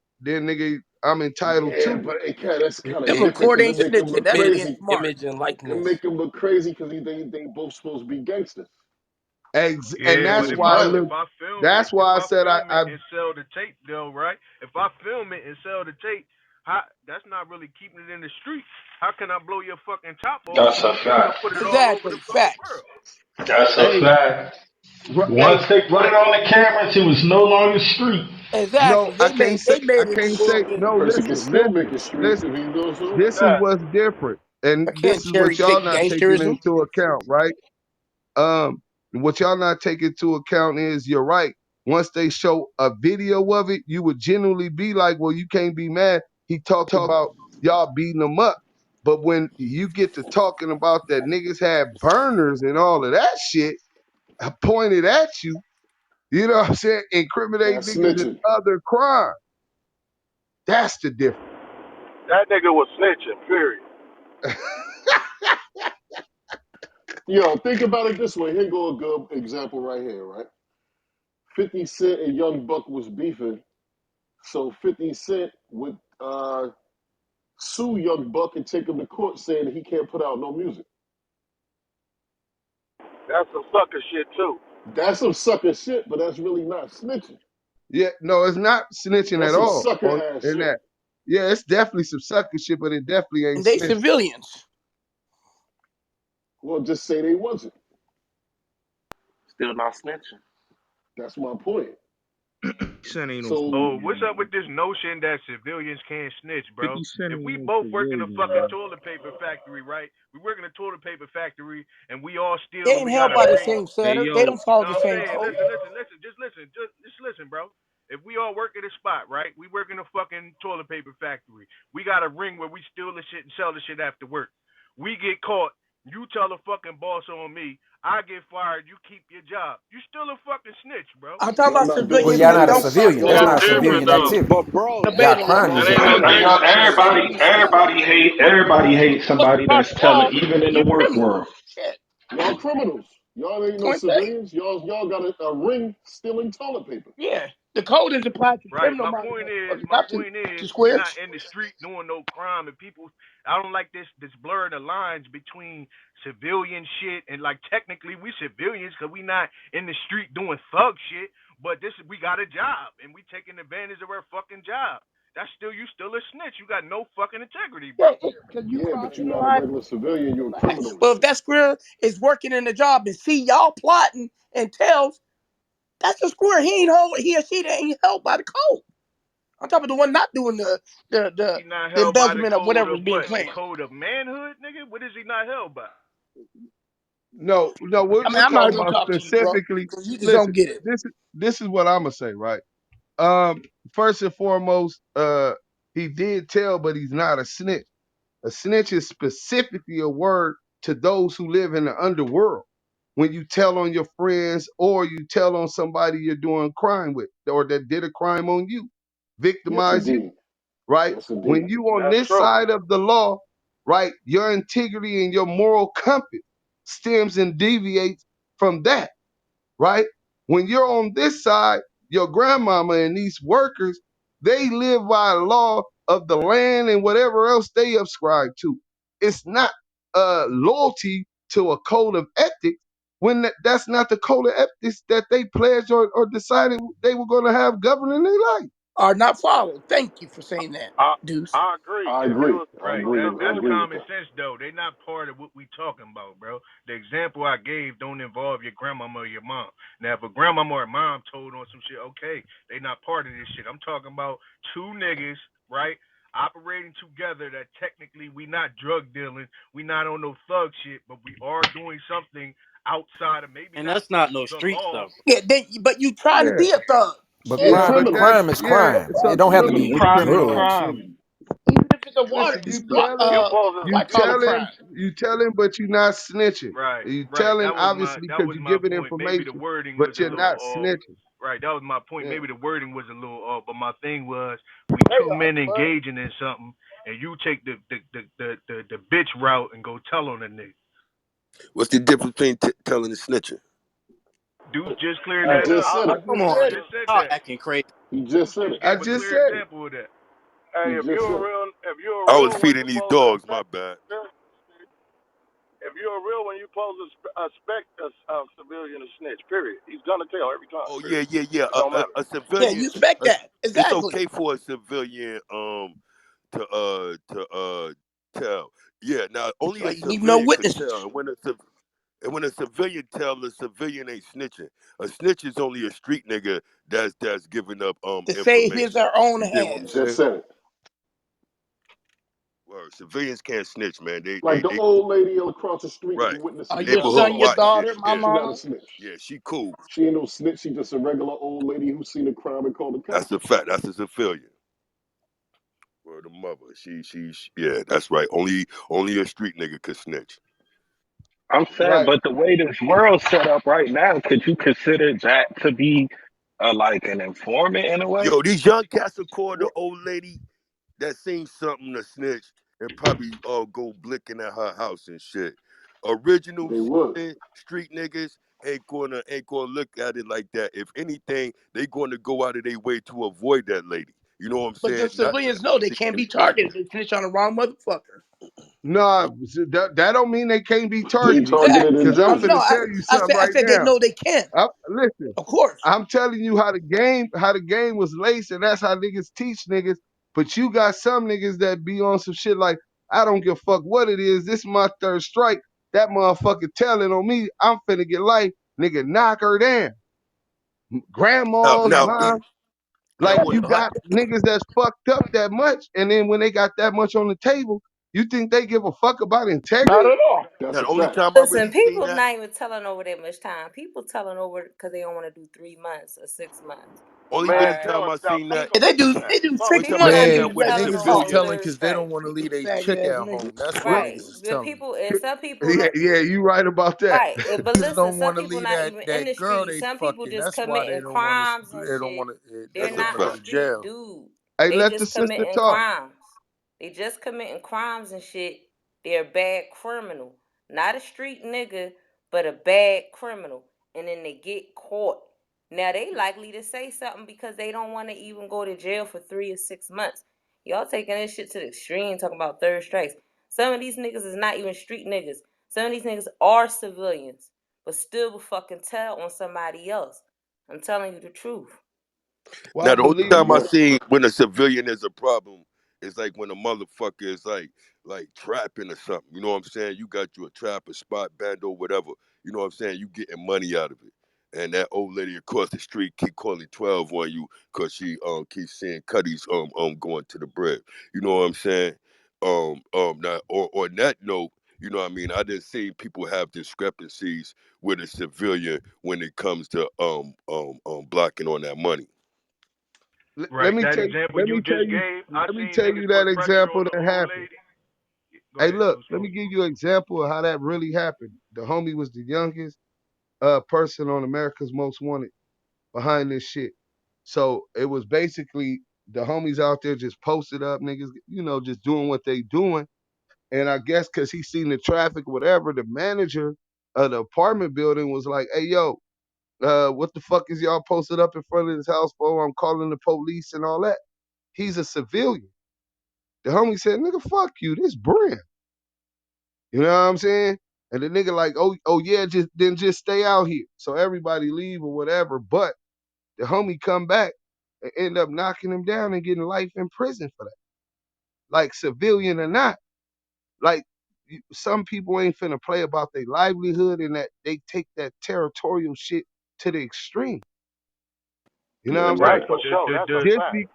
nigga, I'm entitled
Yeah,
to it.
but it kind that's kind of
Civil
different
court
because it
ain't
make him
snitching.
look
That's being
crazy.
image,
smart.
image and
It
likeness.
make him look crazy because they both supposed to be gangsters.
And
Because
Yeah, but
that's
it's
why
violent.
look, that's why
If
I
I
said
film it
I
and sell the tape though, right? If I film it and sell the tape, how that's not really keeping it in the street. How can I blow your fucking top off
That's a
if you
fact.
put it all over the
Exactly.
fucking
Facts.
world?
That's a
hey,
fact.
hey,
Once they put
right.
it on the cameras, it was no longer street.
No,
Exactly.
I can't say
They made
I
it
can't
Well,
say
again.
a
no,
person can
listen,
still make
listen,
it street if
listen.
he does so.
This is what's different. And
I can't
this is what
cherry
y'all
pick
not taking
gangsterism.
into account, right? Um, what y'all not take into account is you're right. Once they show a video of it, you would genuinely be like, well, you can't be mad. He talked about y'all beating him up. But when you get to talking about that niggas had burners and all of that shit pointed at you, you know what I'm saying? Incriminate
That's
niggas in
snitching.
other crime. That's the difference.
That nigga was snitching. Period.
Yo, think about it this way. Here go a good example right here, right? 50 Cent and Young Buck was beefing. So 50 Cent would sue Young Buck and take him to court saying that he can't put out no music.
That's some sucker shit too.
That's some sucker shit, but that's really not snitching.
Yeah, no, it's not snitching
That's
at
some
all
sucker
on
ass
in
shit.
that. Yeah, it's definitely some sucker shit, but it definitely ain't
And they
snitching.
civilians.
Well, just say they wasn't.
Still not snitching.
That's my point.
Cent ain't no
So
Oh, what's
civilian,
up
man.
with this notion that civilians can't snitch, bro?
50 Cent
If
ain't
we
no
both work in a
civilian,
fucking
man.
toilet paper factory, right? We work in a toilet paper factory and we all
They
steal and
ain't
we got
held
a
by the
ring.
same
Hey,
standard. They
yo,
don't follow
No,
the
I'm
same
saying,
code.
just listen, bro. If we all work at a spot, right? We work in a fucking toilet paper factory. We got a ring where we steal the shit and sell the shit after work. We get caught. You tell the fucking boss on me. I get fired. You keep your job. You still a fucking snitch, bro.
I'm talking
y'all
about
not doing
Well,
civilians
y'all
that
not a
don't
civilians.
follow
civilian.
the
That's
That's
not
law.
different
civilian
though.
activity.
But bro,
The
Y'all
but
bailiff,
crime
That
is
ain't no.
illegal.
That's not
they say
everybody.
you stealing.
Everybody hate.
But
Everybody hates
but
somebody
by
that's
the
telling,
law,
even in the
you're
work
criminal.
world.
Shit.
Y'all criminals. Y'all ain't no
Point they.
civilians. Y'all got a ring stealing toilet paper.
Yeah. The code is applied to
Right.
criminal minded motherfuckers,
My
not to,
point is,
to
we not
squares.
in the street doing no crime, and people. I don't like this blurring the lines between civilian shit and like technically we civilians because we not in the street doing thug shit, but this we got a job and we taking advantage of our fucking job. That's still you still a snitch. You got no fucking integrity,
Yeah,
bro.
because you
Yeah, but you're
crossing the
not a
line.
regular civilian. You're a criminal.
Well, if that square is working in the job and see y'all plotting and tells, that's a square. He or she ain't held by the code. I'm talking about the one not doing
He not
the
held by the
embezzlement of
code
whatever is
of
being
what? The
claimed.
code of manhood, nigga. What is he not held by?
No, no,
I mean,
we're
I'm not
talking
gonna
about
talk to you, bro,
specifically.
because you just don't
Listen,
get it.
this is what I'm gonna say, right? First and foremost, he did tell, but he's not a snitch. A snitch is specifically a word to those who live in the underworld. When you tell on your friends or you tell on somebody you're doing crime with or that did a crime on you,
Yes,
victimize you,
indeed.
right?
Yes, indeed.
When you on
That's
this
true.
side of the law, right, your integrity and your moral compass stems and deviates from that, right? When you're on this side, your grandmama and these workers, they live by a law of the land and whatever else they ascribe to. It's not loyalty to a code of ethics when that's not the code of ethics that they pledged or decided they were going to have governing their life.
Are not followed. Thank you for saying that,
I
Deuce.
I agree.
I
If
agree.
you
I
Right.
agree. I
That's
agree with
common
that.
sense though. They not part of what we talking about, bro. The example I gave don't involve your grandmama or your mom. Now if a grandmama or mom told on some shit, okay, they not part of this shit. I'm talking about two niggas, right? Operating together that technically we not drug dealing, we not on no thug shit, but we are doing something outside of maybe
And
not
that's not no
the
streets
law.
though.
Yeah, but you trying to
Yeah,
be a thug.
But
You're
yeah,
And
but
criminal.
that's
crime is
yeah.
crime.
So
It don't have to
listen,
be
What criminal
drugs.
crime?
even if it's a water,
listen. You telling,
You
uh,
supposed to.
you
white collar
telling,
crime.
you telling, but you're not snitching.
Right,
You
right.
telling obviously
That
because
was
you're
my
giving
point. Maybe the
information,
wording
but
was a
you're
little
not
off.
snitching.
Right, that was my point.
Yeah.
Maybe the wording was a little off, but my thing was we
There
two
you are,
men
word.
engaging in something, and you take the bitch route and go tell on the nigga.
What's the difference between telling and snitching?
Deuce just cleared
He
that
just
up.
said
I
it.
just
Come
Deuce
on,
said
man.
it.
just said
Y'all
that.
acting crazy.
He just
Deuce
said
just
it.
I
gave a
just
clear
said it.
example of that.
He
Hey,
just said it.
if you're a
I was
real one,
feeding
you
these
supposed to
dogs. My
expect.
bad.
If you're a real one, you supposed to expect a civilian to snitch. Period. He's gonna tell every time.
Oh yeah,
Period.
yeah, yeah.
It don't matter.
A
Yeah, you
civilian.
expect
A,
that.
it's
Exactly.
okay for a civilian to tell. Yeah. Now only a
Like you need no
civilian could
witnesses.
tell. And when a civilian tells, a civilian ain't snitching. A snitch is only a street nigga that's giving up
To say his
information.
or own
You dig what
He
I'm
has.
just
saying?
said it.
Well, civilians can't snitch, man.
Like the
They
old lady across the street with the
right.
Are
witnesses
your
now.
Neighborhood
son,
No,
your
watch shit.
daughter, my
Yeah.
she not a
mama?
snitch.
Yeah, she cool.
She ain't no snitch. She just a regular old lady who seen a crime and called the
That's a
cops.
fact. That's a civilian. Word of mother. Yeah, that's right. Only a street nigga could snitch.
I'm saying,
Right.
but the way this world's set up right now, could you consider that to be like an informant in a way?
Yo, these young cats will call the
What
old lady that seen something to snitch and probably go blicking at her house and shit. Original
they would.
street niggas ain't gonna look at it like that. If anything, they gonna go out of their way to avoid that lady. You know what I'm
But the
saying? Not
civilians know they can't be targeted. They snitch on the wrong motherfucker.
Nah, that don't mean they can't be
They
targeted.
targeted in
Cause I'm
No,
general.
finna
I,
tell you
I
something
said I
right
said they
now.
know they can.
Listen,
Of course.
I'm telling you how the game was laced, and that's how niggas teach niggas. But you got some niggas that be on some shit like, I don't give a fuck what it is. This is my third strike. That motherfucker telling on me, I'm finna get life. Nigga, knock her down.
now,
Grandmas,
now,
mom.
now
Like
when
you got niggas that's fucked up that much, and then when they got that much on the table, you think they give a fuck about
Not
integrity?
at all.
That's
now
a
the only
fact.
time I
Listen,
really seen
people
that,
not even telling over that much time. People telling over because they don't want to do 3 months or 6 months.
only
All
Man,
damn
right.
time
yo,
I
now
seen that,
people,
They do
some
only
6
time I
People
people,
months
not
seen
and
that
even
with the
telling
and
over
Niggas is
no
civilian.
telling
third
because they don't
strikes.
want to leave their
faggot
chick
ass
at
niggas.
home. That's what
Right.
niggas is
But
telling
people and some people
Yeah,
not
yeah, you right about that.
right. But
niggas
listen,
don't
some
want to
people
leave
not
that
even in
that
the
girl
street.
they
Some people
fucking.
just
That's why
committing crimes and
they don't
shit.
want
They're
That's
to
a
not
go
a
to
fact.
street
jail.
dude.
Hey,
They
let the
just
sister
committing
talk.
crimes. They just committing crimes and shit. They're a bad criminal. Not a street nigga, but a bad criminal. And then they get caught. Now they likely to say something because they don't want to even go to jail for 3 or 6 months. Y'all taking this shit to the extreme, talking about third strikes. Some of these niggas is not even street niggas. Some of these niggas are civilians, but still will fucking tell on somebody else. I'm telling you the truth.
Well, I
Now the only
believe
time I
you.
But
seen when a civilian is a problem is like when a motherfucker is like trapping or something. You know what I'm saying? You got you a trap, a spot, bando, whatever. You know what I'm saying? You getting money out of it. And that old lady across the street keep calling 12 on you because she keeps seeing Cuddy's going to the bread. You know what I'm saying? Now on that note, you know what I mean? I didn't see people have discrepancies with a civilian when it comes to blocking on that money.
Let
Right.
me
That
tell you.
example you just gave, I
Let me
seen
tell you
niggas
that
put pressure
example
on the
that
old
happened.
lady. Go
Hey,
ahead,
look,
go
let
smoke.
me give you an example of how that really happened. The homie was the youngest person on America's Most Wanted behind this shit. So it was basically the homies out there just posted up, niggas, just doing what they doing. And I guess because he seen the traffic, whatever, the manager of the apartment building was like, hey, yo, what the fuck is y'all posted up in front of this house for? I'm calling the police and all that. He's a civilian. The homie said, nigga, fuck you. This Brent. You know what I'm saying? And the nigga like, oh yeah, just stay out here. So everybody leave or whatever. But the homie come back and end up knocking him down and getting life in prison for that. Like civilian or not. Like some people ain't finna play about their livelihood and that they take that territorial shit to the extreme. You know what I'm
right,
saying?
Right.
So
for sure, that's a
just
fact.
be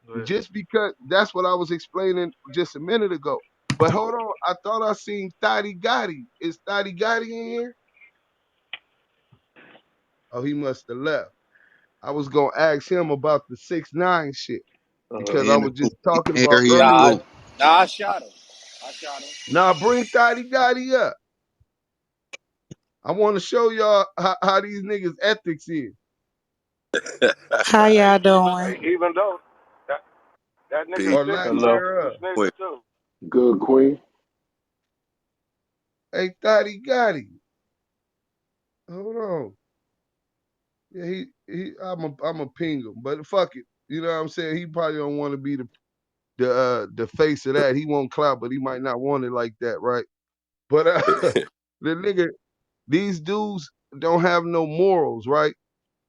Go ahead.
just because that's what I was explaining just a minute ago. But hold on, I thought I seen Thotty Gotti. Is Thotty Gotti in here? Oh, he must have left. I was gonna ask him about the 6ix9ine shit because
He
I
in the
was
group.
just
He
talking
in here.
about
He in the
earlier.
group.
Nah, I shot him. I shot him.
Now bring Thotty Gotti up. I want to show y'all how these niggas ethics is.
How y'all doing?
Even though that that nigga
Peace.
Or
six
Latin
hello,
nine is
thereof.
a snitch
Wait,
too.
good queen.
Hey, Thotty Gotti. Hold on. Yeah, I'm a ping him, but fuck it. You know what I'm saying? He probably don't want to be the face of that. He won't clout, but he might not want it like that, right? But the nigga, these dudes don't have no morals, right?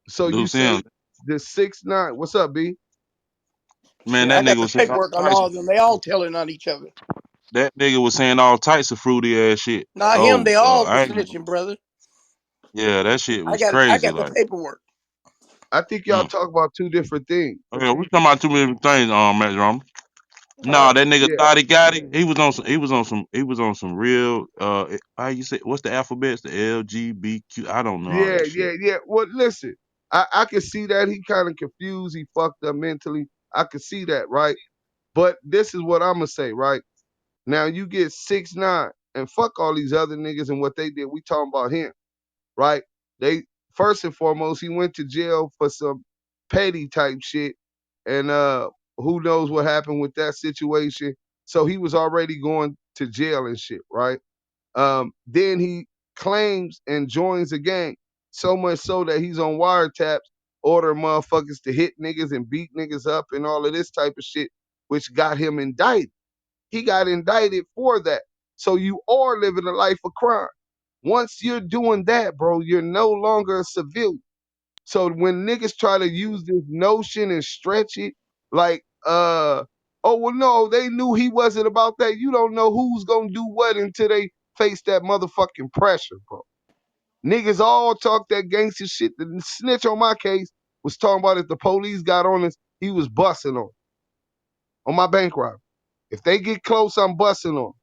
So you
Loose
say
ends.
the 6ix9ine. What's up, B?
Man,
Shit,
that
I got
nigga
the
was saying all
paperwork on
types
all
of
of them. They all telling on each other.
that nigga was saying all types of fruity ass shit.
Not him.
Oh,
They all
I
was
ain't even,
snitching, brother.
yeah, that shit
I
was
got I
crazy.
got the
Like,
paperwork.
I think y'all
mm.
talk about two different things.
Okay, we talking about two different things, Matt Drum.
Uh,
Nah, that nigga
yeah,
thought he got it. He was on some real how you say what's the alphabets? The LGBTQ. I don't know all
yeah,
that shit.
yeah, yeah. Well, listen, I can see that he kind of confused. He fucked up mentally. I can see that, right? But this is what I'm gonna say, right? Now you get 6ix9ine and fuck all these other niggas and what they did. We talking about him, right? They first and foremost, he went to jail for some petty type shit, and who knows what happened with that situation. So he was already going to jail and shit, right? Then he claims and joins a gang, so much so that he's on wiretaps order motherfuckers to hit niggas and beat niggas up and all of this type of shit, which got him indicted. He got indicted for that. So you are living a life of crime. Once you're doing that, bro, you're no longer a civilian. So when niggas try to use this notion and stretch it, like, oh well, no, they knew he wasn't about that. You don't know who's gonna do what until they face that motherfucking pressure, bro. Niggas all talk that gangster shit. The snitch on my case was talking about if the police got on us, he was busting on my bank robbery. If they get close, I'm busting on.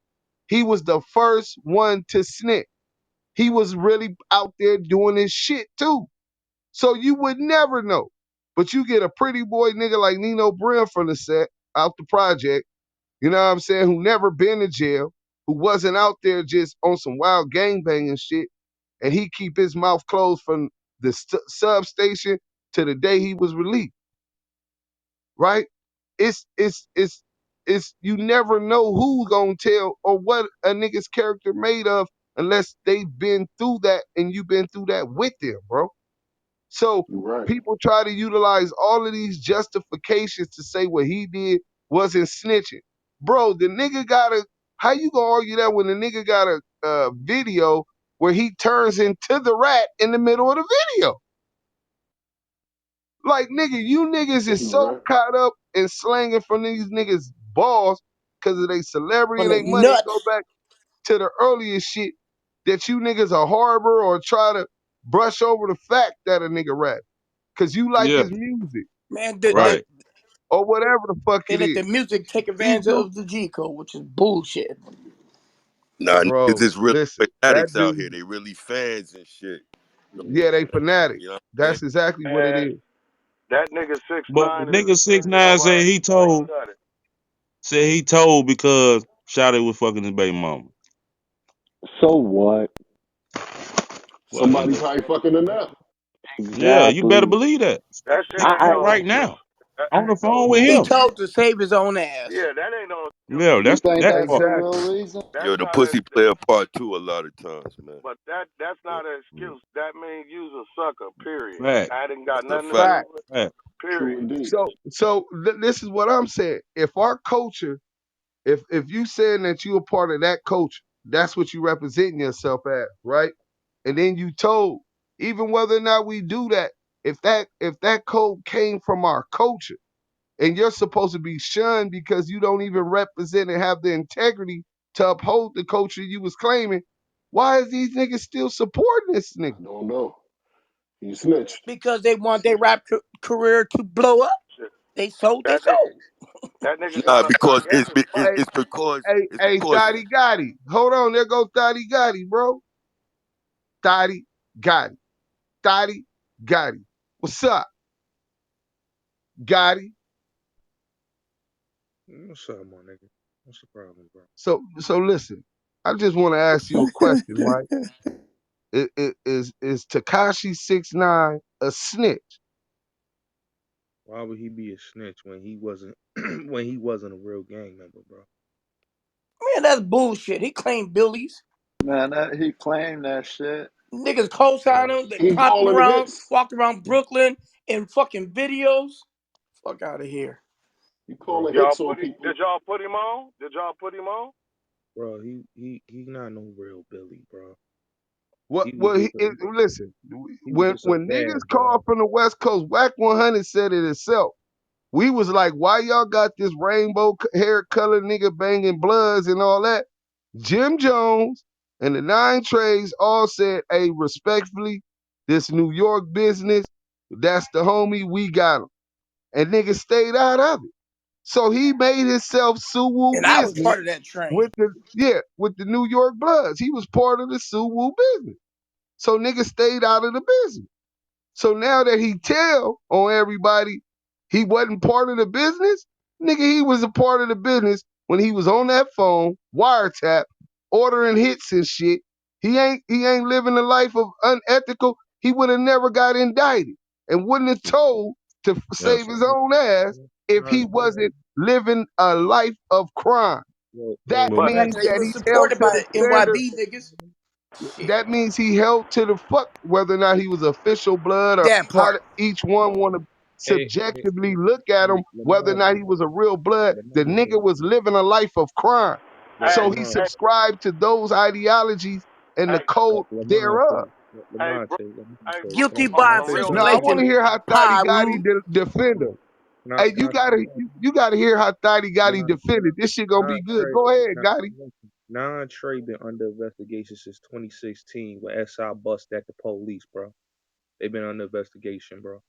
He was the first one to snitch. He was really out there doing his shit too. So you would never know. But you get a pretty boy nigga like Nino Brim from the set, out the project, you know what I'm saying, who never been to jail, who wasn't out there just on some wild gangbanging shit, and he keep his mouth closed from the substation to the day he was released, right? It's you never know who's gonna tell or what a nigga's character made of unless they've been through that and you've been through that with them, bro. So
You're right.
people try to utilize all of these justifications to say what he did wasn't snitching. Bro, the nigga got a, how you gonna argue that when the nigga got a video where he turns into the rat in the middle of the video? Like, nigga, you niggas is
You're
so
right.
caught up in slanging from these niggas' balls because of their celebrity
From
and
the
their money and go
nuts.
back to the earliest shit that you niggas are harbor or try to brush over the fact that a nigga rap. Cause you like
Yeah,
his music,
Man,
right?
right.
Or whatever the fuck
they
it
let the
is.
music take
These
advantage
dudes,
of the G code, which is bullshit.
Nah, niggas
bro,
is really
listen, that
fanatics out
dude,
here. They really fans and shit.
yeah, they fanatics.
You know what I'm saying?
That's exactly what it
And
is.
that nigga six
But the
nine is
nigga
the
six
reason
nine
why he got it.
said he told because Shotty was fucking his baby mama.
So what?
Well,
Somebody probably fucking her now.
yeah, you better
Exactly.
believe that.
That
He
shit ain't
I
called
no
right
excuse.
now on the phone with
He
him.
told to save his own ass.
Yeah, that ain't no excuse.
Yeah,
you
that's
think
that
that's
part.
the real
Exactly.
reason?
That's
Yo, the
not a,
pussy player part two a lot of times, man.
but that's not an excuse. That means you's a sucker. Period.
Fact,
That ain't got
That's a
nothing to
fact.
do
Fact.
with.
fact.
True
Period.
indeed.
So this is what I'm saying. If our culture, if you saying that you a part of that culture, that's what you representing yourself as, right? And then you told, even whether or not we do that, if that code came from our culture, and you're supposed to be shunned because you don't even represent and have the integrity to uphold the culture you was claiming, why is these niggas still supporting this nigga?
I don't know. He snitched.
Because they want their rap career to blow up.
Shit.
They sold their
That nigga,
soul.
that nigga
Nah,
got a
because
gigantic
Hey,
it's because it's
hey,
because
Thotty Gotti. Hold on, there goes Thotty Gotti, bro. Thotty Gotti. Thotty Gotti. What's up, Gotti?
What's up, my nigga? What's the problem, bro?
So listen, I just want to ask you a question, right? Is Takashi 6ix9ine a snitch?
Why would he be a snitch when he wasn't when he wasn't a real gang member, bro?
Man, that's bullshit. He claimed Billy's.
Man, that he claimed that shit.
Niggas co-signed
Bro,
him. They
He
propped him
calling the
around,
hits.
walked around Brooklyn in fucking videos. Fuck out of here.
He calling
bro,
Y'all
hits on
put it?
people.
Did y'all put him on? Did y'all put him on?
bro, he not no real Billy, bro.
What?
He was
Well,
just a
listen.
he was
When
just a
when niggas
bad boy.
call from the West Coast, Whack 100 said it itself. We was like, why y'all got this rainbow hair color nigga banging bloods and all that? Jim Jones and the Nine Trades all said, hey, respectfully, this New York business, that's the homie, we got him. And niggas stayed out of it. So he made himself Suwu
And I was
business
part of that train.
with the New York Bloods. He was part of the Suwu business. So niggas stayed out of the business. So now that he tell on everybody he wasn't part of the business, nigga, he was a part of the business when he was on that phone, wiretap, ordering hits and shit. He ain't living a life of unethical. He would have never got indicted and wouldn't have told to
Yes.
save his own ass if
Not
he wasn't living a life of crime.
well,
That
But
Man,
means
Whack.
he
that
was
he's held
supported
to
by
the
the
standard.
NYB niggas. Shit.
That means he held to the fuck whether or not he was official blood or
That
how
part.
each one want to
Hey,
subjectively look at him, whether or not
Lamont,
he was a real blood. The
Lamont,
nigga was living a life of crime.
Hey,
So he
Lamont,
hey,
subscribed to those ideologies and the
hey,
code
Lamont,
thereof.
hey,
Lamont,
bro, hey,
Lamont.
bro,
Guilty
on
by
some real
Now I
shit.
want to
association.
hear how Thotty Gotti
Pyru.
defend him. Hey,
Can I say something?
you gotta hear how Thotty Gotti
Nah,
defend it. This shit gonna
nah,
be good.
Trey,
Go ahead,
nah,
Gotti.
Trey been under investigation since 2016 when SI bust at the police, bro. They been under investigation, bro.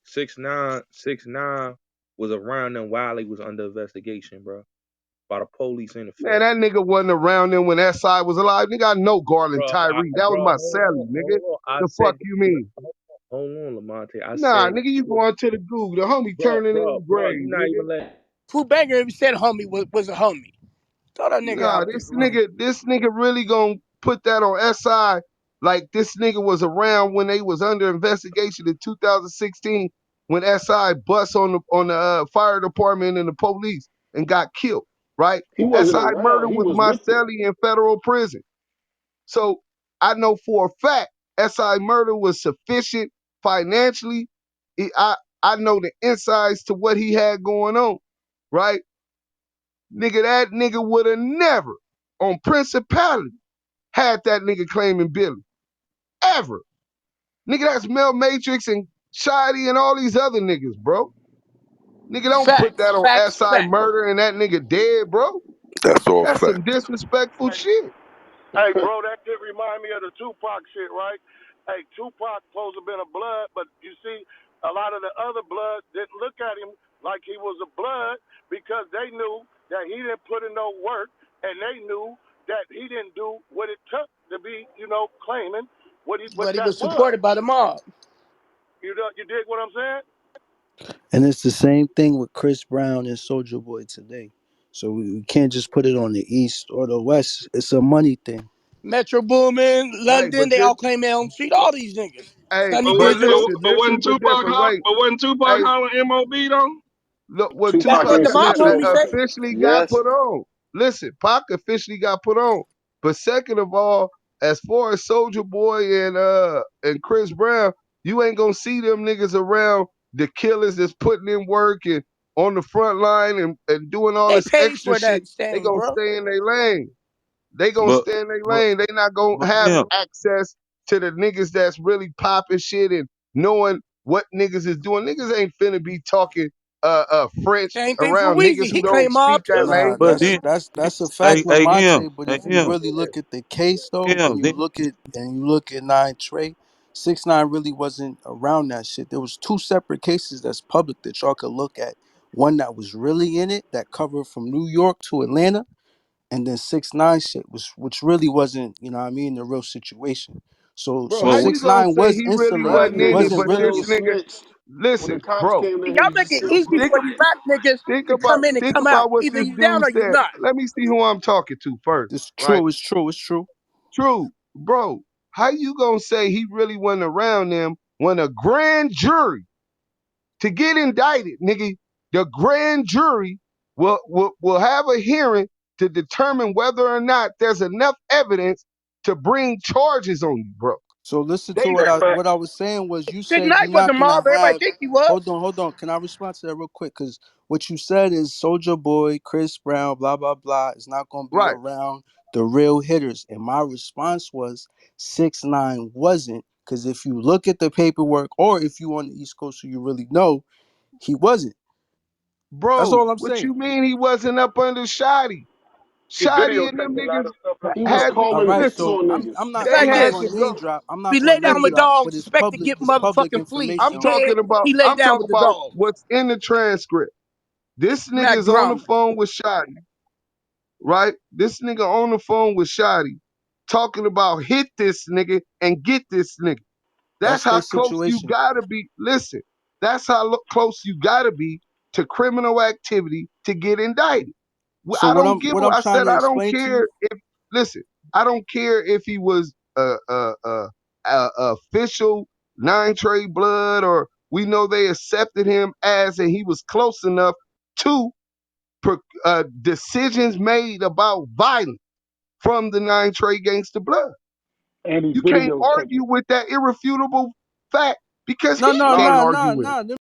6ix9ine was around them while he was under investigation, bro, by the police and the
Man,
feds.
that nigga wasn't around then when SI was alive. Nigga, I know Garland Tyree. That was
Bro,
my celly, nigga.
hold on. I
The fuck
said,
you mean?
hold on, Lamonte. I
Nah,
said,
nigga, you going to the Google. The homie turning in the
bro,
grave,
you not
nigga.
even letting.
Pooh Banger even said homie was a homie. Throw that nigga
Nah,
out the room.
this nigga really gonna put that on SI like this nigga was around when they was under investigation in 2016 when SI bust on the fire department and the police and got killed, right?
He wasn't
SI murder
around. He
was
was with them.
Marcelli in federal prison. So I know for a fact SI murder was sufficient financially. I know the insides to what he had going on, right? Nigga, that nigga would have never, on principality, had that nigga claiming Billy. Ever. Nigga, that's Mel Matrix and Shotty and all these other niggas, bro. Nigga, don't put
Facts,
that on
facts,
SI
facts.
murder and that nigga dead, bro.
That's all
That's some
fact.
disrespectful
Hey,
shit.
hey, bro, that did remind me of the Tupac shit, right? Hey, Tupac supposed to have been a blood, but you see, a lot of the other blood didn't look at him like he was a blood because they knew that he didn't put in no work, and they knew that he didn't do what it took to be, claiming what
But he
that
was
was.
supported by the mob.
You dig what I'm saying?
And it's the same thing with Chris Brown and Soldier Boy today. So we can't just put it on the East or the West. It's a money thing.
Metro Boomin,
Hey,
London, they all claim Elm Street. All these niggas. Sonny Digital.
Listen, this is the different. Wait,
But wasn't Tupac
hey,
hollering MOB though?
look what
That's
Tupac
what
Tupac
ain't
the mob
snitch on
homies
him.
say.
officially got
Yes.
put on. Listen, Pac officially got put on. But second of all, as far as Soldier Boy and Chris Brown, you ain't gonna see them niggas around the killers that's putting in work and on the front line and doing all
They
this
paid
extra
for
shit.
that
They
staying,
gonna
bro.
stay in their lane. They gonna
But
stay in their
but
lane. They not gonna
but
have
Kim,
access to the niggas that's really popping shit and knowing what niggas is doing. Niggas ain't finna be talking French
Same thing for
around niggas
Weezy.
who
He
don't
claimed
speak
mob
that
too.
Nah,
but
language.
then
that's a fact,
Kim,
Lamonte. But
hey
if you
Kim,
really look at the case though, and
Kim,
you
then
look at Nine Trey, 6ix9ine really wasn't around that shit. There was two separate cases that's public that y'all could look at. One that was really in it that covered from New York to Atlanta, and then 6ix9ine shit was which really wasn't, you know what I mean, the real situation.
Bro,
So
how
well,
you
six
gonna
nine
say
was
he really
insulated.
wasn't
He
Braggett,
in
he
it,
wasn't
but
really
this
still
nigga,
snitched. When the
listen,
cops
bro,
came to
Y'all
him, he
make it
still
easy
think,
for
snitched.
these rap niggas to come in and
think
come out.
about what
Either
this
you down
dude
or you
said.
not.
Let me see who I'm talking to first,
it's
right?
true, it's true, it's true.
True, bro. How you gonna say he really wasn't around them when a grand jury to get indicted, nigga, the grand jury will have a hearing to determine whether or not there's enough evidence to bring charges on you, bro.
So listen
They
to what
Hey,
I was saying was you
Big
said
Knight
you're not
wasn't
gonna
mob. Everybody
have
think he was.
hold on. Can I respond to that real quick? Because what you said is Soldier Boy, Chris Brown, blah blah blah is not gonna be
right,
around the real hitters. And my response was 6ix9ine wasn't. Because if you look at the paperwork, or if you on the East Coast, so you really know, he wasn't. That's
bro.
all I'm
What
saying.
you mean he wasn't up under Shoddy?
he
Shoddy and them
videotaped a lot
niggas
of stuff
ha-
in
He was
had
court.
to
All
calling
right,
hits
listen.
so
on
I'm
niggas.
I'm not
It's
They
I'm
like
not
had
this.
gonna
to
name
go.
drop. I'm not
We lay
gonna
down
name
with
Listen,
drop, but
dogs,
it's
expect to
public.
get
It's public
motherfucking fleas.
I'm
He
information.
did.
talking about.
He laid
I'm
down
talking
with the
about
dogs.
what's in the transcript. This
Mac
nigga's on the
Drama.
phone with Shoddy, right? This nigga on the phone with Shoddy, talking about hit this nigga and get this nigga. That's
That's
how
their
close you
situation.
gotta be. Listen, that's how close you gotta be to criminal activity to get indicted.
So
I don't give.
what I'm
I
trying
said
to
I don't
explain to you.
care if. Listen, I don't care if he was a official nine trade blood or we know they accepted him as and he was close enough to decisions made about violence. from the 9 Trey gangster blood.
And he
You can't
videotaped
argue
it.
with that irrefutable fact because
No,
he
no,
can't
Right.
no,
argue
no,
with it.
no.